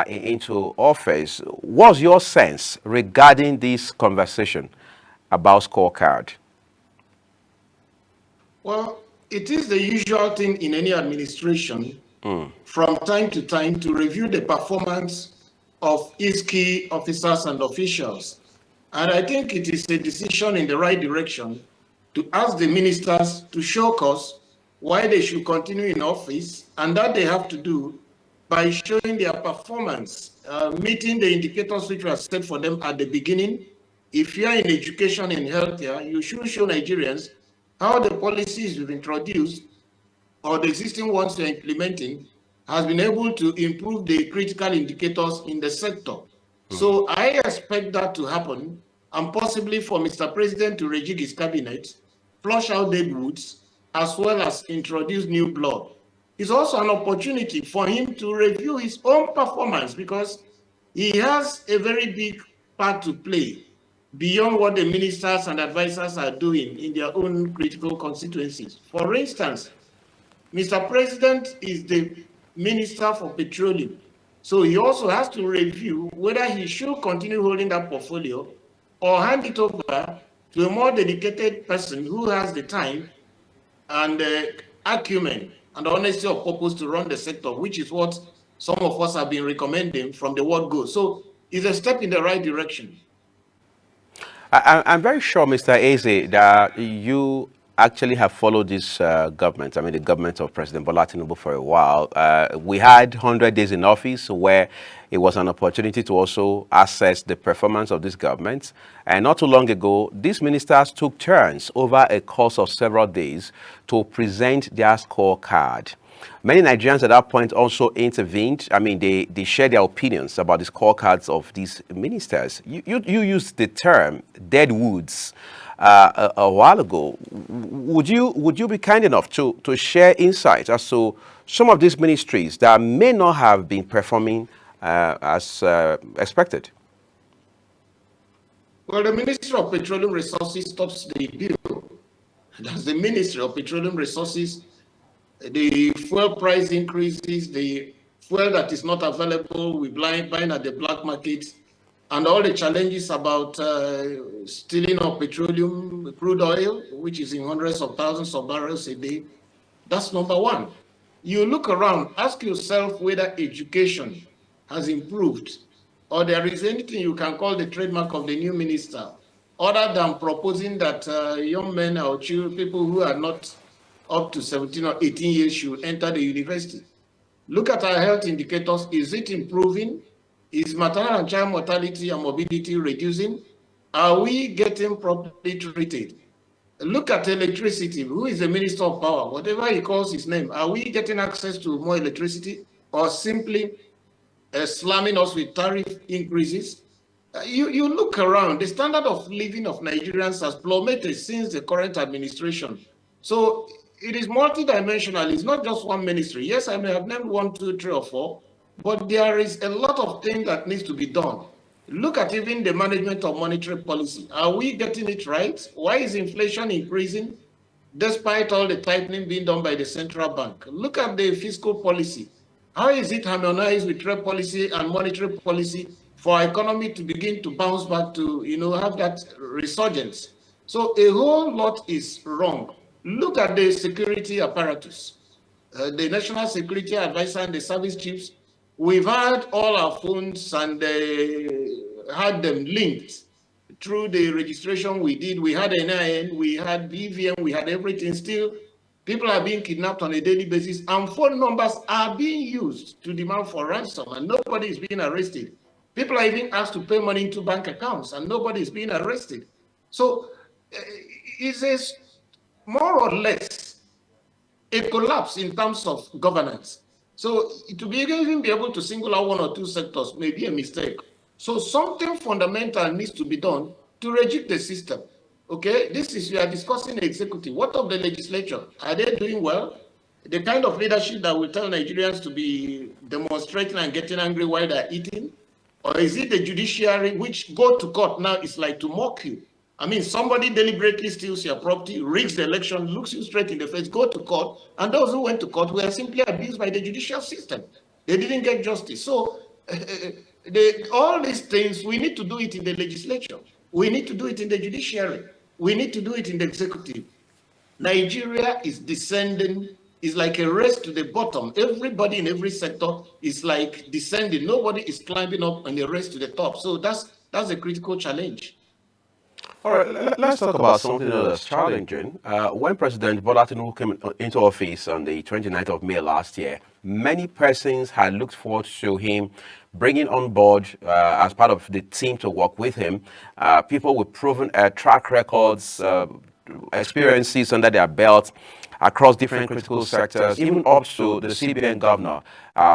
into office. What's your sense regarding this conversation about scorecard? Well, it is the usual thing in any administration from time to time to review the performance of its key officers and officials. And I think it is a decision in the right direction to ask the ministers to show cause why they should continue in office, and that they have to do by showing their performance, meeting the indicators which were set for them at the beginning. If you are in education and healthcare, you should show Nigerians how the policies you've introduced or the existing ones you're implementing has been able to improve the critical indicators in the sector. So I expect that to happen, and possibly for Mr. President to rejig his cabinet, flush out dead woods, as well as introduce new blood. It's also an opportunity for him to review his own performance, because he has a very big part to play beyond what the ministers and advisors are doing in their own critical constituencies. For instance, Mr. President is the Minister for Petroleum. So he also has to review whether he should continue holding that portfolio or hand it over to a more dedicated person who has the time and acumen and honesty of purpose to run the sector, which is what some of us have been recommending from the word go. So it's a step in the right direction. I'm very sure, Mr. Eze, that you actually have followed this government, I mean the government of President Bola Tinubu, for a while. We had 100 days in office where it was an opportunity to also assess the performance of this government. And not too long ago, these ministers took turns over a course of several days to present their scorecard. Many Nigerians at that point also intervened. I mean, they shared their opinions about the scorecards of these ministers. You used the term dead woods a while ago. Would you be kind enough to share insights as to some of these ministries that may not have been performing as expected? Well, the Ministry of Petroleum Resources stops the bill. That's the Ministry of Petroleum Resources. The fuel price increases, the fuel that is not available, we buying at the black market, and all the challenges about stealing of petroleum, crude oil, which is in hundreds of thousands of barrels a day. That's number one. You look around, ask yourself whether education has improved, or there is anything you can call the trademark of the new minister, other than proposing that young men or children, people who are not up to 17 or 18 years should enter the university. Look at our health indicators. Is it improving? Is maternal and child mortality and morbidity reducing? Are we getting properly treated? Look at electricity. Who is the Minister of Power? Whatever he calls his name. Are we getting access to more electricity, or simply slamming us with tariff increases? You look around, the standard of living of Nigerians has plummeted since the current administration. So it is multidimensional. It's not just one ministry. Yes, I may have named 1, 2, 3, or 4, but there is a lot of things that needs to be done. Look at even the management of monetary policy. Are we getting it right? Why is inflation increasing despite all the tightening being done by the central bank? Look at the fiscal policy. How is it harmonized with trade policy and monetary policy for our economy to begin to bounce back to, have that resurgence? So a whole lot is wrong. Look at the security apparatus. The National Security Advisor and the service chiefs, we've had all our phones and had them linked through the registration we did. We had NIN, we had BVN, we had everything. Still, people are being kidnapped on a daily basis, and phone numbers are being used to demand for ransom, and nobody is being arrested. People are even asked to pay money into bank accounts, and nobody is being arrested. So it's a more or less a collapse in terms of governance. So to be even be able to single out 1 or 2 sectors may be a mistake. So something fundamental needs to be done to reject the system. Okay, we are discussing the executive. What of the legislature? Are they doing well? The kind of leadership that will tell Nigerians to be demonstrating and getting angry while they're eating? Or is it the judiciary, which go to court now is like to mock you? I mean, somebody deliberately steals your property, rigs the election, looks you straight in the face, go to court, and those who went to court were simply abused by the judicial system. They didn't get justice. So all these things, we need to do it in the legislature. We need to do it in the judiciary. We need to do it in the executive. Nigeria is descending is like a race to the bottom. Everybody in every sector is like descending. Nobody is climbing up in a race to the top. So that's a critical challenge. All right, let's talk about something else challenging. When President Bola Tinubu came into office on the 29th of May last year, many persons had looked forward to him bringing on board as part of the team to work with him, people with proven track records, experiences under their belt across different critical sectors, even up to the CBN governor,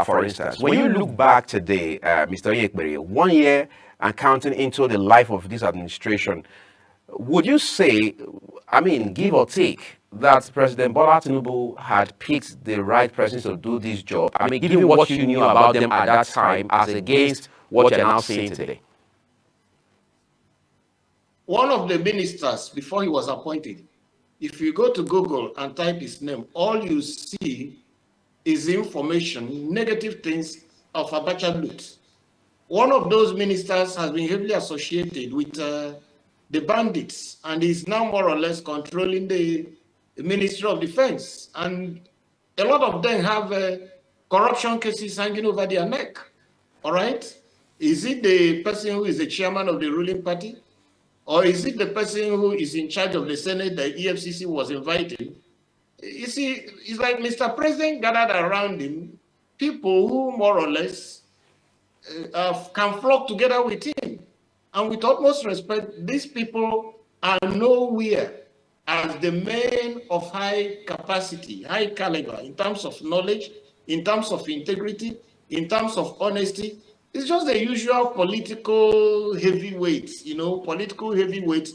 for instance. When you look back today, Mr. Yekberi, 1 year and counting into the life of this administration, would you say, I mean, give or take, that President Bola Tinubu had picked the right person to do this job? I mean, given what you knew about them at that time as against what you're now seeing today. One of the ministers, before he was appointed, if you go to Google and type his name, all you see is information, negative things of Abacha loot. One of those ministers has been heavily associated with the bandits, and is now more or less controlling the Ministry of Defense. And a lot of them have corruption cases hanging over their neck. All right? Is it the person who is the chairman of the ruling party? Or is it the person who is in charge of the Senate that EFCC was inviting? You see, it's like Mr. President gathered around him people who more or less can flock together with him. And with utmost respect, these people are nowhere as the men of high capacity, high caliber, in terms of knowledge, in terms of integrity, in terms of honesty. It's just the usual political heavyweights, political heavyweights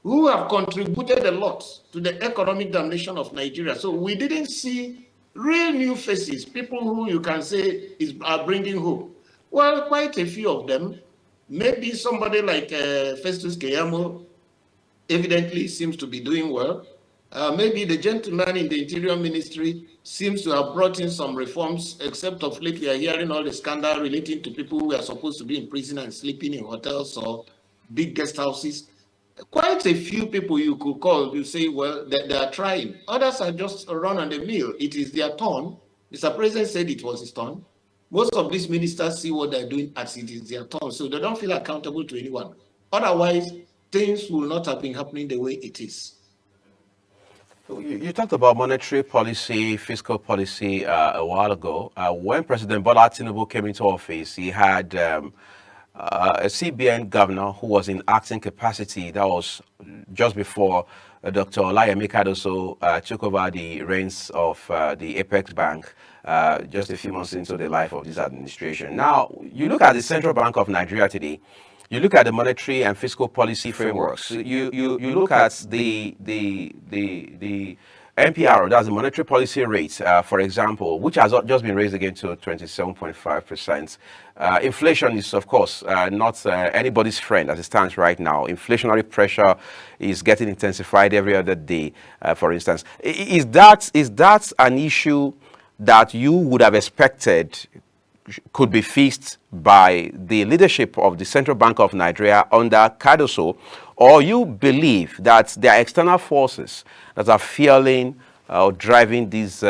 who have contributed a lot to the economic damnation of Nigeria. So we didn't see real new faces, people who you can say are bringing hope. Well, quite a few of them. Maybe somebody like Festus Keyamo evidently seems to be doing well. Maybe the gentleman in the Interior Ministry seems to have brought in some reforms, except of late we are hearing all the scandal relating to people who are supposed to be in prison and sleeping in hotels or big guest houses. Quite a few people you could call, you say, well, they are trying. Others are just run on the mill. It is their turn. Mr. President said it was his turn. Most of these ministers see what they're doing as it is their turn, so they don't feel accountable to anyone. Otherwise, things will not have been happening the way it is. You talked about monetary policy, fiscal policy a while ago. When President Bola Tinubu came into office, he had a CBN governor who was in acting capacity. That was just before Dr. Olayemi Cardoso took over the reins of the Apex Bank just a few months into the life of this administration. Now, you look at the Central Bank of Nigeria today, you look at the monetary and fiscal policy frameworks, you look at the MPR, that's the monetary policy rate, for example, which has just been raised again to 27.5%. Inflation is, of course, not anybody's friend as it stands right now. Inflationary pressure is getting intensified every other day, for instance. Is that an issue that you would have expected could be fixed by the leadership of the Central Bank of Nigeria under Cardoso, or you believe that there are external forces that are fueling or driving this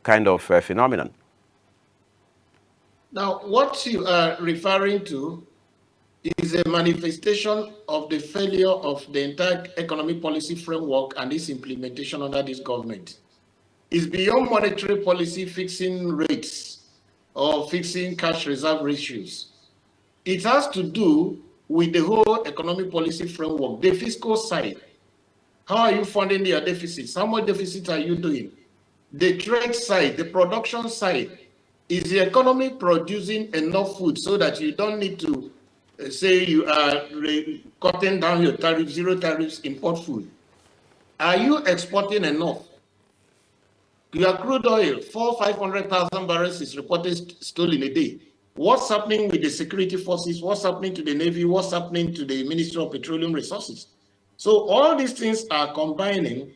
kind of phenomenon? Now, what you are referring to is a manifestation of the failure of the entire economic policy framework and its implementation under this government. It's beyond monetary policy fixing rates or fixing cash reserve ratios. It has to do with the whole economic policy framework, the fiscal side. How are you funding your deficits? How much deficit are you doing? The trade side, the production side. Is the economy producing enough food so that you don't need to say you are cutting down your tariffs, zero tariffs, import food? Are you exporting enough? Your crude oil, 500,000 barrels is reported stolen a day. What's happening with the security forces? What's happening to the Navy? What's happening to the Ministry of Petroleum Resources? So all these things are combining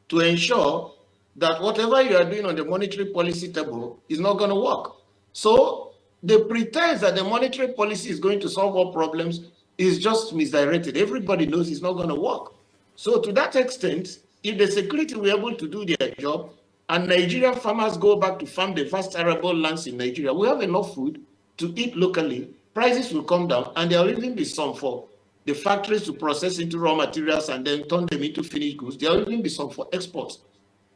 to ensure that whatever you are doing on the monetary policy table is not going to work. So the pretense that the monetary policy is going to solve all problems is just misdirected. Everybody knows it's not going to work. So to that extent, if the security were able to do their job, and Nigerian farmers go back to farm the vast arable lands in Nigeria, we have enough food to eat locally, prices will come down, and there will even be some for the factories to process into raw materials and then turn them into finished goods. There will even be some for exports.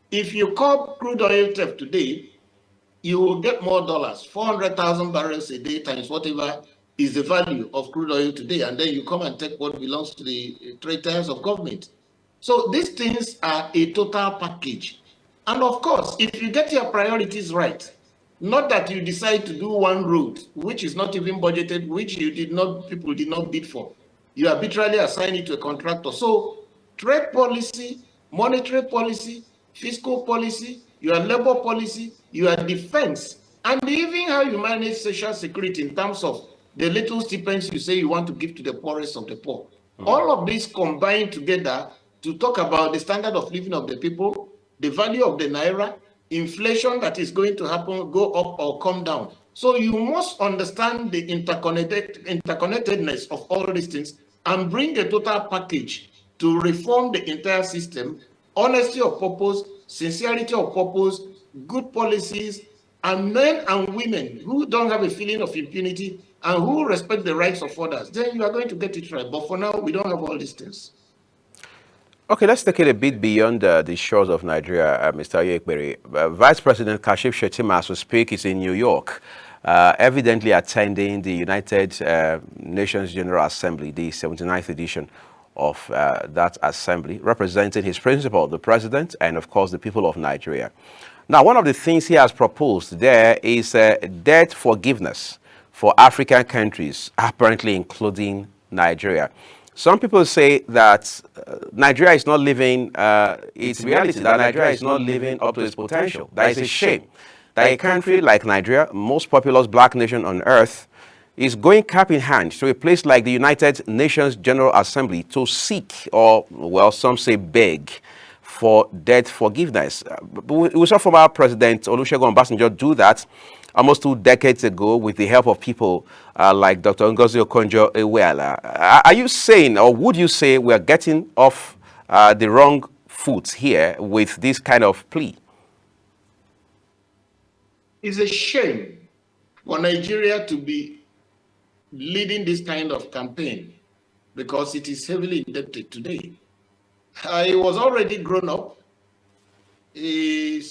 If you curb crude oil theft today, you will get more dollars, 400,000 barrels a day times whatever is the value of crude oil today, and then you come and take what belongs to the traitors of government. So these things are a total package. And of course, if you get your priorities right, not that you decide to do one road, which is not even budgeted, which people did not bid for. You arbitrarily assign it to a contractor. So trade policy, monetary policy, fiscal policy, your labor policy, your defense, and even how you manage social security in terms of the little stipends you say you want to give to the poorest of the poor. All of this combined together to talk about the standard of living of the people, the value of the naira, inflation that is going to happen, go up or come down. So you must understand the interconnectedness of all these things and bring a total package to reform the entire system, honesty of purpose, sincerity of purpose, good policies, and men and women who don't have a feeling of impunity and who respect the rights of others. Then you are going to get it right. But for now, we don't have all these things. Okay, let's take it a bit beyond the shores of Nigeria, Mr. Oyekbere. Vice President Kashif Shettima, as we speak, is in New York, evidently attending the United Nations General Assembly, the 79th edition of that assembly, representing his principal, the president, and of course the people of Nigeria. Now, one of the things he has proposed there is debt forgiveness for African countries, apparently including Nigeria. Some people say that Nigeria is not living, it's reality that Nigeria is not living up to its potential. That is a shame that a country like Nigeria, most populous black nation on earth, is going cap in hand to a place like the United Nations General Assembly to seek, or, well, some say beg, for debt forgiveness. We saw former President Olusegun Obasanjo do that almost 2 decades ago with the help of people like Dr. Ngozi Okonjo-Iweala. Are you saying, or would you say, we are getting off the wrong foot here with this kind of plea? It's a shame for Nigeria to be leading this kind of campaign because it is heavily indebted today. I was already grown up, a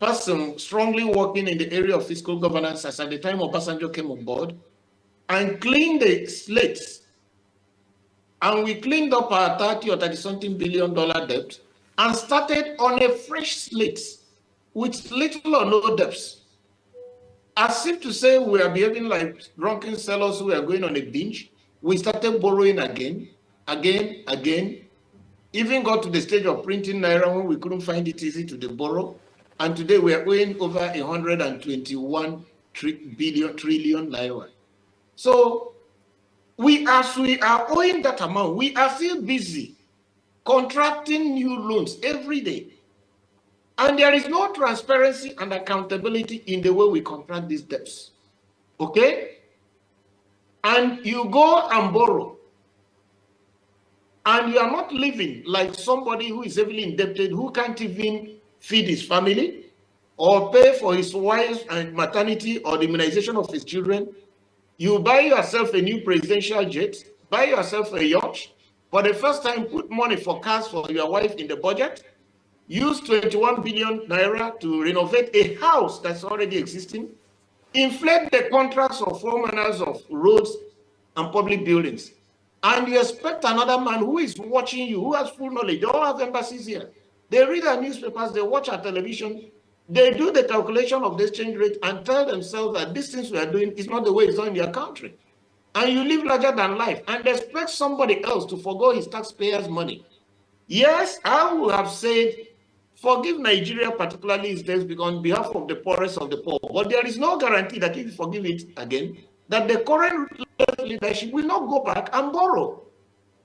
person strongly working in the area of fiscal governance as at the time Obasanjo came on board, and cleaned the slates. And we cleaned up our 30 or 30-something billion debt and started on a fresh slate with little or no debts. As if to say we are behaving like drunken sellers who are going on a binge. We started borrowing again, even got to the stage of printing naira when we couldn't find it easy to borrow. And today we are owing over 121 trillion naira. So as we are owing that amount, we are still busy contracting new loans every day. And there is no transparency and accountability in the way we contract these debts. Okay? And you go and borrow. And you are not living like somebody who is heavily indebted, who can't even feed his family or pay for his wife and maternity or the immunization of his children. You buy yourself a new presidential jet, buy yourself a yacht, for the first time put money for cars for your wife in the budget, use 21 billion naira to renovate a house that's already existing, inflate the contracts of 4 manners of roads and public buildings. And you expect another man who is watching you, who has full knowledge. They all have embassies here. They read our newspapers, they watch our television, they do the calculation of the exchange rate and tell themselves that these things we are doing is not the way it's done in their country. And you live larger than life and expect somebody else to forgo his taxpayers' money. Yes, I would have said, forgive Nigeria, particularly its debts, on behalf of the poorest of the poor. But there is no guarantee that if you forgive it again, that the current leadership will not go back and borrow.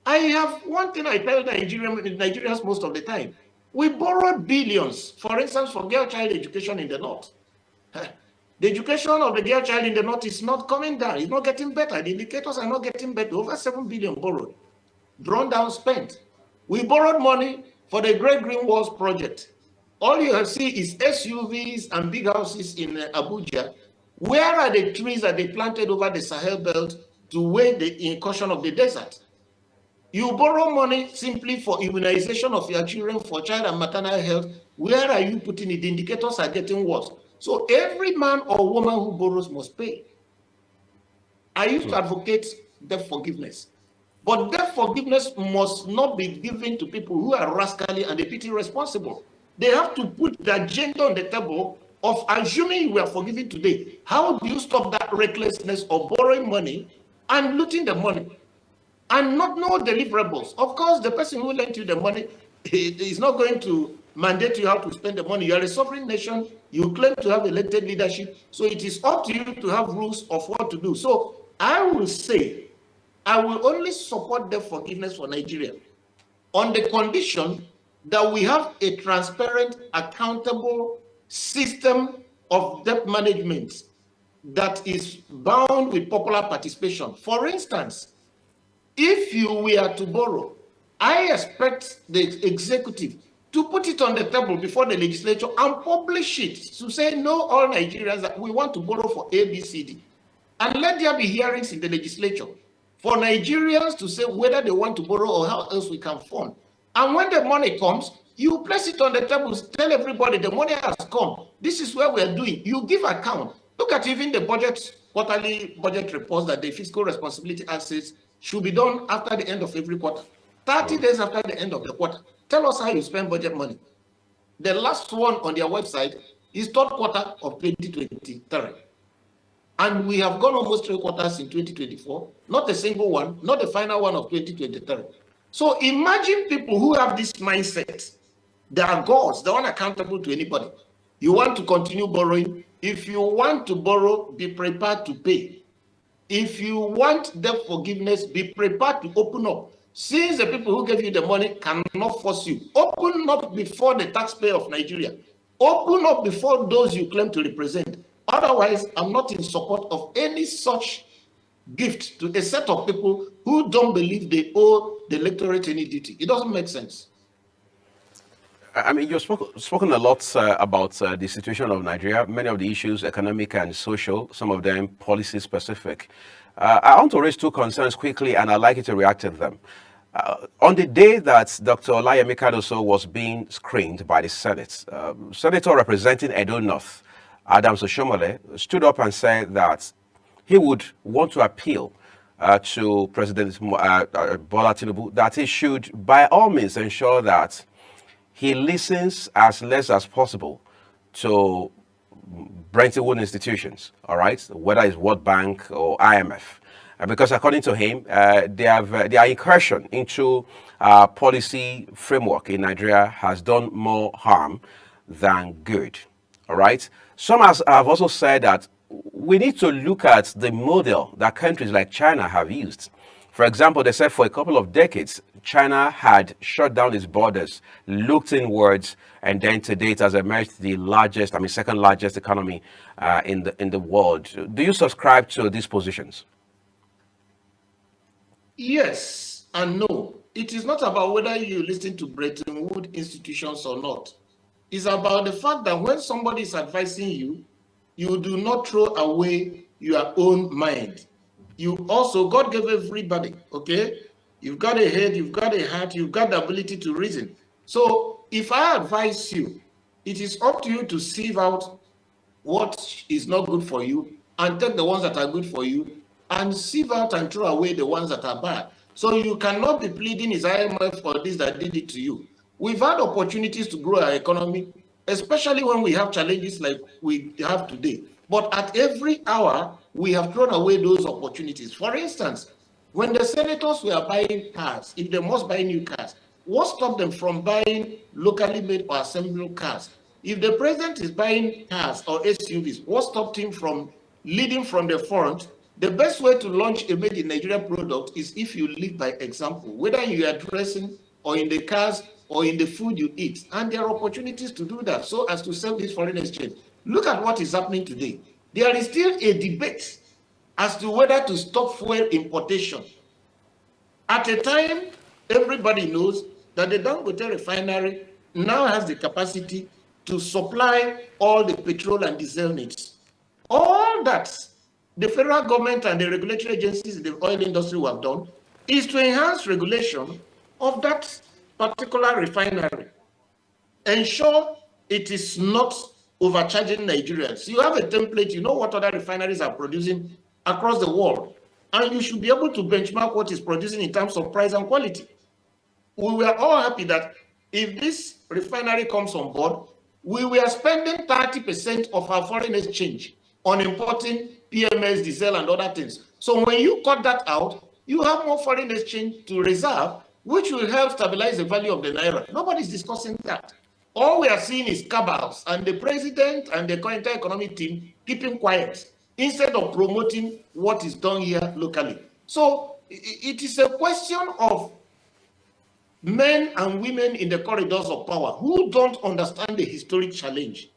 I have one thing I tell Nigerians most of the time. We borrowed billions, for instance, for girl child education in the north. The education of the girl child in the north is not coming down. It's not getting better. The indicators are not getting better. Over 7 billion borrowed, drawn down, spent. We borrowed money for the Great Green Walls project. All you see is SUVs and big houses in Abuja. Where are the trees that they planted over the Sahel belt to wait the incursion of the desert? You borrow money simply for immunization of your children, for child and maternal health. Where are you putting it? The indicators are getting worse. So every man or woman who borrows must pay. I used to advocate debt forgiveness. But debt forgiveness must not be given to people who are rascally and petty responsible. They have to put the agenda on the table of assuming we are forgiven today. How do you stop that recklessness of borrowing money and looting the money and not know deliverables? Of course, the person who lent you the money is not going to mandate you how to spend the money. You are a sovereign nation. You claim to have elected leadership. So it is up to you to have rules of what to do. So I will say, I will only support debt forgiveness for Nigeria on the condition that we have a transparent, accountable system of debt management that is bound with popular participation. For instance, if you were to borrow, I expect the executive to put it on the table before the legislature and publish it to say, no, all Nigerians, that we want to borrow for ABCD. And let there be hearings in the legislature for Nigerians to say whether they want to borrow or how else we can fund. And when the money comes, you place it on the table, tell everybody the money has come. This is where we are doing. You give account. Look at even the quarterly budget reports that the Fiscal Responsibility Act says should be done after the end of every quarter. 30 days after the end of the quarter. Tell us how you spend budget money. The last one on their website is third quarter of 2023. And we have gone almost 3 quarters in 2024, not a single one, not the final one of 2023. So imagine people who have this mindset. They are gods, they're unaccountable to anybody. You want to continue borrowing. If you want to borrow, be prepared to pay. If you want debt forgiveness, be prepared to open up. Since the people who gave you the money cannot force you, open up before the taxpayer of Nigeria. Open up before those you claim to represent. Otherwise, I'm not in support of any such gift to a set of people who don't believe they owe the electorate any duty. It doesn't make sense. I mean, you've spoken a lot about the situation of Nigeria, many of the issues, economic and social, some of them policy specific. I want to raise 2 concerns quickly, and I'd like you to react to them. On the day that Dr. Olayemi Cardoso was being screened by the Senate, Senator representing Edo North, Adams Oshomole, stood up and said that he would want to appeal to President Bola Tinubu that he should, by all means, ensure that he listens as less as possible to Bretton Woods institutions, all right, whether it's World Bank or IMF. Because according to him, their incursion into policy framework in Nigeria has done more harm than good, all right? Some have also said that we need to look at the model that countries like China have used. For example, they said for a couple of decades, China had shut down its borders, looked inwards, and then today it has emerged the largest, second largest economy in the world. Do you subscribe to these positions? Yes and no. It is not about whether you listen to Bretton Woods institutions or not. It's about the fact that when somebody is advising you, you do not throw away your own mind. You also, God gave everybody, okay? You've got a head, you've got a heart, you've got the ability to reason. So if I advise you, it is up to you to sieve out what is not good for you and take the ones that are good for you and sieve out and throw away the ones that are bad. So you cannot be pleading is IMF for this that did it to you. We've had opportunities to grow our economy, especially when we have challenges like we have today. But at every hour, we have thrown away those opportunities. For instance, when the senators were buying cars, if they must buy new cars, what stopped them from buying locally made or assembled cars? If the president is buying cars or SUVs, what stopped him from leading from the front? The best way to launch a made in Nigeria product is if you lead by example, whether you are dressing or in the cars or in the food you eat. And there are opportunities to do that so as to save this foreign exchange. Look at what is happening today. There is still a debate as to whether to stop fuel importation. At a time, everybody knows that the Dangote refinery now has the capacity to supply all the petrol and diesel needs. All that the federal government and the regulatory agencies in the oil industry will have done is to enhance regulation of that particular refinery. Ensure it is not overcharging Nigerians. You have a template, you know what other refineries are producing across the world, and you should be able to benchmark what is producing in terms of price and quality. We were all happy that if this refinery comes on board, we were spending 30% of our foreign exchange on importing PMS, diesel, and other things. So when you cut that out, you have more foreign exchange to reserve, which will help stabilize the value of the naira. Nobody's discussing that. All we are seeing is cabals and the president and the current economic team keeping quiet instead of promoting what is done here locally. So it is a question of men and women in the corridors of power who don't understand the historic challenge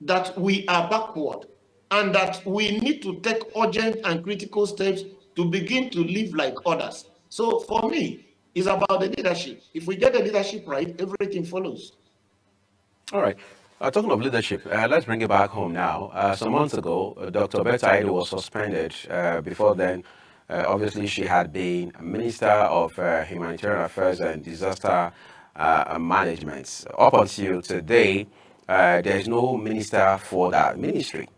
that we are backward and that we need to take urgent and critical steps to begin to live like others. So for me, it's about the leadership. If we get the leadership right, everything follows. All right. Talking of leadership, let's bring it back home now. Some months ago, Dr. Betta Edu was suspended. Before then, obviously, she had been Minister of Humanitarian Affairs and Disaster Management. Up until today, there is no minister for that ministry.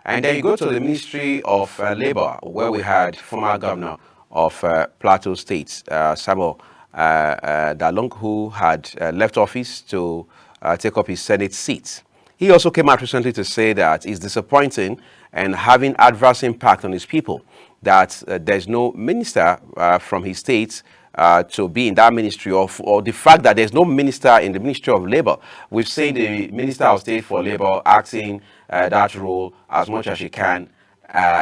And then you go to the Ministry of Labor, where we had former governor of Plateau State, Samuel Dalong, who had left office to take up his Senate seat. He also came out recently to say that it's disappointing and having adverse impact on his people that there's no minister from his state to be in that ministry, or the fact that there's no minister in the Ministry of Labor. We've seen the Minister of State for Labor acting that role as much as she can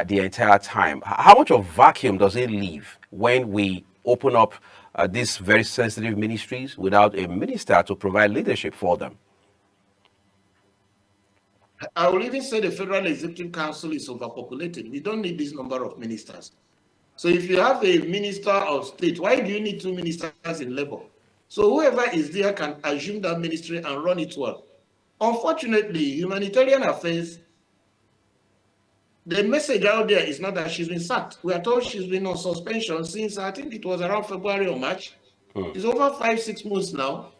the entire time. How much of vacuum does it leave when we open up these very sensitive ministries without a minister to provide leadership for them? I will even say the Federal Executive Council is overpopulated. We don't need this number of ministers. So if you have a minister of state, why do you need 2 ministers in labor? So whoever is there can assume that ministry and run it well. Unfortunately, humanitarian affairs, the message out there is not that she's been sacked. We are told she's been on suspension since, I think it was around February or March. It's over 5-6 months now.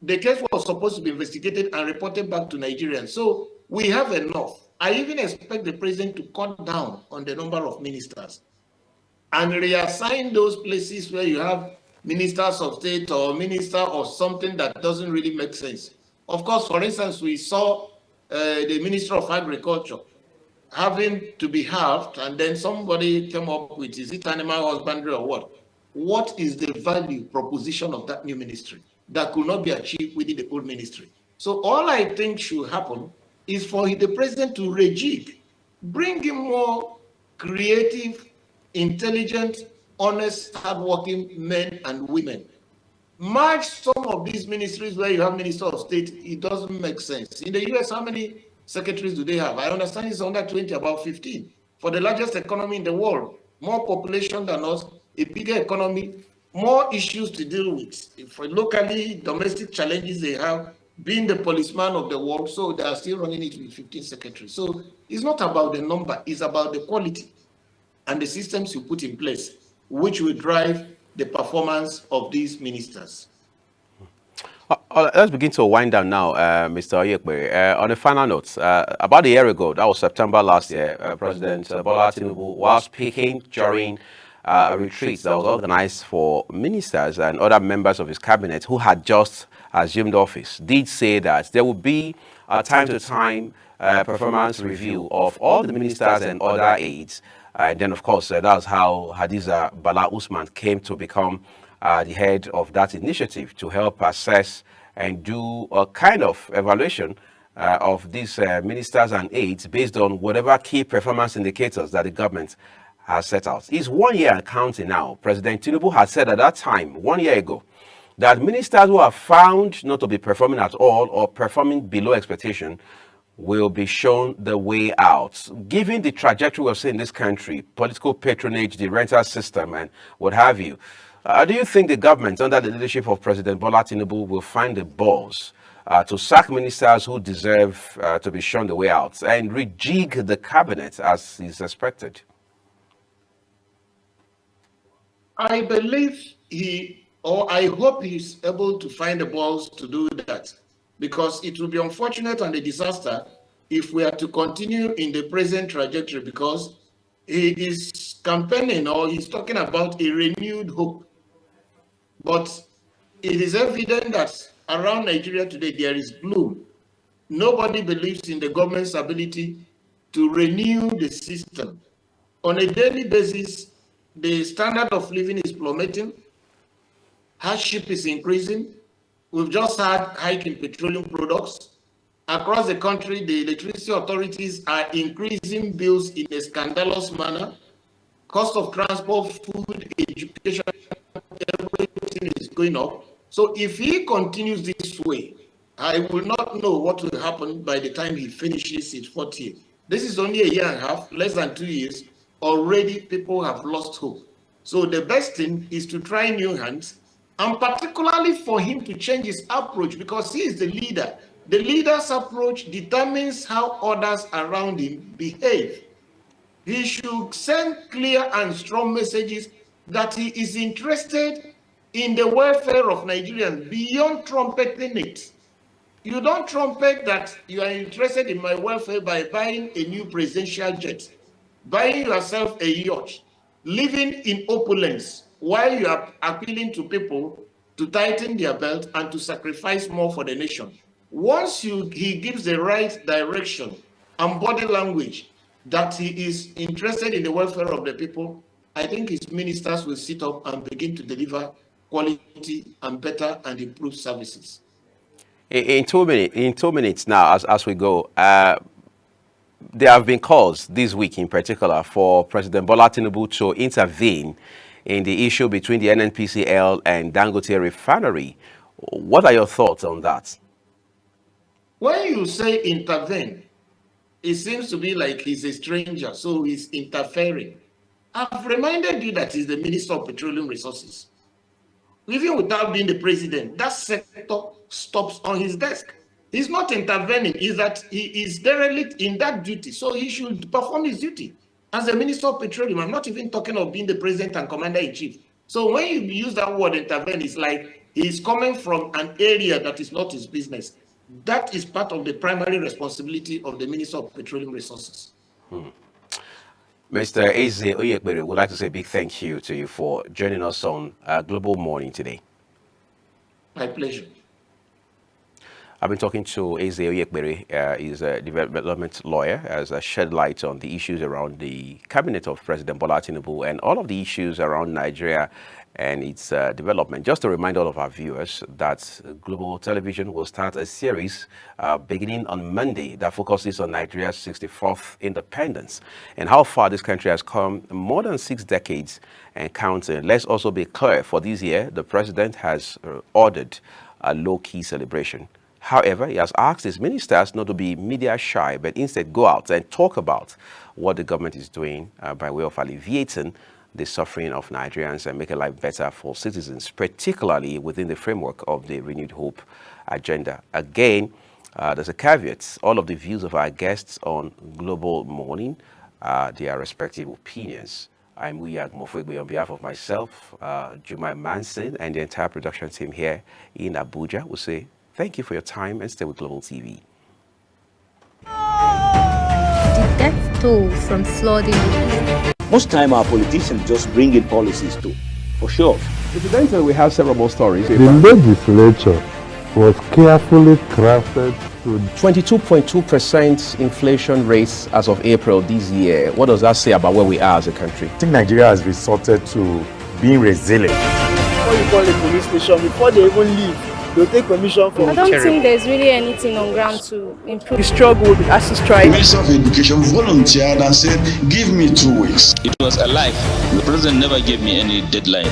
The case was supposed to be investigated and reported back to Nigerians. So we have enough. I even expect the president to cut down on the number of ministers and reassign those places where you have ministers of state or minister of something that doesn't really make sense. Of course, for instance, we saw the Minister of Agriculture having to be halved, and then somebody came up with, is it animal husbandry or what? What is the value proposition of that new ministry that could not be achieved within the old ministry? So all I think should happen is for the president to rejig, bring in more creative, intelligent, honest, hardworking men and women. Merge some of these ministries where you have Minister of State, it doesn't make sense. In the US, how many secretaries do they have? I understand it's under 20, about 15. For the largest economy in the world, more population than us, a bigger economy, more issues to deal with. For locally, domestic challenges they have, being the policeman of the world, so they are still running it with 15 secretaries. So it's not about the number, it's about the quality and the systems you put in place, which will drive the performance of these ministers. Let's begin to wind down now, Mr. Oyekwe. On a final note, about a year ago, that was September last year, President Bola Tinubu was speaking during a retreat that was organized for ministers and other members of his cabinet who had just assumed office, did say that there would be a time-to-time performance review of all the ministers and other aides. And then, of course, that's how Hadiza Bala Usman came to become the head of that initiative to help assess and do a kind of evaluation of these ministers and aides based on whatever key performance indicators that the government has set out. It's 1 year and counting now. President Tinubu had said at that time, 1 year ago, that ministers who are found not to be performing at all or performing below expectation will be shown the way out. Given the trajectory we've seen in this country, political patronage, the rental system, and what have you, do you think the government, under the leadership of President Bola Tinubu, will find the balls to sack ministers who deserve to be shown the way out and rejig the cabinet as is expected? I believe I hope he's able to find the balls to do that, because it will be unfortunate and a disaster if we are to continue in the present trajectory, because he is campaigning or he's talking about a renewed hope. But it is evident that around Nigeria today, there is gloom. Nobody believes in the government's ability to renew the system. On a daily basis, the standard of living is plummeting. Hardship is increasing. We've just had hike in petroleum products. Across the country, the electricity authorities are increasing bills in a scandalous manner. Cost of transport, food, education, everything is going up. So if he continues this way, I will not know what will happen by the time he finishes his fourth year. This is only a year and a half, less than 2 years. Already people have lost hope. So the best thing is to try new hands, and particularly for him to change his approach, because he is the leader. The leader's approach determines how others around him behave. He should send clear and strong messages that he is interested in the welfare of Nigerians beyond trumpeting it. You don't trumpet that you are interested in my welfare by buying a new presidential jet, buying yourself a yacht, living in opulence, while you are appealing to people to tighten their belt and to sacrifice more for the nation. Once he gives the right direction and body language that he is interested in the welfare of the people, I think his ministers will sit up and begin to deliver quality and better and improved services. In 2 minutes now, as we go, there have been calls this week in particular for President Bola Tinubu to intervene in the issue between the NNPCL and Dangote Refinery. What are your thoughts on that? When you say intervene, it seems to be like he's a stranger, so he's interfering. I've reminded you that he's the Minister of Petroleum Resources. Even without being the president, that sector stops on his desk. He's not intervening, is that he is derelict in that duty, so he should perform his duty as the Minister of Petroleum. I'm not even talking of being the president and commander-in-chief. So when you use that word intervene, it's like he's coming from an area that is not his business. That is part of the primary responsibility of the Minister of Petroleum Resources. Mr. Eze Oyekbere, would like to say a big thank you to you for joining us on Global Morning today. My pleasure. I've been talking to Eze Oyekbere. He's a development lawyer, has shed light on the issues around the cabinet of President Bola Tinubu and all of the issues around Nigeria and its development. Just to remind all of our viewers that Global Television will start a series beginning on Monday that focuses on Nigeria's 64th independence and how far this country has come more than 6 decades and counting. Let's also be clear, for this year, the president has ordered a low-key celebration. However, he has asked his ministers not to be media shy, but instead go out and talk about what the government is doing by way of alleviating the suffering of Nigerians and making life better for citizens, particularly within the framework of the Renewed Hope agenda. Again, there's a caveat. All of the views of our guests on Global Morning, their respective opinions. I'm Uyag Mofwegbe on behalf of myself, Jumai Manson, and the entire production team here in Abuja. We'll say thank you for your time and stay with Global TV. The death toll from flooding. Most time our politicians just bring in policies too, for sure. Incidentally, we have several more stories. The legislature was carefully crafted to 22.2% inflation rates as of April this year. What does that say about where we are as a country? I think Nigeria has resorted to being resilient. Before you call the police station, before they even leave, they'll take permission from. I don't think there's really anything on ground to improve. We struggled as a strike. The Minister of Education volunteered and said, give me 2 weeks. It was a lie. The president never gave me any deadline.